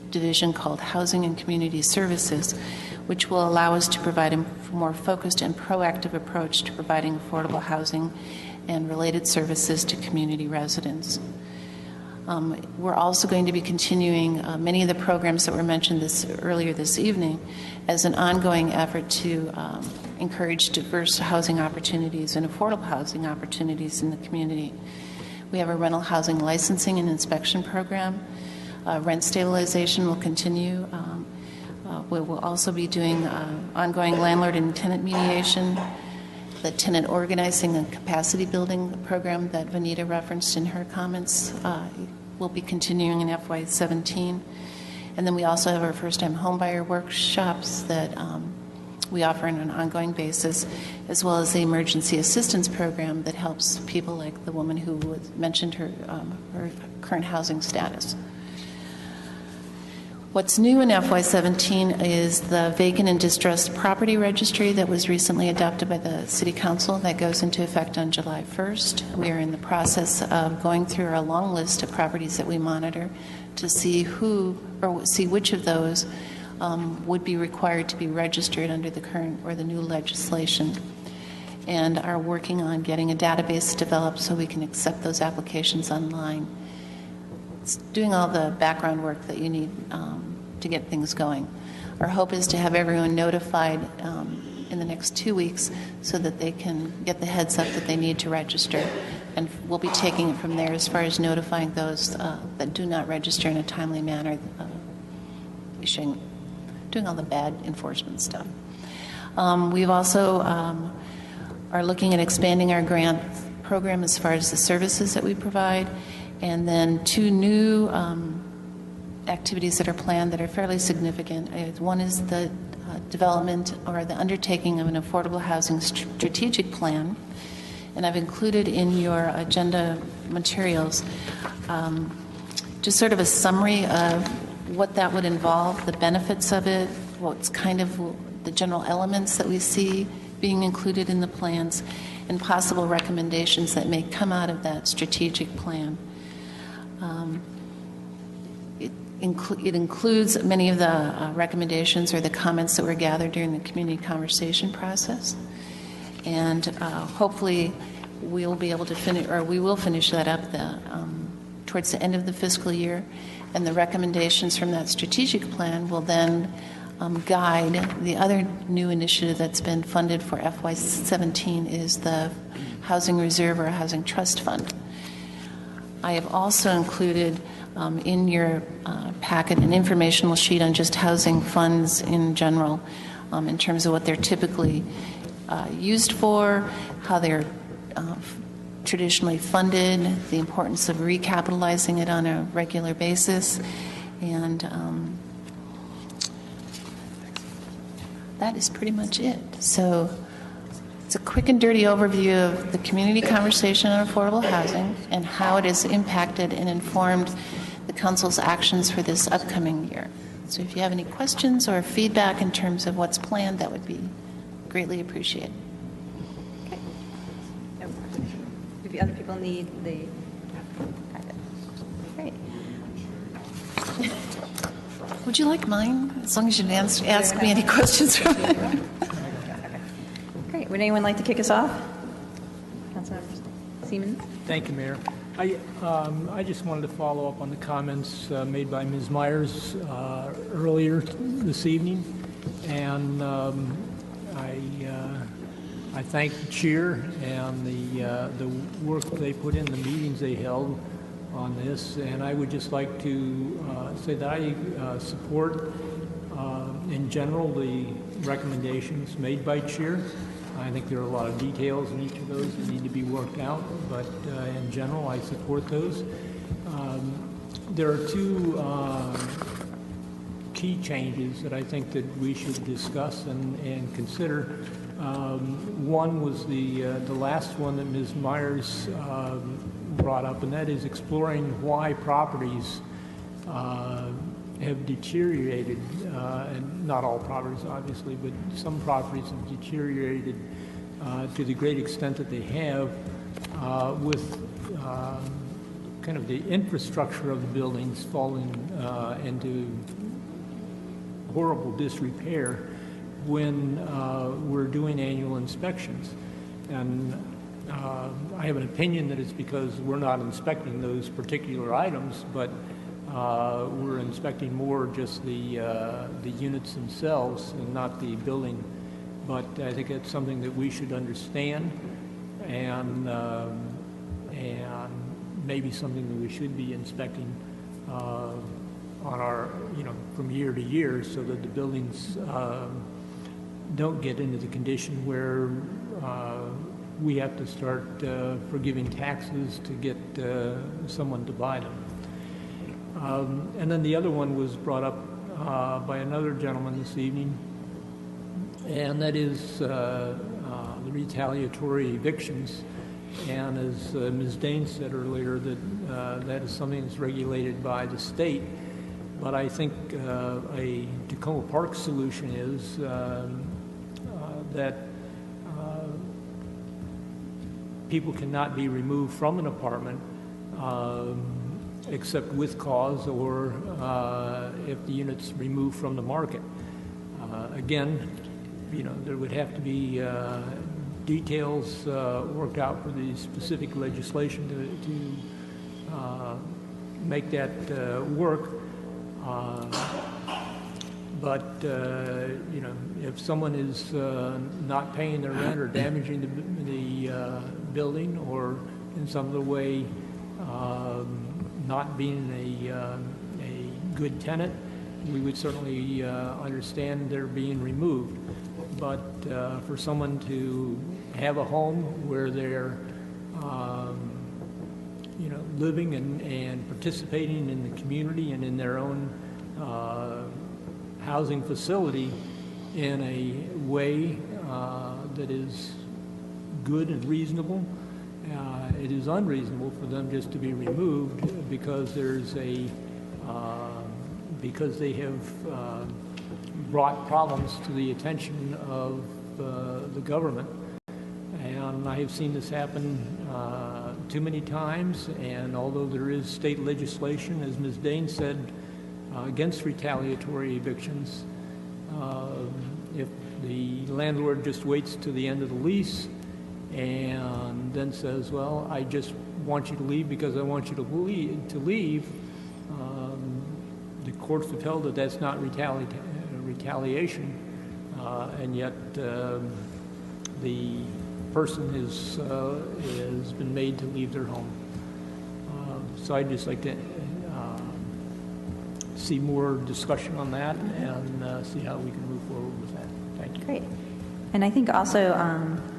division called Housing and Community Services, which will allow us to provide a more focused and proactive approach to providing affordable housing and related services to community residents. We're also going to be continuing many of the programs that were mentioned earlier this evening as an ongoing effort to encourage diverse housing opportunities and affordable housing opportunities in the community. We have a rental housing licensing and inspection program. Rent stabilization will continue. We will also be doing ongoing landlord and tenant mediation, the tenant organizing and capacity building program that Vinita referenced in her comments will be continuing in FY17. And then we also have our first-time homebuyer workshops that we offer on an ongoing basis, as well as the emergency assistance program that helps people like the woman who mentioned her current housing status. What's new in FY17 is the vacant and distressed property registry that was recently adopted by the City Council that goes into effect on July 1st. We are in the process of going through our long list of properties that we monitor to see which of those would be required to be registered under the current or the new legislation, and are working on getting a database developed so we can accept those applications online. It's doing all the background work that you need to get things going. Our hope is to have everyone notified in the next 2 weeks so that they can get the heads up that they need to register. And we'll be taking it from there as far as notifying those that do not register in a timely manner, doing all the bad enforcement stuff. We've also are looking at expanding our grant program as far as the services that we provide, and then 2 new activities that are planned that are fairly significant. One is the development or the undertaking of an affordable housing strategic plan, and I've included in your agenda materials just sort of a summary of what that would involve, the benefits of it, what's kind of the general elements that we see being included in the plans, and possible recommendations that may come out of that strategic plan. It includes many of the recommendations or the comments that were gathered during the community conversation process, and hopefully we'll be able to finish, or we will finish that up towards the end of the fiscal year, and the recommendations from that strategic plan will then guide the other new initiative that's been funded for FY17 is the Housing Reserve or Housing Trust Fund. I have also included in your packet an informational sheet on just housing funds in general, in terms of what they're typically used for, how they're traditionally funded, the importance of recapitalizing it on a regular basis, and that is pretty much it. So it's a quick and dirty overview of the community conversation on affordable housing and how it has impacted and informed the Council's actions for this upcoming year. So if you have any questions or feedback in terms of what's planned, that would be greatly appreciated. Okay. If other people need the packet. Great. Would you like mine? As long as you didn't ask me any questions. Great. Would anyone like to kick us off? Councilmember Siemens? Thank you, Mayor. I just wanted to follow up on the comments made by Ms. Myers earlier this evening, and I thank the chair and the work they put in, the meetings they held on this, and I would just like to say that I support in general the recommendations made by chair. I think there are a lot of details in each of those that need to be worked out, but in general, I support those. There are 2 key changes that I think that we should discuss and consider. One was the last one that Ms. Myers brought up, and that is exploring why properties have deteriorated, and not all properties obviously, but some properties have deteriorated to the great extent that they have with kind of the infrastructure of the buildings falling into horrible disrepair when we're doing annual inspections. And I have an opinion that it's because we're not inspecting those particular items, but we're inspecting more just the units themselves and not the building. But I think it's something that we should understand, and maybe something that we should be inspecting on our, from year to year, so that the buildings don't get into the condition where we have to start forgiving taxes to get someone to buy them. And then the other one was brought up by another gentleman this evening, and that is the retaliatory evictions. And as Ms. Dane said earlier, that is something that's regulated by the state. But I think a Tacoma Park solution is that people cannot be removed from an apartment except with cause, or if the unit's removed from the market. Again, there would have to be details worked out for the specific legislation to make that work. But if someone is not paying their rent or damaging the building, or in some other way not being a good tenant, we would certainly understand they're being removed. But for someone to have a home where they're living and participating in the community and in their own housing facility in a way that is good and reasonable. It is unreasonable for them just to be removed because because they have brought problems to the attention of the government. And I have seen this happen too many times, and although there is state legislation, as Ms. Dane said, against retaliatory evictions, if the landlord just waits to the end of the lease and then says, well, I just want you to leave because I want you to leave, the courts have held that that's not retaliation, and yet the person has been made to leave their home. So I'd just like to see more discussion on that and see how we can move forward with that. Thank you. Great. And I think also,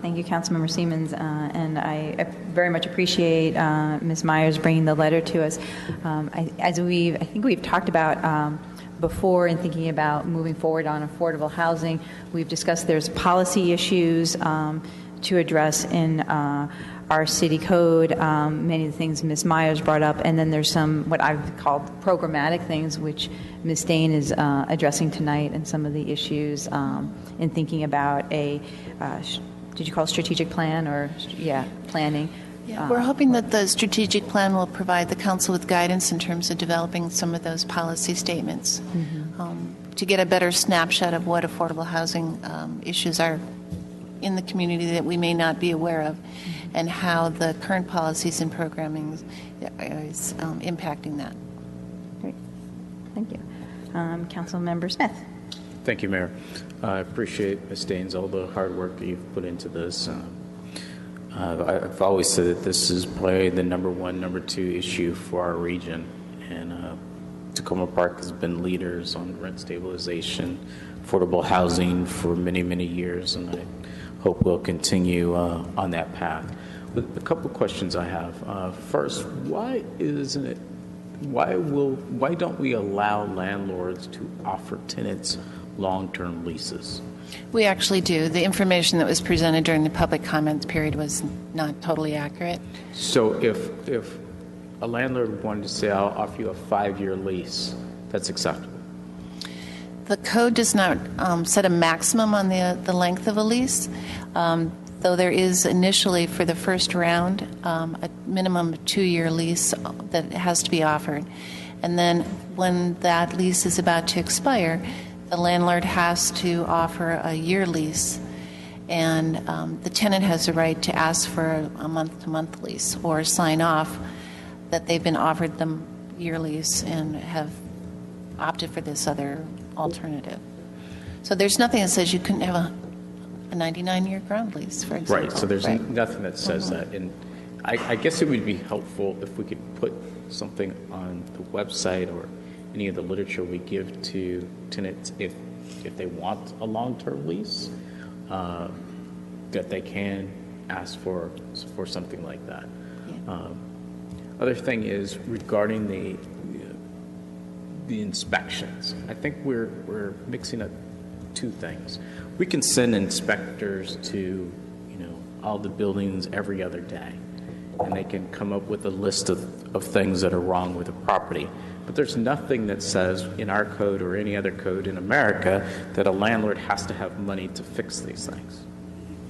thank you, Councilmember Siemens, and I very much appreciate Ms. Myers bringing the letter to us. I think we've talked about before in thinking about moving forward on affordable housing. We've discussed there's policy issues to address in our city code, many of the things Ms. Myers brought up, and then there's some what I've called programmatic things, which Ms. Dane is addressing tonight, and some of the issues in thinking about did you call it strategic plan or, planning? Yeah, we're hoping that the strategic plan will provide the council with guidance in terms of developing some of those policy statements to get a better snapshot of what affordable housing issues are in the community that we may not be aware of, and how the current policies and programming is impacting that. Great. Thank you. Councilmember Smith. Thank you, Mayor. I appreciate, Ms. Daines, all the hard work that you've put into this. I've always said that this is probably the number one, number two issue for our region. And Tacoma Park has been leaders on rent stabilization, affordable housing for many, many years, and I hope we'll continue on that path. But a couple of questions I have. First, why don't we allow landlords to offer tenants long-term leases? We actually do. The information that was presented during the public comments period was not totally accurate. So if a landlord wanted to say, I'll offer you a 5-year lease, that's acceptable? The code does not set a maximum on the length of a lease, though there is initially for the first round a minimum 2-year lease that has to be offered. And then when that lease is about to expire, the landlord has to offer a year lease, and the tenant has the right to ask for a month-to-month lease or sign off that they've been offered the year lease and have opted for this other alternative. So there's nothing that says you couldn't have a 99-year ground lease, for example. Right, so there's nothing that says that. And I guess it would be helpful if we could put something on the website or any of the literature we give to tenants if they want a long-term lease, that they can ask for something like that. Yeah. Other thing is regarding the inspections. I think we're mixing up two things. We can send inspectors to all the buildings every other day, and they can come up with a list of things that are wrong with the property. But there's nothing that says in our code or any other code in America that a landlord has to have money to fix these things.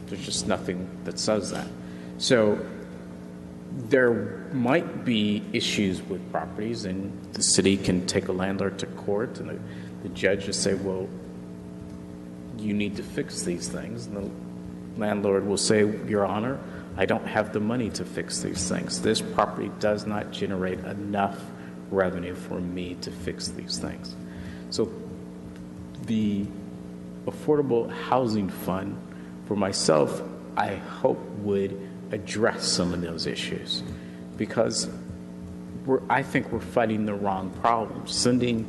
There's just nothing that says that. So there might be issues with properties, and the city can take a landlord to court, and the judge will say, well, you need to fix these things. And the landlord will say, Your Honor, I don't have the money to fix these things. This property does not generate enough revenue for me to fix these things. So the Affordable Housing Fund, for myself, I hope would address some of those issues, because I think we're fighting the wrong problem. Sending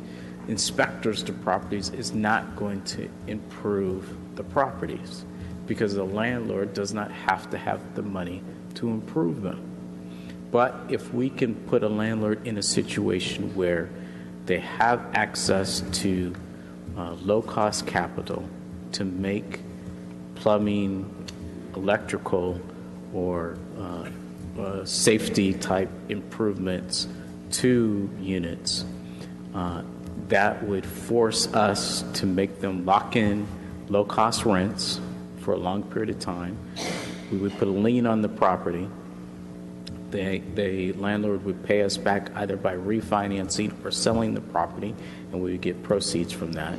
inspectors to properties is not going to improve the properties, because the landlord does not have to have the money to improve them. But if we can put a landlord in a situation where they have access to low-cost capital to make plumbing, electrical, or safety-type improvements to units, that would force us to make them lock in low-cost rents for a long period of time. We would put a lien on the property. The landlord would pay us back either by refinancing or selling the property, and we would get proceeds from that.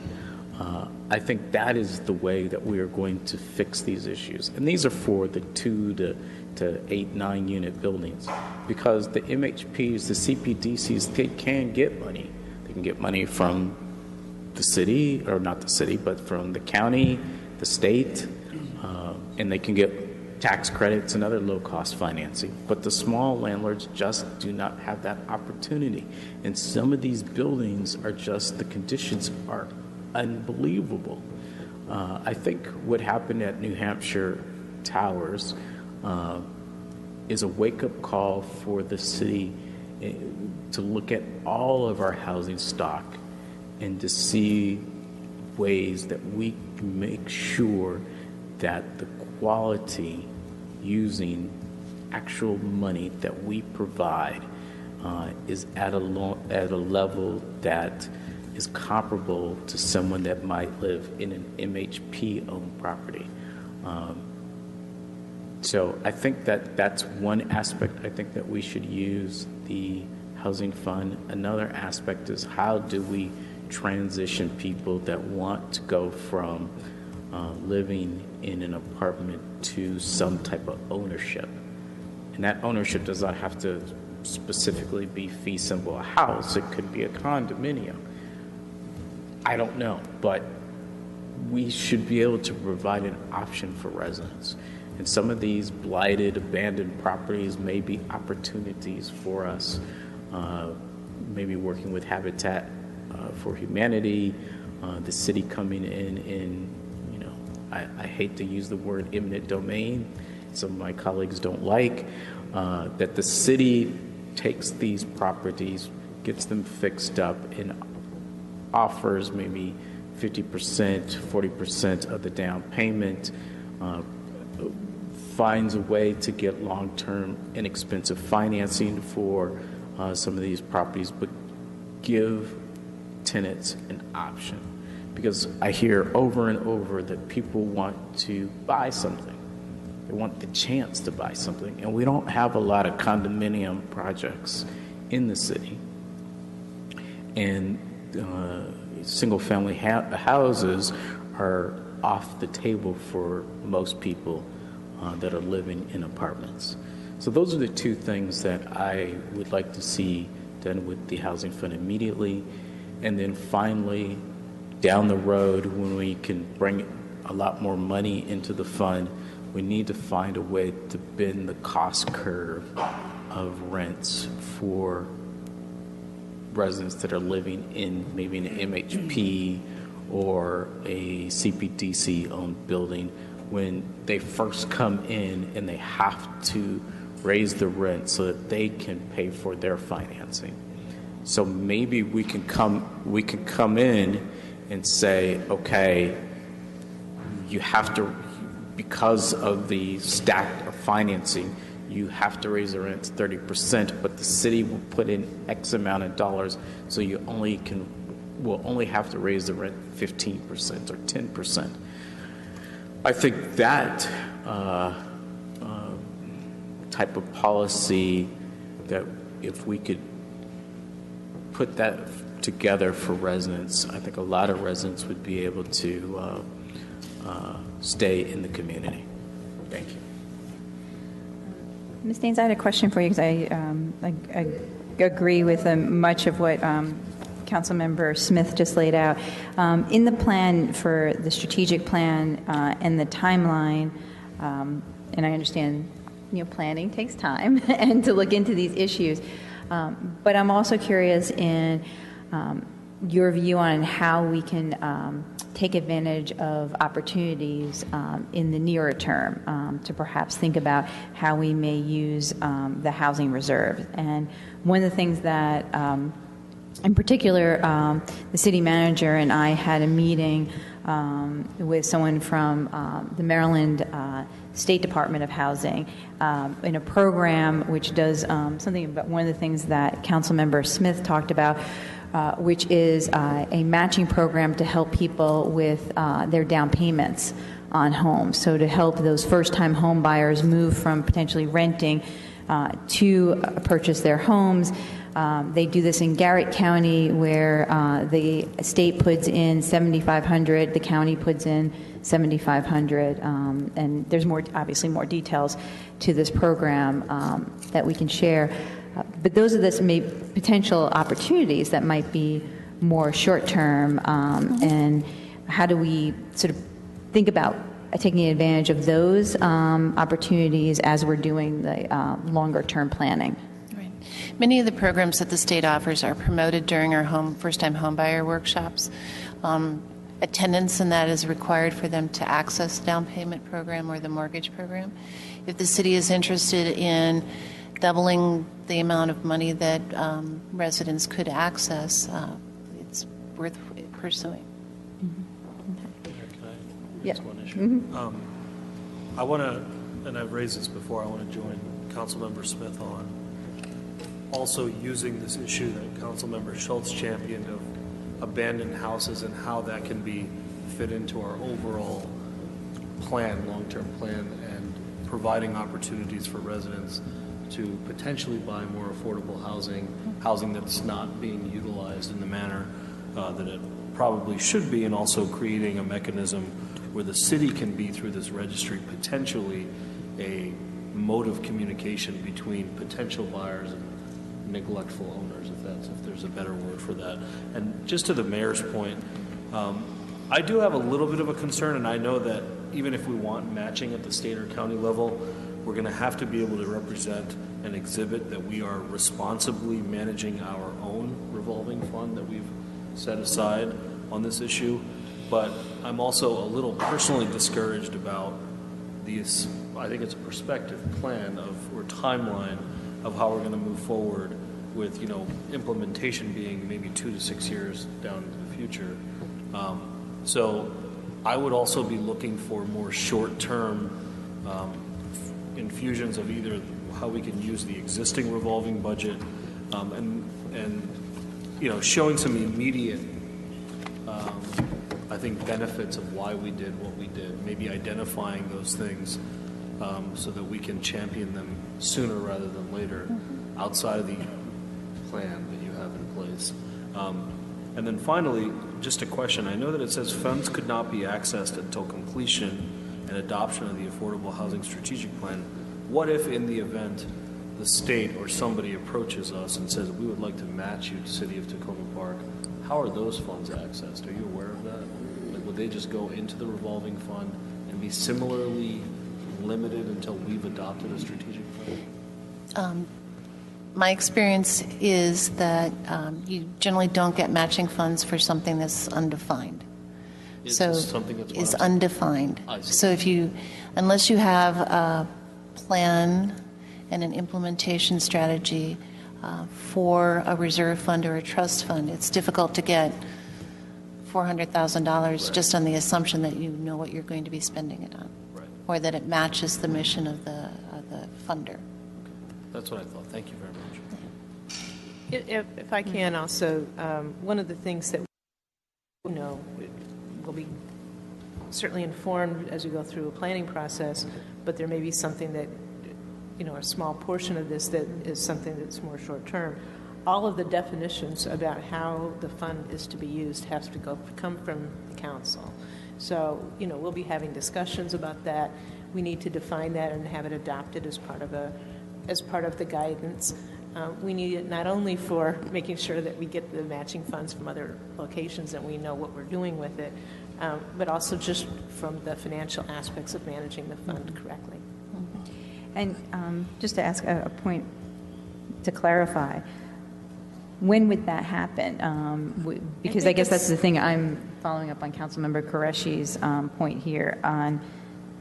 I think that is the way that we are going to fix these issues. And these are for the 2 to 8, 9 unit buildings, because the MHPs, the CPDCs, they can get money. They can get money from the city, or not the city, but from the county, the state, and they can get tax credits and other low-cost financing. But the small landlords just do not have that opportunity. And some of these buildings are just, the conditions are unbelievable. I think what happened at New Hampshire Towers is a wake-up call for the city to look at all of our housing stock and to see ways that we can make sure that the quality using actual money that we provide is at a level that is comparable to someone that might live in an MHP-owned property. So I think that that's one aspect. I think that we should use the housing fund. Another aspect is, how do we transition people that want to go from living in an apartment to some type of ownership? And that ownership does not have to specifically be fee simple a house. It could be a condominium. I don't know, but we should be able to provide an option for residents. And some of these blighted, abandoned properties may be opportunities for us, maybe working with Habitat for Humanity, the city coming in, you know, I hate to use the word eminent domain, some of my colleagues don't like, that the city takes these properties, gets them fixed up, and offers maybe 50%, 40% of the down payment, finds a way to get long-term inexpensive financing for some of these properties, but give tenants an option. Because I hear over and over that people want to buy something. They want the chance to buy something. And we don't have a lot of condominium projects in the city. And single-family houses are off the table for most people that are living in apartments. So those are the two things that I would like to see done with the housing fund immediately. And then finally, down the road, when we can bring a lot more money into the fund, we need to find a way to bend the cost curve of rents for residents that are living in maybe an MHP or a CPDC-owned building when they first come in and they have to raise the rent so that they can pay for their financing. So maybe we can come in and say, okay, you have to, because of the stack of financing, you have to raise the rent 30%, but the city will put in X amount of dollars, so you will only have to raise the rent 15% or 10%. I think that type of policy, that if we could put that together for residents, I think a lot of residents would be able to stay in the community. Thank you. Ms. Daines, I had a question for you, because I agree with much of what Councilmember Smith just laid out. In the plan, for the strategic plan and the timeline, and I understand, planning takes time and to look into these issues, but I'm also curious in your view on how we can take advantage of opportunities in the nearer term to perhaps think about how we may use the housing reserve. And one of the things that, in particular, the city manager and I had a meeting with someone from the Maryland State Department of Housing in a program which does something about one of the things that Councilmember Smith talked about, which is a matching program to help people with their down payments on homes. So to help those first-time home buyers move from potentially renting to purchase their homes. They do this in Garrett County, where the state puts in $7,500, the county puts in $7,500, and there's obviously more details to this program that we can share. But those are the potential opportunities that might be more short-term, and how do we sort of think about taking advantage of those opportunities as we're doing the longer-term planning? Many of the programs that the state offers are promoted during our first-time homebuyer workshops. Attendance in that is required for them to access the down payment program or the mortgage program. If the city is interested in doubling the amount of money that residents could access, it's worth pursuing. Yes. One issue. I want to, and I've raised this before, I want to join Councilmember Smith on also using this issue that Councilmember Schultz championed of abandoned houses and how that can be fit into our overall plan, long-term plan, and providing opportunities for residents to potentially buy more affordable housing that's not being utilized in the manner that it probably should be, and also creating a mechanism where the city can be, through this registry, potentially a mode of communication between potential buyers and neglectful owners, if there's a better word for that. And just to the mayor's point, I do have a little bit of a concern, and I know that even if we want matching at the state or county level, we're going to have to be able to represent and exhibit that we are responsibly managing our own revolving fund that we've set aside on this issue. But I'm also a little personally discouraged about these, I think it's a prospective plan or timeline of how we're going to move forward with, implementation being maybe 2 to 6 years down into the future. So I would also be looking for more short-term infusions of either how we can use the existing revolving budget and showing some immediate I think benefits of why we did what we did, maybe identifying those things so that we can champion them sooner rather than later outside of the plan that you have in place. And then finally, just a question. I know that it says funds could not be accessed until completion and adoption of the Affordable Housing Strategic Plan. What if in the event the state or somebody approaches us and says, we would like to match you to City of Tacoma Park? How are those funds accessed? Are you aware of that? Like, would they just go into the revolving fund and be similarly limited until we've adopted a strategic plan? My experience is that you generally don't get matching funds for something that's undefined. It's so something that's is undefined. So unless you have a plan and an implementation strategy for a reserve fund or a trust fund, it's difficult to get $400,000 just on the assumption that you know what you're going to be spending it on, or that it matches the mission of the funder. Okay. That's what I thought. Thank you very much. If I can also, one of the things that will be certainly informed as we go through a planning process, but there may be something that, a small portion of this that is something that's more short-term. All of the definitions about how the fund is to be used has to come from the council. So, we'll be having discussions about that. We need to define that and have it adopted as part of the guidance. We need it not only for making sure that we get the matching funds from other locations and we know what we're doing with it, but also just from the financial aspects of managing the fund correctly. And just to ask a point to clarify, when would that happen? Because I guess that's the thing. I'm following up on Councilmember Qureshi's point here on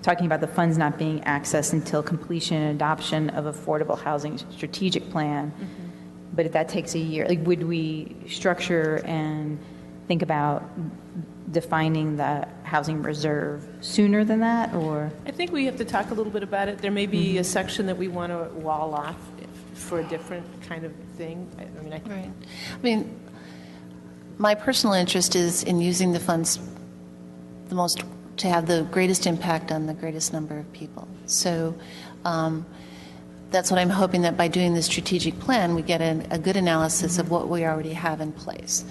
talking about the funds not being accessed until completion and adoption of affordable housing strategic plan. But if that takes a year, like, would we structure and think about defining the housing reserve sooner than that, or? I think we have to talk a little bit about it. There may be a section that we want to wall off for a different kind of thing. Right. I mean, my personal interest is in using the funds to have the greatest impact on the greatest number of people. So that's what I'm hoping, that by doing the strategic plan, we get a good analysis of what we already have in place.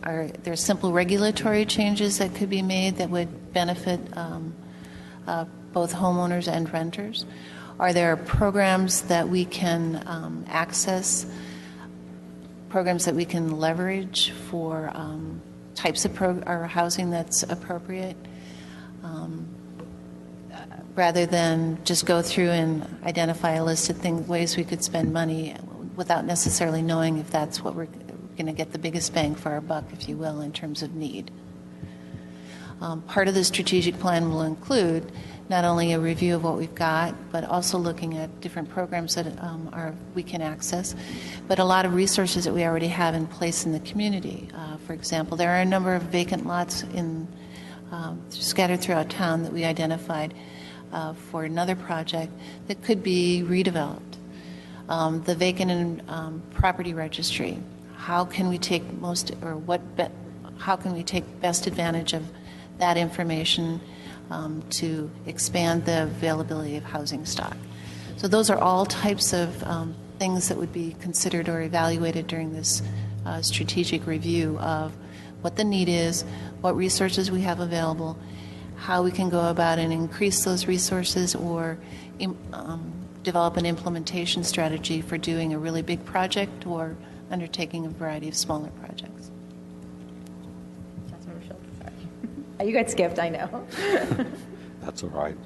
Are there simple regulatory changes that could be made that would benefit both homeowners and renters? Are there programs that we can access, programs that we can leverage for types of housing that's appropriate, rather than just go through and identify a list of ways we could spend money without necessarily knowing if that's what we're going to get the biggest bang for our buck, if you will, in terms of need. Part of the strategic plan will include not only a review of what we've got, but also looking at different programs that we can access, but a lot of resources that we already have in place in the community. For example, there are a number of vacant lots scattered throughout town that we identified for another project that could be redeveloped. The vacant and property registry. How can we take how can we take best advantage of that information to expand the availability of housing stock? So those are all types of things that would be considered or evaluated during this strategic review of what the need is, what resources we have available, how we can go about and increase those resources, or develop an implementation strategy for doing a really big project or undertaking a variety of smaller projects. Councilmember Schultz, sorry. You got skipped, I know. That's all right.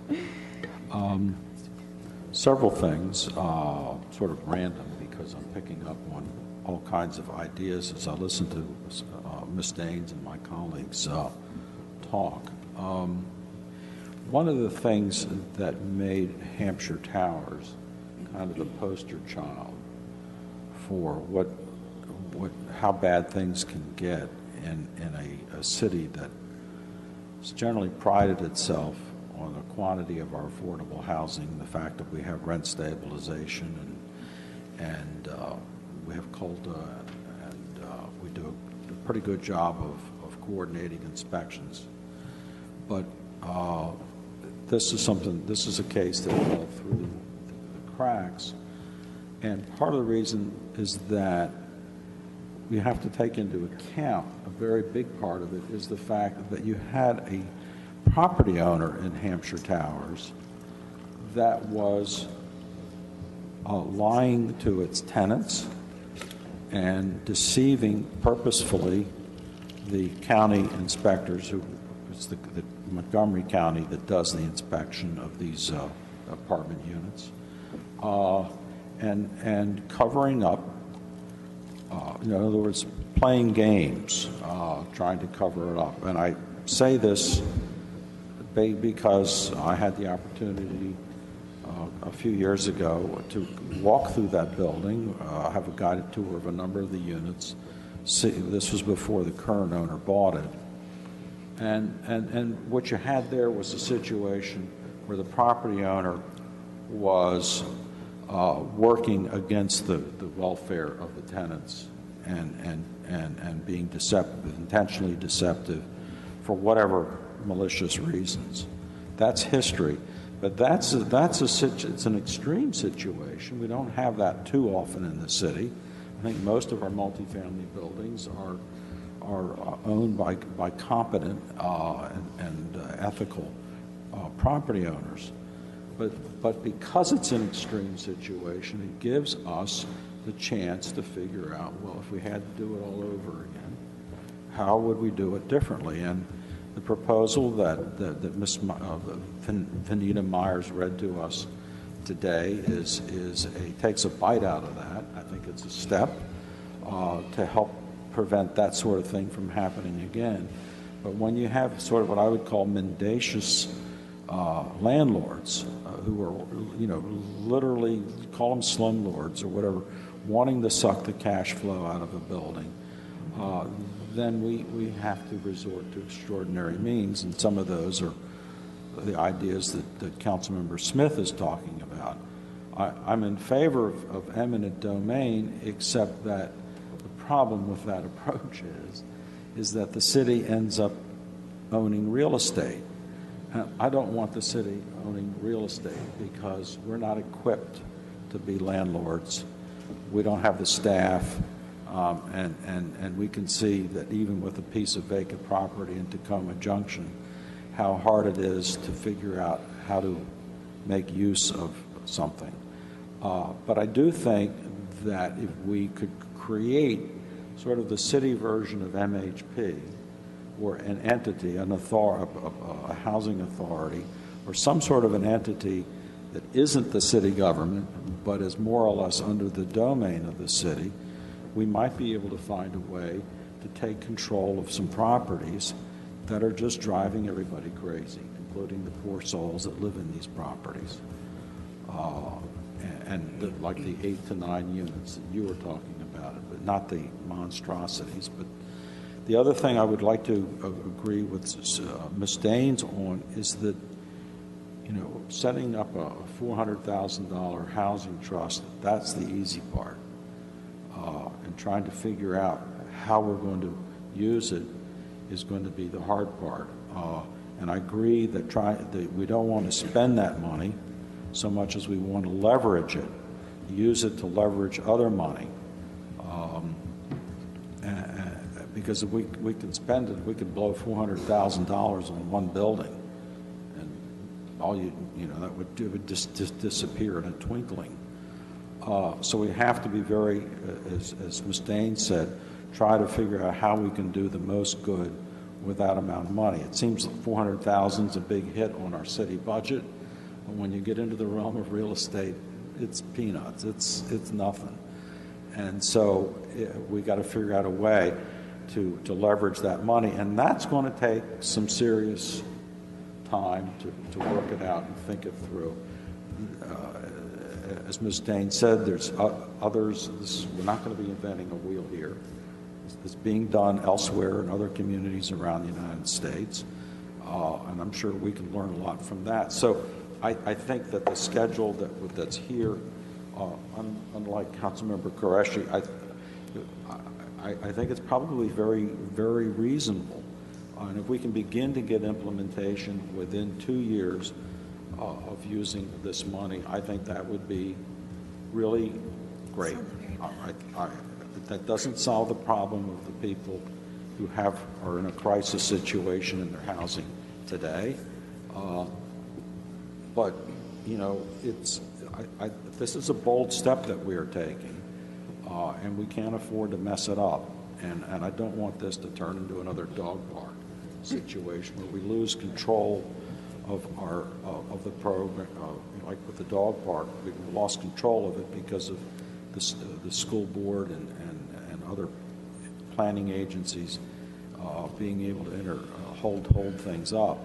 Several things, sort of random, because I'm picking up on all kinds of ideas as I listen to Ms. Daines and my colleagues talk. One of the things that made Hampshire Towers kind of the poster child for how bad things can get in a city that has generally prided itself on the quantity of our affordable housing, the fact that we have rent stabilization and we have COLTA, and we do a pretty good job of coordinating inspections. But this is a case that fell through the cracks, and part of the reason is that we have to take into account, a very big part of it is the fact that you had a property owner in Hampshire Towers that was lying to its tenants and deceiving purposefully the county inspectors, it's the Montgomery County that does the inspection of these apartment units, and covering up, in other words, playing games, trying to cover it up. And I say this because I had the opportunity a few years ago to walk through that building, have a guided tour of a number of the units. This was before the current owner bought it. And what you had there was a situation where the property owner was working against the welfare of the tenants and being deceptive, intentionally deceptive, for whatever malicious reasons. That's history. But it's an extreme situation. We don't have that too often in the city. I think most of our multifamily buildings are owned by competent and ethical property owners. But because it's an extreme situation, it gives us the chance to figure out, well, if we had to do it all over again, how would we do it differently? And the proposal that Ms. Vinita Myers read to us today takes a bite out of that. I think it's a step. to help prevent that sort of thing from happening again. But when you have sort of what I would call mendacious landlords who are, literally call them slumlords or whatever, wanting to suck the cash flow out of a building, then we have to resort to extraordinary means, and some of those are the ideas that Councilmember Smith is talking about. I'm in favor of eminent domain, except that the problem with that approach is that the city ends up owning real estate. I don't want the city owning real estate because we're not equipped to be landlords. We don't have the staff, and we can see that even with a piece of vacant property in Tacoma Junction, how hard it is to figure out how to make use of something. But I do think that if we could create sort of the city version of MHP, or an entity, a housing authority, or some sort of an entity that isn't the city government, but is more or less under the domain of the city, we might be able to find a way to take control of some properties that are just driving everybody crazy, including the poor souls that live in these properties. Like the 8 to 9 units that you were talking about, but not the monstrosities. But the other thing I would like to agree with Ms. Daines on is that, setting up a $400,000 housing trust, that's the easy part. And trying to figure out how we're going to use it is going to be the hard part. And I agree that we don't want to spend that money so much as we want to leverage it, use it to leverage other money. Because if we can spend it, we could blow $400,000 on one building, and that would just disappear in a twinkling. So we have to be very, as Ms. Daines said, try to figure out how we can do the most good with that amount of money. It seems like $400,000 is a big hit on our city budget, but when you get into the realm of real estate, it's peanuts. It's nothing. And so we got to figure out a way to leverage that money, and that's going to take some serious time to work it out and think it through. As Ms. Daines said, there's others. We're not going to be inventing a wheel here. It's being done elsewhere in other communities around the United States, and I'm sure we can learn a lot from that. So I think that the schedule that's here, unlike Councilmember Qureshi, I think it's probably very, very reasonable. And if we can begin to get implementation within 2 years of using this money, I think that would be really great. That doesn't solve the problem of the people who are in a crisis situation in their housing today. But, this is a bold step that we are taking. And we can't afford to mess it up. And I don't want this to turn into another dog park situation where we lose control of the program. Like with the dog park, we lost control of it because of the school board and other planning agencies being able to hold things up.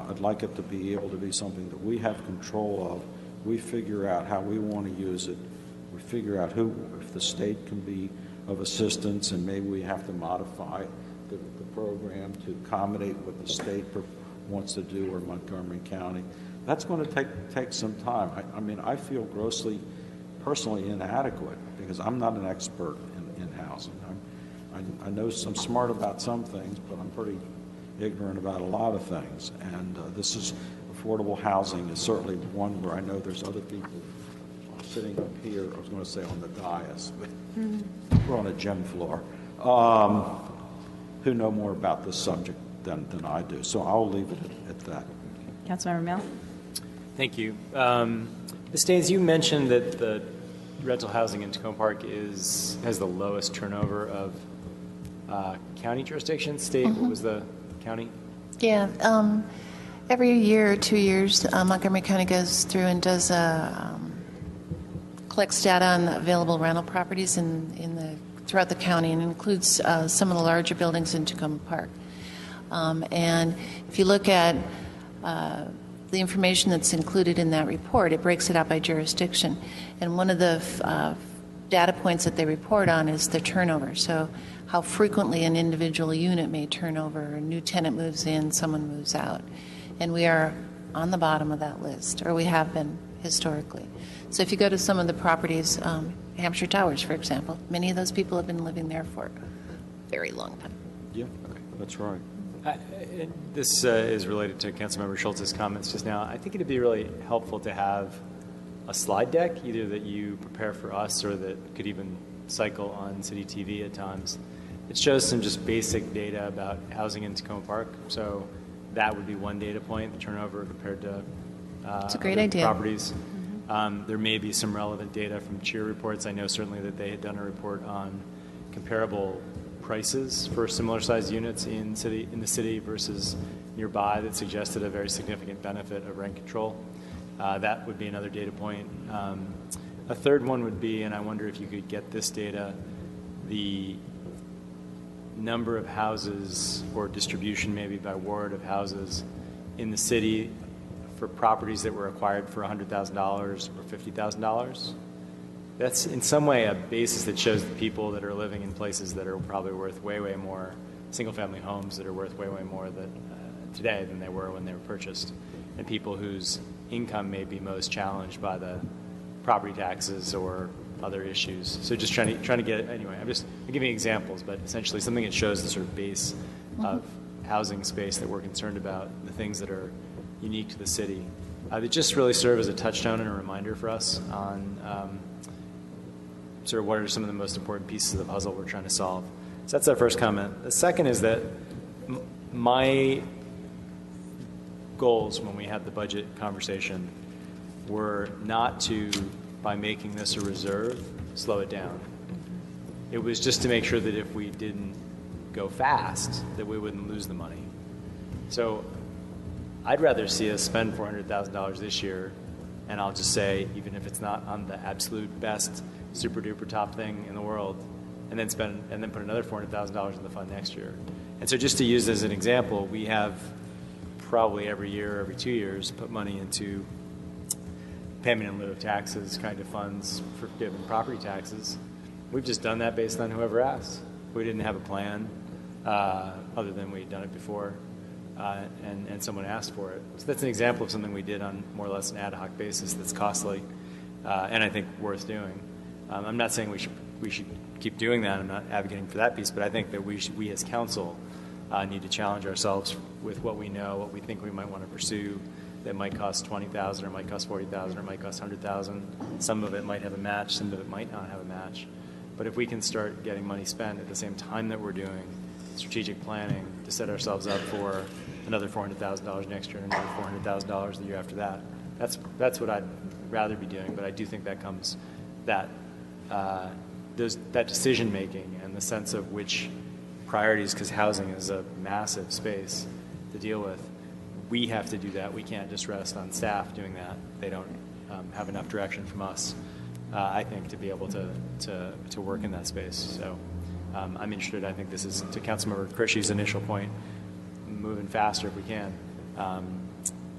I'd like it to be able to be something that we have control of. We figure out how we want to use it. We figure out if the state can be of assistance, and maybe we have to modify the program to accommodate what the state wants to do, or Montgomery County. That's going to take some time. I feel grossly, personally inadequate because I'm not an expert in housing. I know I'm smart about some things, but I'm pretty ignorant about a lot of things. And this is affordable housing is certainly one where I know there's other people sitting up here, I was going to say on the dais, but we're on a gym floor, who know more about this subject than I do. So I'll leave it at that. Councilmember Mill. Thank you. Ms. Daines, you mentioned that the rental housing in Tacoma Park has the lowest turnover of county jurisdictions. State, what was the county? Yeah. Every year or 2 years, Montgomery County goes through and collects data on the available rental properties in the throughout the county and includes some of the larger buildings in Tacoma Park. And if you look at the information that's included in that report, it breaks it out by jurisdiction. And one of the data points that they report on is the turnover. So how frequently an individual unit may turn over, a new tenant moves in, someone moves out. And we are on the bottom of that list, or we have been historically. So if you go to some of the properties, Hampshire Towers, for example, many of those people have been living there for a very long time. Yeah, that's right. This is related to Councilmember Schultz's comments just now. I think it'd be really helpful to have a slide deck, either that you prepare for us or that could even cycle on City TV at times. It shows some just basic data about housing in Tacoma Park. So that would be one data point, the turnover compared to It's a great other idea. properties. There may be some relevant data from cheer reports. I know certainly that they had done a report on comparable prices for similar sized units in the city versus nearby that suggested a very significant benefit of rent control. That would be another data point. A third one would be, and I wonder if you could get this data, the number of houses or distribution maybe by ward of houses in the city for properties that were acquired for $100,000 or $50,000. That's in some way a basis that shows the people that are living in places that are probably worth way, way more, single-family homes that are worth way, way more today than they were when they were purchased, and people whose income may be most challenged by the property taxes or other issues. So just trying to get it, anyway, I'm giving examples, but essentially something that shows the sort of base of housing space that we're concerned about, the things that are unique to the city. They just really serve as a touchstone and a reminder for us on sort of what are some of the most important pieces of the puzzle we're trying to solve. So that's our first comment. The second is that my goals when we had the budget conversation were not to, by making this a reserve, slow it down. It was just to make sure that if we didn't go fast, that we wouldn't lose the money. So I'd rather see us spend $400,000 this year, and I'll just say, even if it's not on the absolute best super duper top thing in the world, and then put another $400,000 in the fund next year. And so just to use as an example, we have probably every year, every 2 years, put money into payment in lieu of taxes kind of funds for given property taxes. We've just done that based on whoever asked. We didn't have a plan other than we'd done it before and someone asked for it. So that's an example of something we did on more or less an ad hoc basis that's costly and I think worth doing. I'm not saying we should keep doing that. I'm not advocating for that piece, but I think that we as council need to challenge ourselves with what we know, what we think we might want to pursue that might cost $20,000 or might cost $40,000 or might cost $100,000. Some of it might have a match, some of it might not have a match. But if we can start getting money spent at the same time that we're doing strategic planning to set ourselves up for another $400,000 next year and another $400,000 the year after that, that's what I'd rather be doing. But I do think that comes that decision making and the sense of which priorities, because housing is a massive space to deal with. We have to do that. We can't just rest on staff doing that. They don't have enough direction from us, I think, to be able to work in that space. So I'm interested. I think this is, to Councilmember Krishy's initial point, moving faster if we can.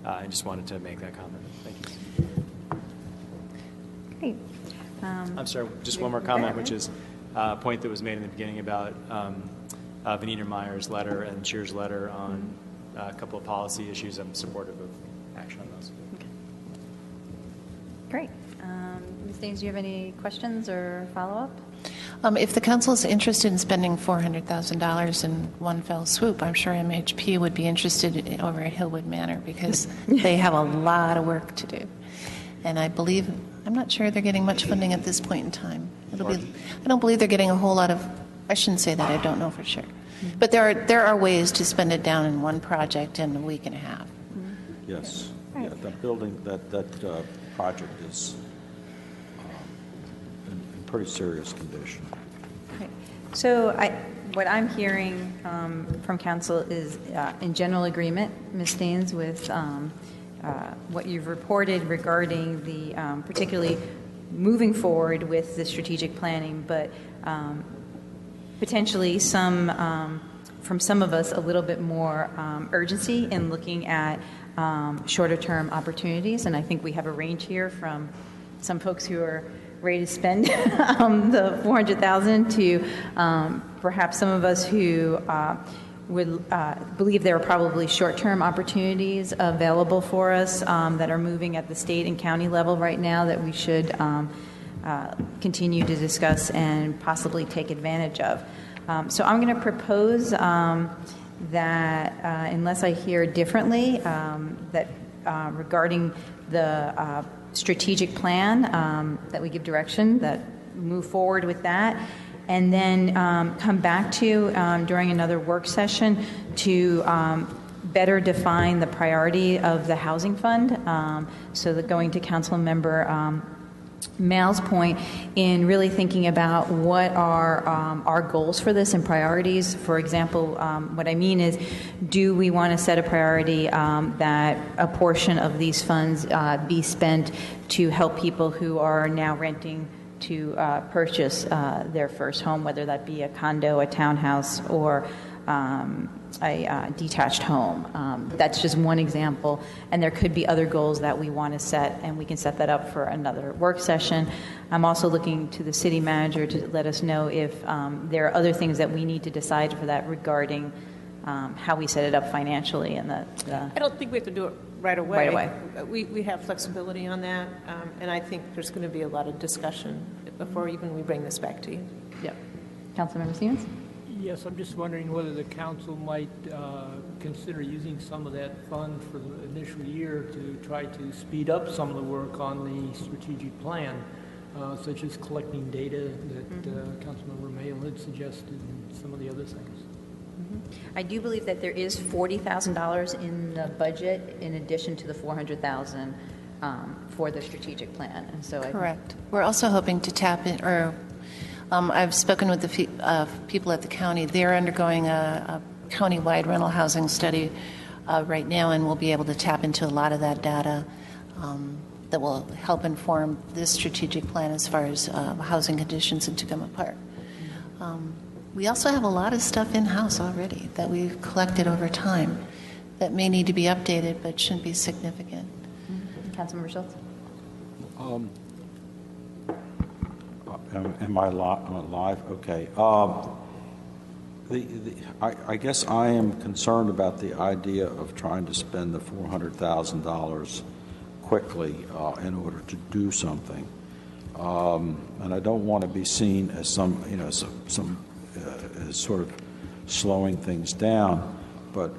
I just wanted to make that comment. Thank you. Great. I'm sorry, just one more comment, which is a point that was made in the beginning about Vinita Myers' letter and Cheer's letter on a couple of policy issues. I'm supportive of action on those. Okay. Great. Ms. Daines, do you have any questions or follow-up? If the council is interested in spending $400,000 in one fell swoop, I'm sure MHP would be interested over at Hillwood Manor because they have a lot of work to do. And I'm not sure they're getting much funding at this point in time. I don't believe they're getting a whole lot of, I shouldn't say that, I don't know for sure. But there are ways to spend it down in one project in a week and a half. Yes. Yeah, that building, that project is in pretty serious condition. Okay. So what I'm hearing from council is in general agreement, Ms. Daines, with what you've reported regarding the particularly moving forward with the strategic planning, but potentially from some of us, a little bit more urgency in looking at shorter-term opportunities. And I think we have a range here from some folks who are ready to spend the $400,000 to perhaps some of us who would believe there are probably short-term opportunities available for us that are moving at the state and county level right now that we should continue to discuss and possibly take advantage of. So I'm going to propose that unless I hear differently, that regarding the strategic plan, that we give direction, that move forward with that, and then come back to during another work session to better define the priority of the housing fund. So that going to Council Member Mal's point in really thinking about what are our goals for this and priorities. For example, what I mean is, do we want to set a priority that a portion of these funds be spent to help people who are now renting to purchase their first home, whether that be a condo, a townhouse, or a detached home. That's just one example, and there could be other goals that we want to set, and we can set that up for another work session. I'm also looking to the city manager to let us know if there are other things that we need to decide for that regarding how we set it up financially. And I don't think we have to do it right away. We have flexibility on that, and I think there's going to be a lot of discussion before even we bring this back to you. Yep. Councilmember Stevens? Yes, I'm just wondering whether the council might consider using some of that fund for the initial year to try to speed up some of the work on the strategic plan, such as collecting data that Councilmember Mayo had suggested and some of the other things. I do believe that there is $40,000 in the budget in addition to the $400,000 for the strategic plan. And so correct. We're also hoping to tap in, or I've spoken with the people at the county. They're undergoing a county-wide rental housing study right now, and we'll be able to tap into a lot of that data that will help inform this strategic plan as far as housing conditions in Tacoma Park. We also have a lot of stuff in-house already that we've collected over time that may need to be updated but shouldn't be significant. Councilmember Schultz? Am I live? Okay. I guess I am concerned about the idea of trying to spend the $400,000 quickly in order to do something, and I don't want to be seen as some as sort of slowing things down. But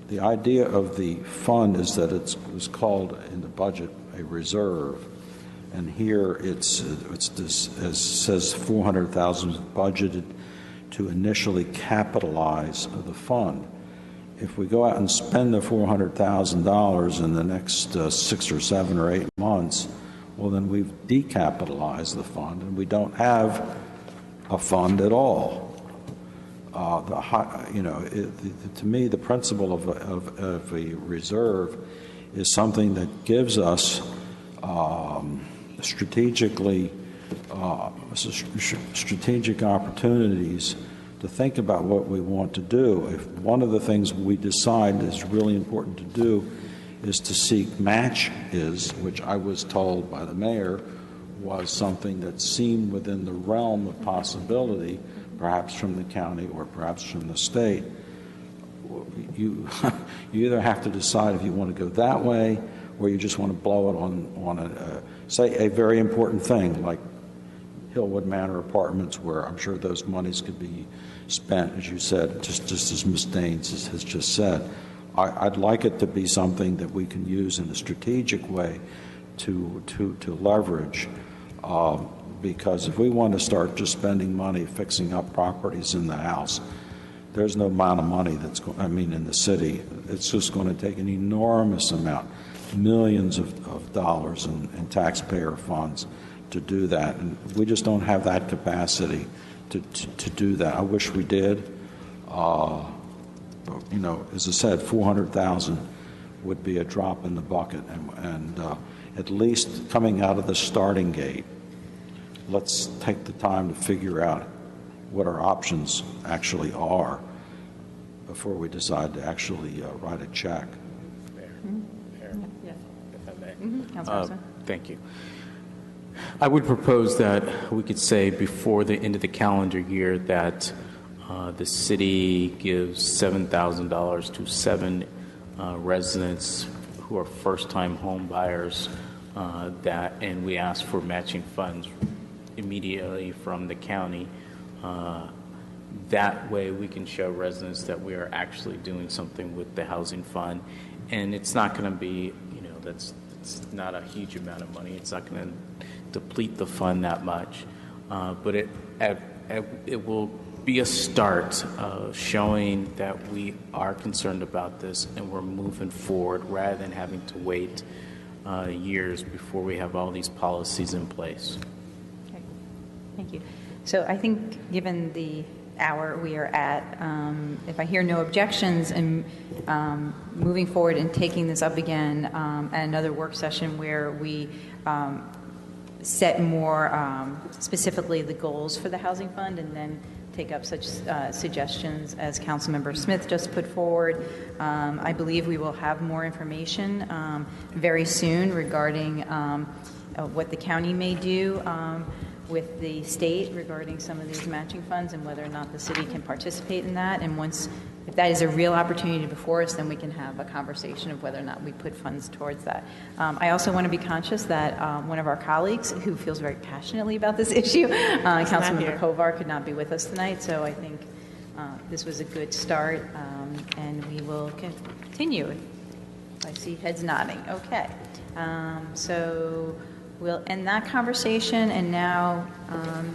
the idea of the fund is that it was called in the budget a reserve. And here it's this, as says, $400,000 budgeted to initially capitalize the fund. If we go out and spend the $400,000 in the next 6 or 7 or 8 months, well, then we've decapitalized the fund, and we don't have a fund at all. To me, the principle of a reserve is something that gives us strategic opportunities to think about what we want to do. If one of the things we decide is really important to do is to seek matches, which I was told by the mayor was something that seemed within the realm of possibility, perhaps from the county or perhaps from the state, you either have to decide if you want to go that way or you just want to blow it on say a very important thing like Hillwood Manor Apartments, where I'm sure those monies could be spent, as you said, just as Ms. Daines has just said. I'd like it to be something that we can use in a strategic way to leverage, because if we want to start just spending money fixing up properties in the house, there's no amount of money in the city. It's just going to take an enormous amount, millions of dollars in taxpayer funds to do that, and we just don't have that capacity to do that. I wish we did. As I said, $400,000 would be a drop in the bucket, and at least coming out of the starting gate, let's take the time to figure out what our options actually are before we decide to actually write a check. Thank you. I would propose that we could say before the end of the calendar year that the city gives $7,000 to 7 residents who are first-time home buyers, and we ask for matching funds immediately from the county. That way we can show residents that we are actually doing something with the housing fund. And it's not going to be, it's not a huge amount of money. It's not going to deplete the fund that much. But it will be a start showing that we are concerned about this and we're moving forward rather than having to wait years before we have all these policies in place. Okay. Thank you. So I think given the hour we are at, if I hear no objections and moving forward and taking this up again at another work session where we set more specifically the goals for the housing fund and then take up such suggestions as Councilmember Smith just put forward. I believe we will have more information very soon regarding what the county may do with the state regarding some of these matching funds and whether or not the city can participate in that. And if that is a real opportunity before us, then we can have a conversation of whether or not we put funds towards that. I also want to be conscious that one of our colleagues who feels very passionately about this issue, Councilmember Kovar, could not be with us tonight. So I think this was a good start, and we will continue. I see heads nodding. Okay. So we'll end that conversation, and now,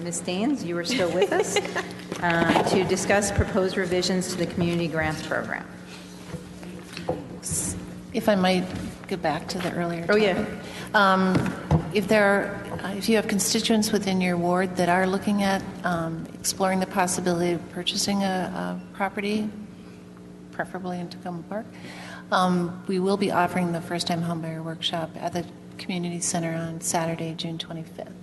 Ms. Daines, you are still with us to discuss proposed revisions to the Community Grants Program. If I might go back to the earlier topic. Yeah. If you have constituents within your ward that are looking at exploring the possibility of purchasing a property, preferably in Tacoma Park, we will be offering the first-time homebuyer workshop at the Community Center on Saturday, June 25th.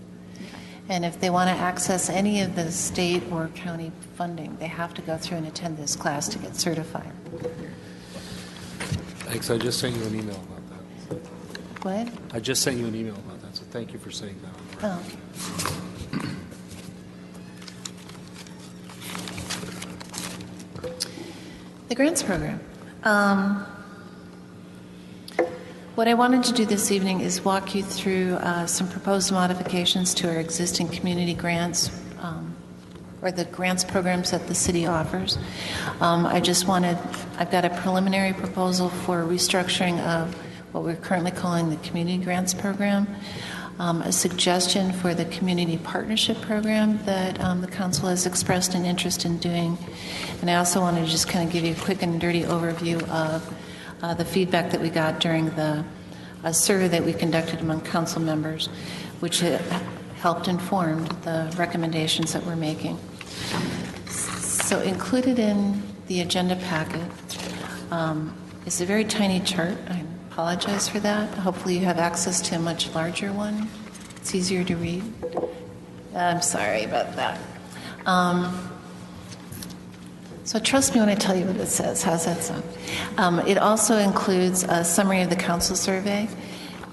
And if they want to access any of the state or county funding, they have to go through and attend this class to get certified. Thanks. I just sent you an email about that. What? I just sent you an email about that, so thank you for saying that. Oh. The grants program. What I wanted to do this evening is walk you through some proposed modifications to our existing community grants, or the grants programs that the city offers. I've got a preliminary proposal for restructuring of what we're currently calling the community grants program, a suggestion for the community partnership program that the council has expressed an interest in doing, and I also wanted to just kind of give you a quick and dirty overview of the feedback that we got during the survey that we conducted among council members, which helped inform the recommendations that we're making. So included in the agenda packet is a very tiny chart. I apologize for that. Hopefully you have access to a much larger one. It's easier to read. I'm sorry about that. So trust me when I tell you what it says. How's that sound? It also includes a summary of the council survey.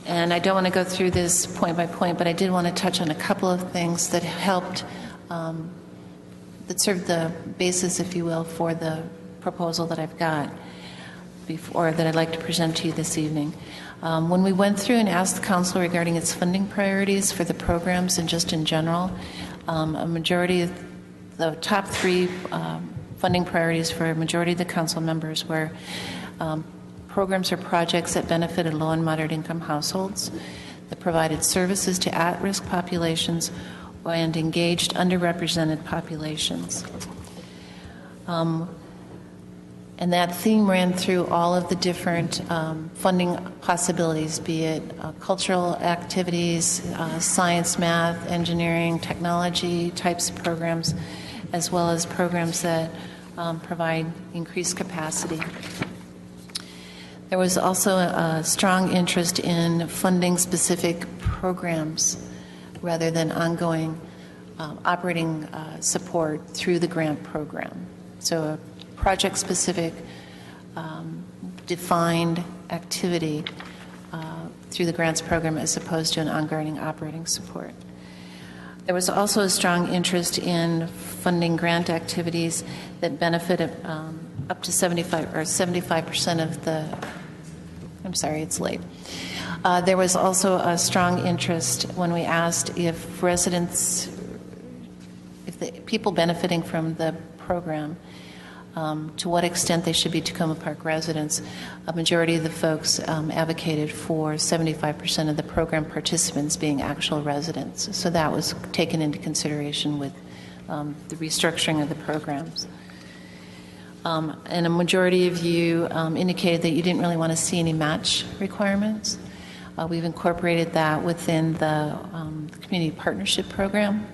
And I don't want to go through this point by point, but I did want to touch on a couple of things that helped, that served the basis, if you will, for the proposal that I've got before, that I'd like to present to you this evening. When we went through and asked the council regarding its funding priorities for the programs and just in general, a majority of the top three funding priorities for a majority of the council members were programs or projects that benefited low and moderate income households, that provided services to at-risk populations, and engaged underrepresented populations. And that theme ran through all of the different funding possibilities, be it cultural activities, science, math, engineering, technology types of programs, as well as programs that provide increased capacity. There was also a strong interest in funding specific programs rather than ongoing operating support through the grant program. So a project-specific defined activity through the grants program as opposed to an ongoing operating support. There was also a strong interest in funding grant activities that benefited up to 75% of the. I'm sorry, it's late. There was also a strong interest when we asked if residents, if the people benefiting from the program, to what extent they should be Tacoma Park residents. A majority of the folks advocated for 75% of the program participants being actual residents. So that was taken into consideration with the restructuring of the programs. And a majority of you indicated that you didn't really want to see any match requirements. We've incorporated that within the Community Partnership Program.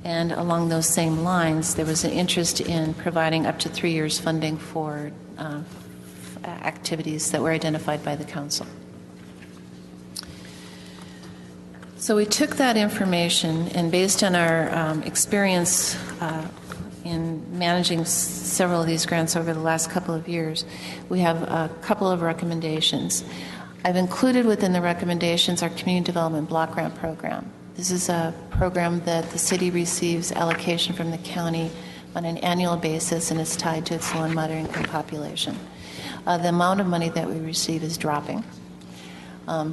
And along those same lines, there was an interest in providing up to 3 years funding for activities that were identified by the Council. So we took that information, and based on our experience in managing several of these grants over the last couple of years, we have a couple of recommendations. I've included within the recommendations our Community Development Block Grant Program. This is a program that the city receives allocation from the county on an annual basis, and it's tied to its low and moderate income population. The amount of money that we receive is dropping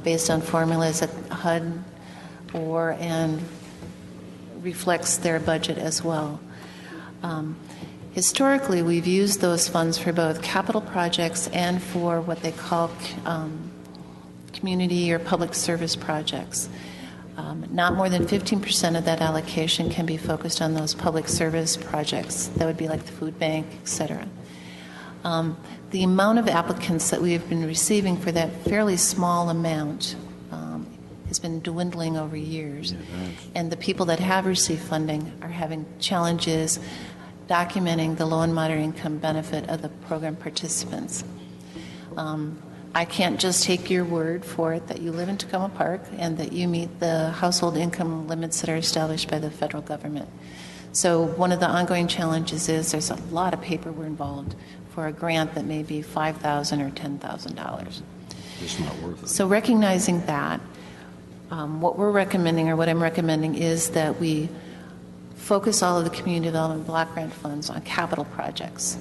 based on formulas at HUD and reflects their budget as well. Historically, we've used those funds for both capital projects and for what they call community or public service projects. Not more than 15% of that allocation can be focused on those public service projects. That would be like the food bank, et cetera. The amount of applicants that we have been receiving for that fairly small amount has been dwindling over years. And the people that have received funding are having challenges documenting the low and moderate income benefit of the program participants. I can't just take your word for it that you live in Tacoma Park and that you meet the household income limits that are established by the federal government. So one of the ongoing challenges is there's a lot of paperwork involved for a grant that may be $5,000 or $10,000. It's not worth it. So recognizing that, what we're recommending, or what I'm recommending, is that we focus all of the community development block grant funds on capital projects.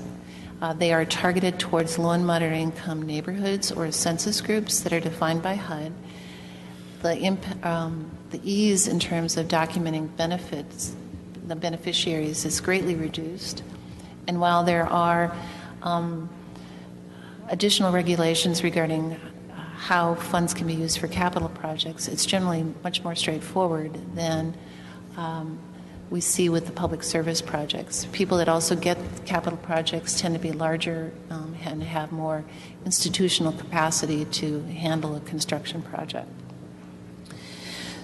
They are targeted towards low and moderate income neighborhoods or census groups that are defined by HUD. The ease in terms of documenting benefits, the beneficiaries, is greatly reduced. And while there are additional regulations regarding how funds can be used for capital projects, it's generally much more straightforward than we see with the public service projects. People that also get capital projects tend to be larger and have more institutional capacity to handle a construction project.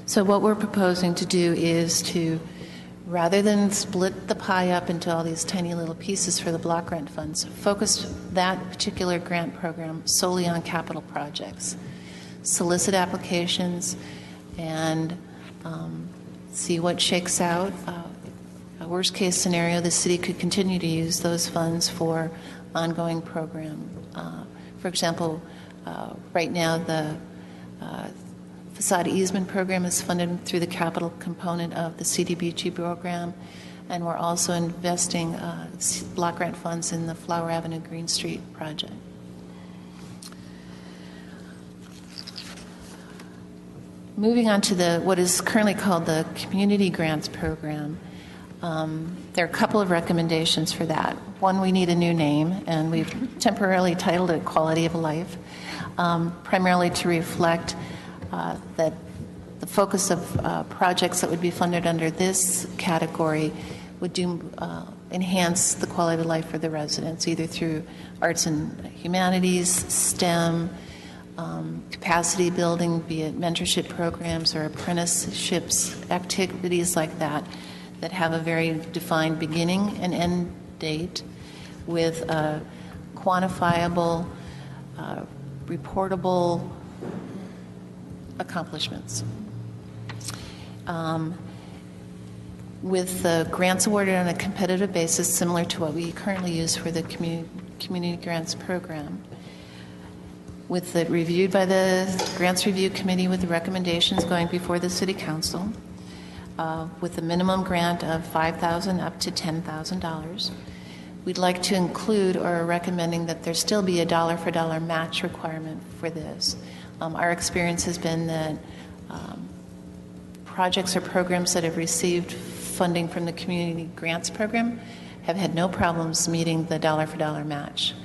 So what we're proposing to do is to, rather than split the pie up into all these tiny little pieces for the block grant funds, focus that particular grant program solely on capital projects. Solicit applications and see what shakes out. A worst case scenario, the city could continue to use those funds for ongoing program. For example, right now the facade easement program is funded through the capital component of the CDBG program, and we're also investing block grant funds in the Flower Avenue Green Street project. Moving on to what is currently called the Community Grants Program, there are a couple of recommendations for that. One, we need a new name, and we've temporarily titled it Quality of Life, primarily to reflect that the focus of projects that would be funded under this category would enhance the quality of life for the residents, either through arts and humanities, STEM, capacity building, be it mentorship programs or apprenticeships, activities like that, that have a very defined beginning and end date with quantifiable, reportable accomplishments. with the grants awarded on a competitive basis, similar to what we currently use for the community grants program, with it reviewed by the Grants Review Committee with the recommendations going before the City Council, with a minimum grant of $5,000 up to $10,000. We'd like to include or are recommending that there still be a dollar-for-dollar match requirement for this. Our experience has been that projects or programs that have received funding from the Community Grants Program have had no problems meeting the dollar-for-dollar match.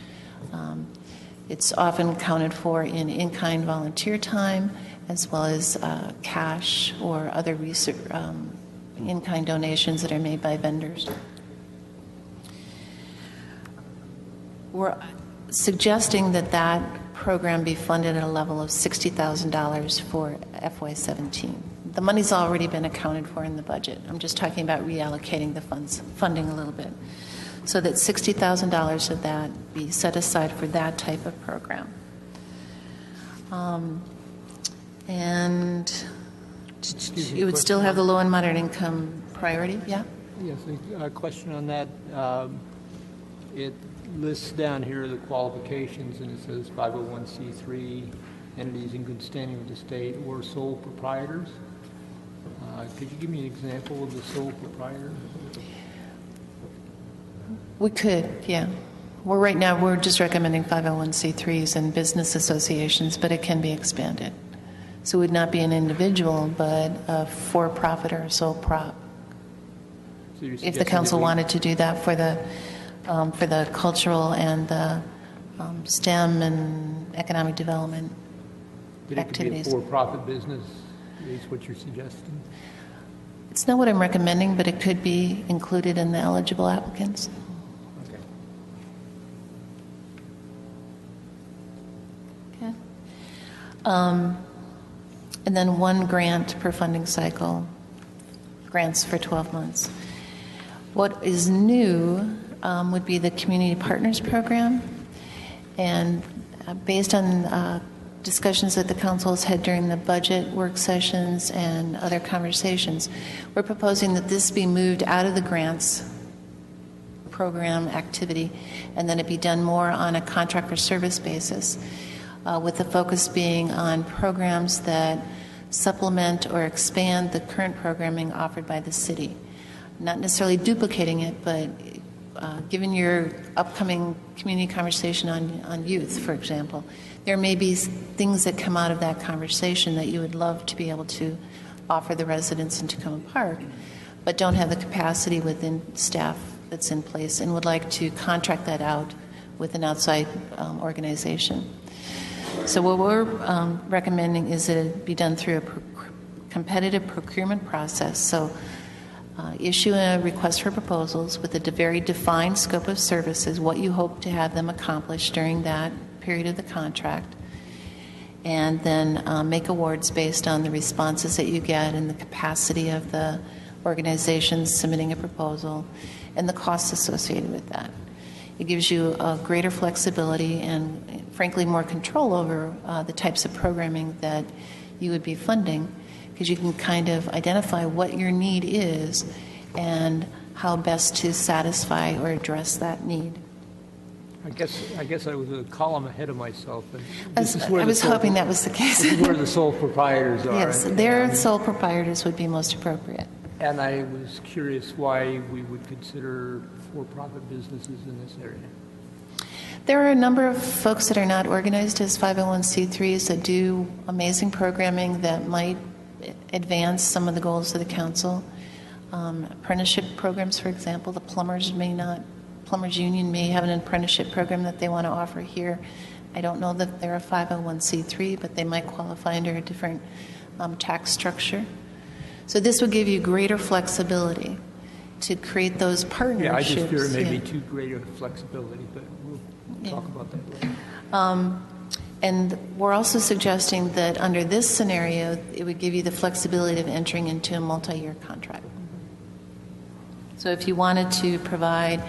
It's often accounted for in in-kind volunteer time, as well as cash or other research, in-kind donations that are made by vendors. We're suggesting that that program be funded at a level of $60,000 for FY17. The money's already been accounted for in the budget. I'm just talking about reallocating the funding a little bit, so that $60,000 of that be set aside for that type of program. And you would still have the low and moderate income priority, yeah? Yes, a question on that. It lists down here the qualifications, and it says 501c3 entities in good standing with the state or sole proprietors. Could you give me an example of the sole proprietor? We could, yeah. Well, right now we're just recommending 501c3s and business associations, but it can be expanded. So it would not be an individual, but a for-profit or a sole prop. So if the council wanted to do that for the cultural and the STEM and economic development activities. It could be a for-profit business, is what you're suggesting? It's not what I'm recommending, but it could be included in the eligible applicants. Okay. And then one grant per funding cycle, grants for 12 months. What is new would be the Community Partners Program. And based on discussions that the council has had during the budget work sessions and other conversations, we're proposing that this be moved out of the grants program activity and then it be done more on a contract for service basis, with the focus being on programs that supplement or expand the current programming offered by the city. Not necessarily duplicating it, but given your upcoming community conversation on youth, for example, there may be things that come out of that conversation that you would love to be able to offer the residents in Tacoma Park, but don't have the capacity within staff that's in place and would like to contract that out with an outside organization. So what we're recommending is that it be done through a competitive procurement process. So issue a request for proposals with a very defined scope of services, what you hope to have them accomplish during that period of the contract, and then make awards based on the responses that you get and the capacity of the organizations submitting a proposal and the costs associated with that. It gives you a greater flexibility and, frankly, more control over the types of programming that you would be funding, because you can kind of identify what your need is and how best to satisfy or address that need. I guess I was a column ahead of myself. I was hoping that was the case. This is where the sole proprietors are. Yes, their sole proprietors would be most appropriate. And I was curious why we would consider for-profit businesses in this area. There are a number of folks that are not organized as 501c3s that do amazing programming that might advance some of the goals of the council. Apprenticeship programs, for example, the plumbers union may have an apprenticeship program that they want to offer here. I don't know that they're a 501c3, but they might qualify under a different tax structure. So this would give you greater flexibility to create those partnerships. Yeah, I just fear it may be too greater flexibility, but we'll talk about that later. And we're also suggesting that under this scenario, it would give you the flexibility of entering into a multi-year contract. So if you wanted to provide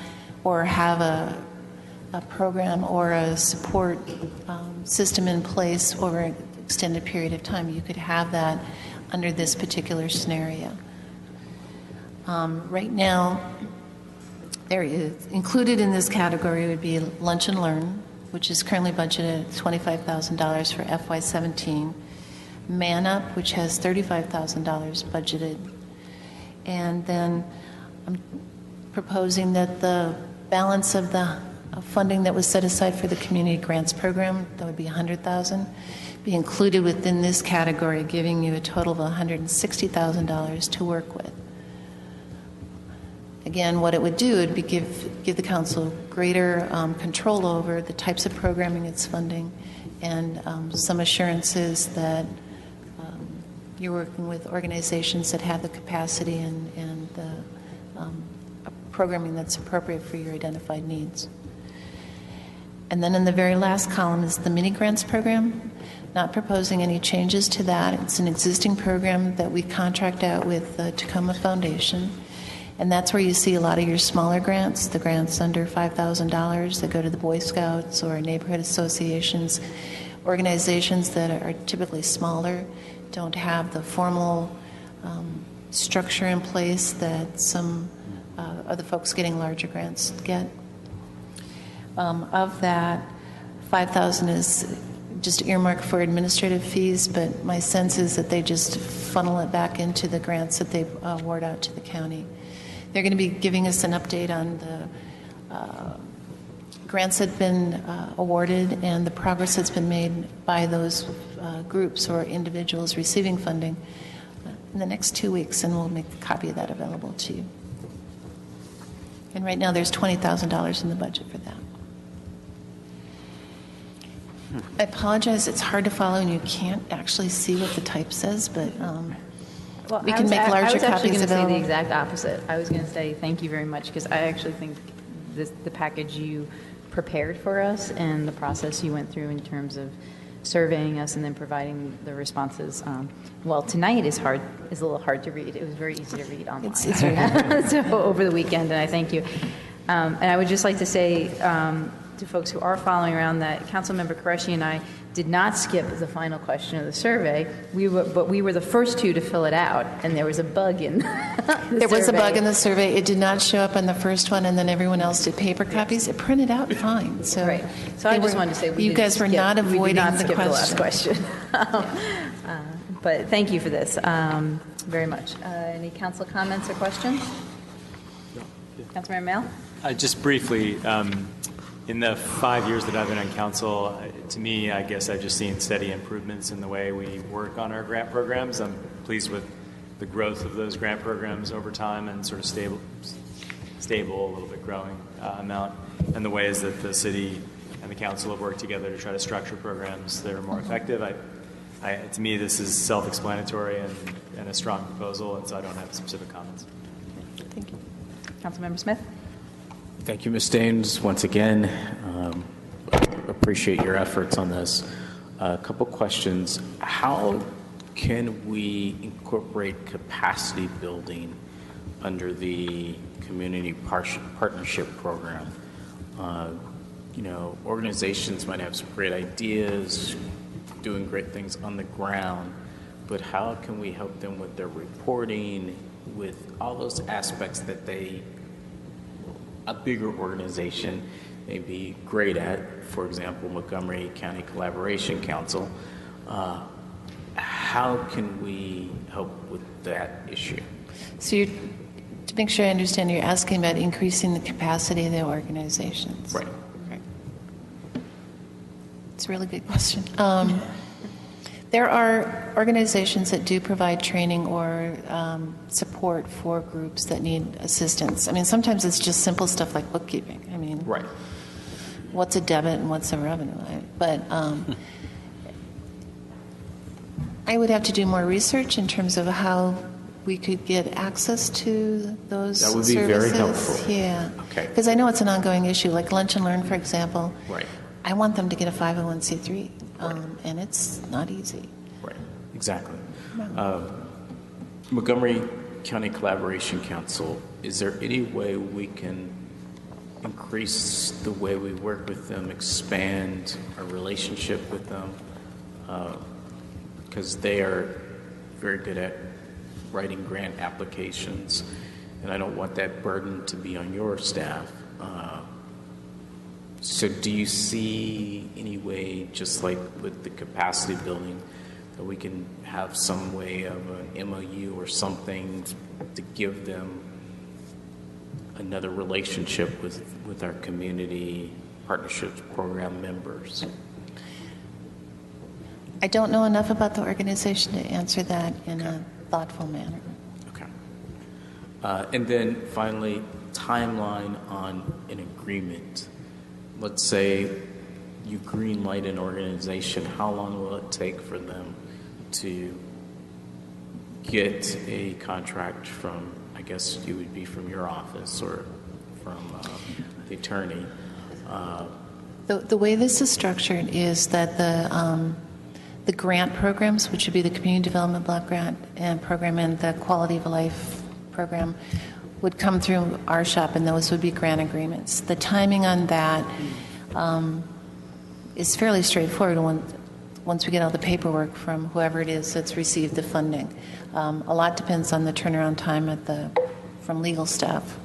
or have a program or a support system in place over an extended period of time, you could have that under this particular scenario. Right now, there is included in this category would be Lunch and Learn, which is currently budgeted at $25,000 for FY17. Man Up, which has $35,000 budgeted. And then I'm proposing that the balance of the funding that was set aside for the community grants program, that would be $100,000, be included within this category, giving you a total of $160,000 to work with. Again, what it would do would be give the council greater control over the types of programming it's funding, and some assurances that you're working with organizations that have the capacity and the programming that's appropriate for your identified needs. And then in the very last column is the mini grants program. Not proposing any changes to that. It's an existing program that we contract out with the Tacoma Foundation. And that's where you see a lot of your smaller grants, the grants under $5,000 that go to the Boy Scouts or neighborhood associations, organizations that are typically smaller, don't have the formal structure in place that some of the folks getting larger grants get. Of that, $5,000 is just earmarked for administrative fees, but my sense is that they just funnel it back into the grants that they award out to the county. They're going to be giving us an update on the grants that have been awarded and the progress that's been made by those groups or individuals receiving funding in the next 2 weeks, and we'll make a copy of that available to you. And right now there's $20,000 in the budget for that. I apologize, it's hard to follow and you can't actually see what the type says, but we can make larger copies available. I was actually going to say the exact opposite. I was going to say thank you very much, because I actually think the package you prepared for us and the process you went through in terms of surveying us and then providing the responses, well, tonight is a little hard to read. It was very easy to read online. It's very so over the weekend, and I thank you. And I would just like to say to folks who are following around that Councilmember Qureshi and I did not skip the final question of the survey. But we were the first two to fill it out, and there was a bug in There was a bug in the survey. It did not show up on the first one, and then everyone else did paper copies. It printed out fine. So, right. So I just wanted to say you guys were not avoiding the last question. But thank you for this very much. Any council comments or questions? Councilmember Mail? Just briefly, in the 5 years that I've been on council, to me, I guess I've just seen steady improvements in the way we work on our grant programs. I'm pleased with the growth of those grant programs over time and sort of stable, a little bit growing amount, and the ways that the city and the council have worked together to try to structure programs that are more effective. To me, this is self-explanatory and a strong proposal, and so I don't have specific comments. Thank you. Councilmember Smith? Thank you, Ms. Daines, once again. Appreciate your efforts on this. A couple questions. How can we incorporate capacity building under the community partnership program? Organizations might have some great ideas, doing great things on the ground, but how can we help them with their reporting, with all those aspects that a bigger organization may be great at? For example, Montgomery County Collaboration Council. How can we help with that issue? So to make sure I understand, you're asking about increasing the capacity of the organizations. Right. It's a really good question. There are organizations that do provide training or support for groups that need assistance. I mean, sometimes it's just simple stuff like bookkeeping. I mean, right. What's a debit and what's a revenue? But I would have to do more research in terms of how we could get access to those services. That would be very helpful. Yeah. Okay. Because I know it's an ongoing issue, like Lunch and Learn, for example. Right. I want them to get a 501c3, and it's not easy. Right, exactly. Montgomery County Collaboration Council, is there any way we can increase the way we work with them, expand our relationship with them? Because they are very good at writing grant applications and I don't want that burden to be on your staff. So do you see any way, just like with the capacity building, that we can have some way of an MOU or something to give them another relationship with our community partnerships program members? I don't know enough about the organization to answer that in a thoughtful manner. Okay. And then finally, timeline on an agreement. Let's say you green light an organization. How long will it take for them to get a contract from, I guess it would be from your office or from the attorney? The way this is structured is that the grant programs, which would be the Community Development Block Grant and program and the Quality of Life program, would come through our shop, and those would be grant agreements. The timing on that is fairly straightforward once we get all the paperwork from whoever it is that's received the funding. A lot depends on the turnaround time from legal staff.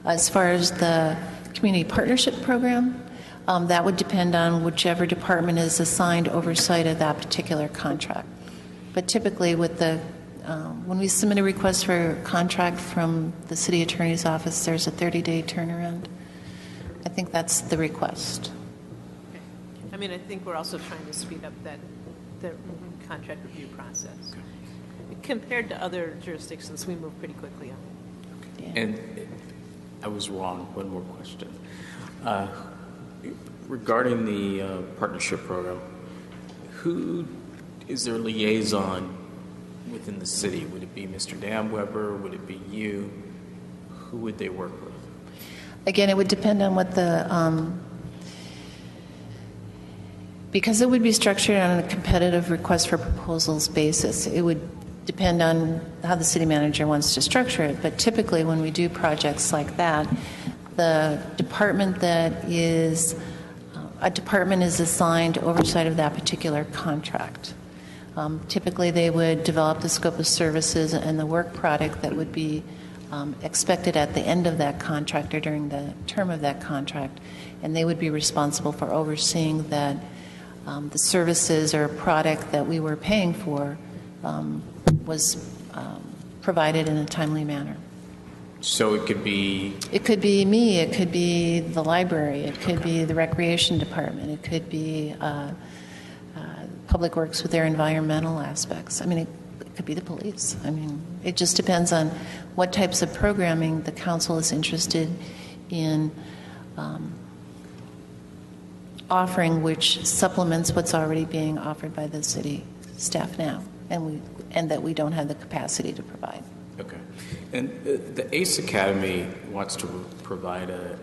As far as the Community Partnership Program, that would depend on whichever department is assigned oversight of that particular contract. But typically when we submit a request for a contract from the city attorney's office, there's a 30-day turnaround. I think that's the request. Okay. I mean, I think we're also trying to speed up the contract review process. Okay. Compared to other jurisdictions, we move pretty quickly on it. Yeah. And I was wrong. One more question. Regarding the partnership program, who is their liaison within the city? Would it be Mr. Damweber? Would it be you? Who would they work with? Again, it would depend on what because it would be structured on a competitive request for proposals basis. It would depend on how the city manager wants to structure it. But typically when we do projects like that, the department a department is assigned oversight of that particular contract. Typically, they would develop the scope of services and the work product that would be expected at the end of that contract or during the term of that contract, and they would be responsible for overseeing that the services or product that we were paying for was provided in a timely manner. So it could be... It could be me, it could be the library, it could be the recreation department, it could be Public Works with their environmental aspects. I mean, it could be the police. I mean, it just depends on what types of programming the council is interested in offering, which supplements what's already being offered by the city staff now, and that we don't have the capacity to provide. Okay. And the ACE Academy wants to provide a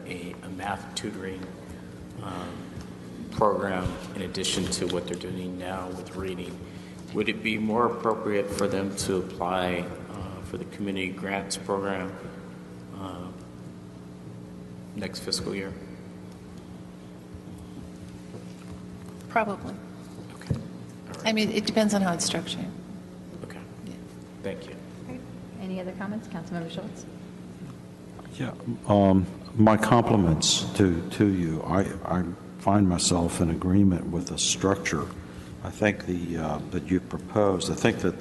math tutoring program in addition to what they're doing now with reading. Would it be more appropriate for them to apply for the community grants program next fiscal year? Probably. Okay. All right. I mean, it depends on how it's structured. Okay. Yeah. Thank you. Any other comments? Councilmember Schultz? Yeah, my compliments to you. I find myself in agreement with the structure. I think that you proposed. I think that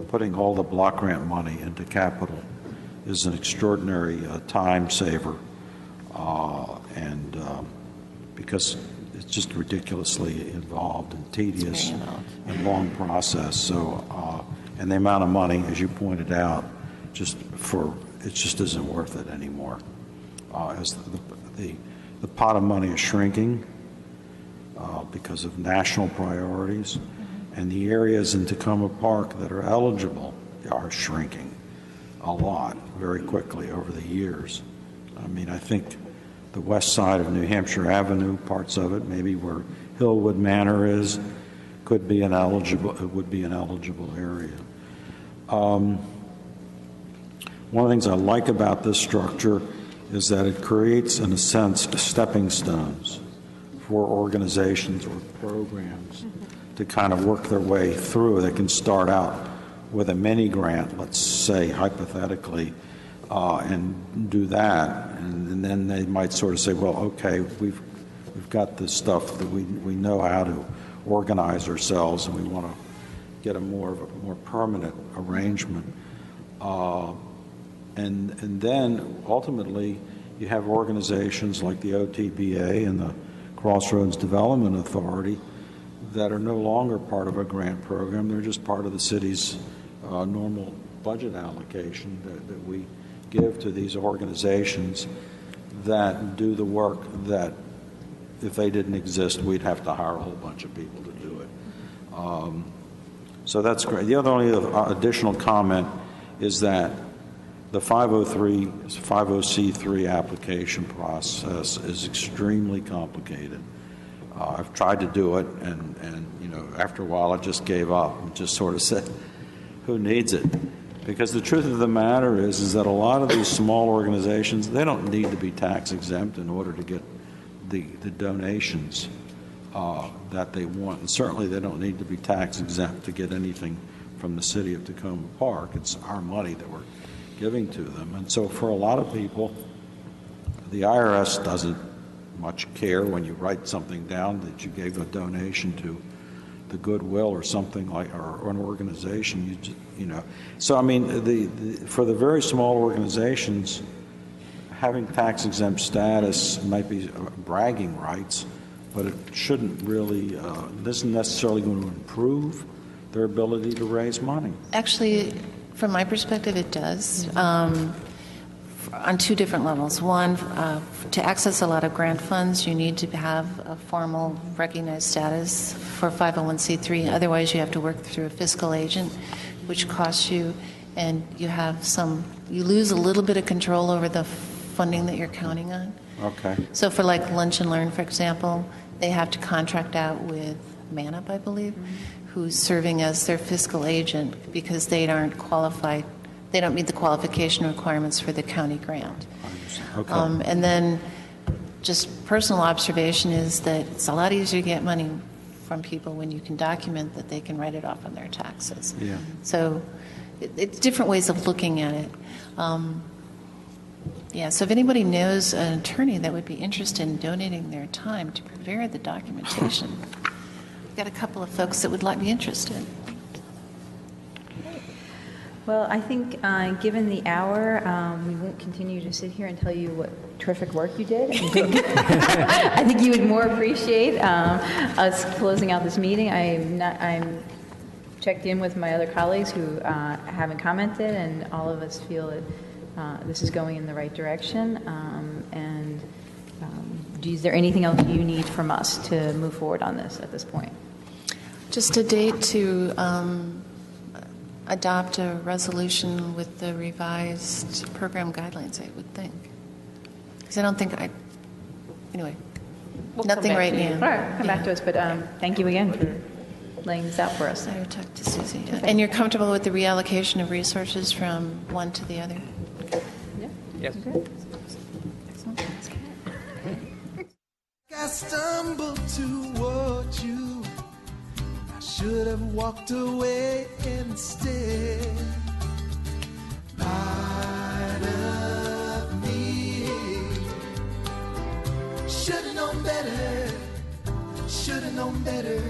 putting all the block grant money into capital is an extraordinary time saver, and because it's just ridiculously involved and tedious and long process. So, and the amount of money, as you pointed out, it just isn't worth it anymore. As the pot of money is shrinking because of national priorities, and the areas in Tacoma Park that are eligible are shrinking a lot very quickly over the years. I mean, I think the west side of New Hampshire Avenue, parts of it, maybe where Hillwood Manor is, would be an eligible area. One of the things I like about this structure is that it creates, in a sense, stepping stones for organizations or programs to kind of work their way through. They can start out with a mini grant, let's say hypothetically, and do that, and then they might sort of say, well, okay, we've got this stuff that we know how to organize ourselves, and we want to get a more permanent arrangement, and then ultimately you have organizations like the OTBA and the Crossroads Development Authority that are no longer part of a grant program. They're just part of the city's normal budget allocation that we give to these organizations that do the work that if they didn't exist, we'd have to hire a whole bunch of people to do it. So that's great. The only additional comment is that the 50C3 application process is extremely complicated. I've tried to do it, and after a while I just gave up and just sort of said, who needs it? Because the truth of the matter is that a lot of these small organizations, they don't need to be tax exempt in order to get the donations that they want. And certainly they don't need to be tax exempt to get anything from the city of Tacoma Park. It's our money that we're giving to them. And so for a lot of people, the IRS doesn't much care when you write something down that you gave a donation to the Goodwill or something like, or an organization. So I mean, for the very small organizations, having tax exempt status might be bragging rights, but it shouldn't really. This isn't necessarily going to improve their ability to raise money. Actually, from my perspective, it does. On two different levels. One, to access a lot of grant funds, you need to have a formal recognized status for 501c3. Otherwise, you have to work through a fiscal agent, which costs you, and you lose a little bit of control over the funding that you're counting on. Okay. So for like Lunch and Learn, for example, they have to contract out with Manup, I believe, who's serving as their fiscal agent because they aren't qualified. They don't meet the qualification requirements for the county grant. Okay. And then just personal observation is that it's a lot easier to get money from people when you can document that they can write it off on their taxes. Yeah. So it's different ways of looking at it. So if anybody knows an attorney that would be interested in donating their time to prepare the documentation, we've got a couple of folks that would be interested. Well, I think given the hour, we won't continue to sit here and tell you what terrific work you did. I think you would more appreciate us closing out this meeting. I'm checked in with my other colleagues who haven't commented, and all of us feel that this is going in the right direction. Is there anything else you need from us to move forward on this at this point? Just a date to adopt a resolution with the revised program guidelines, I would think. Because I don't think anyway, nothing right now. All right, come back to us, but thank you again for laying this out for us. I will talk to Susie. Okay. And you're comfortable with the reallocation of resources from one to the other? Yeah. Yes. Okay. Excellent. I stumbled toward you. I should have walked away instead. Part of me should have known better. Should have known better.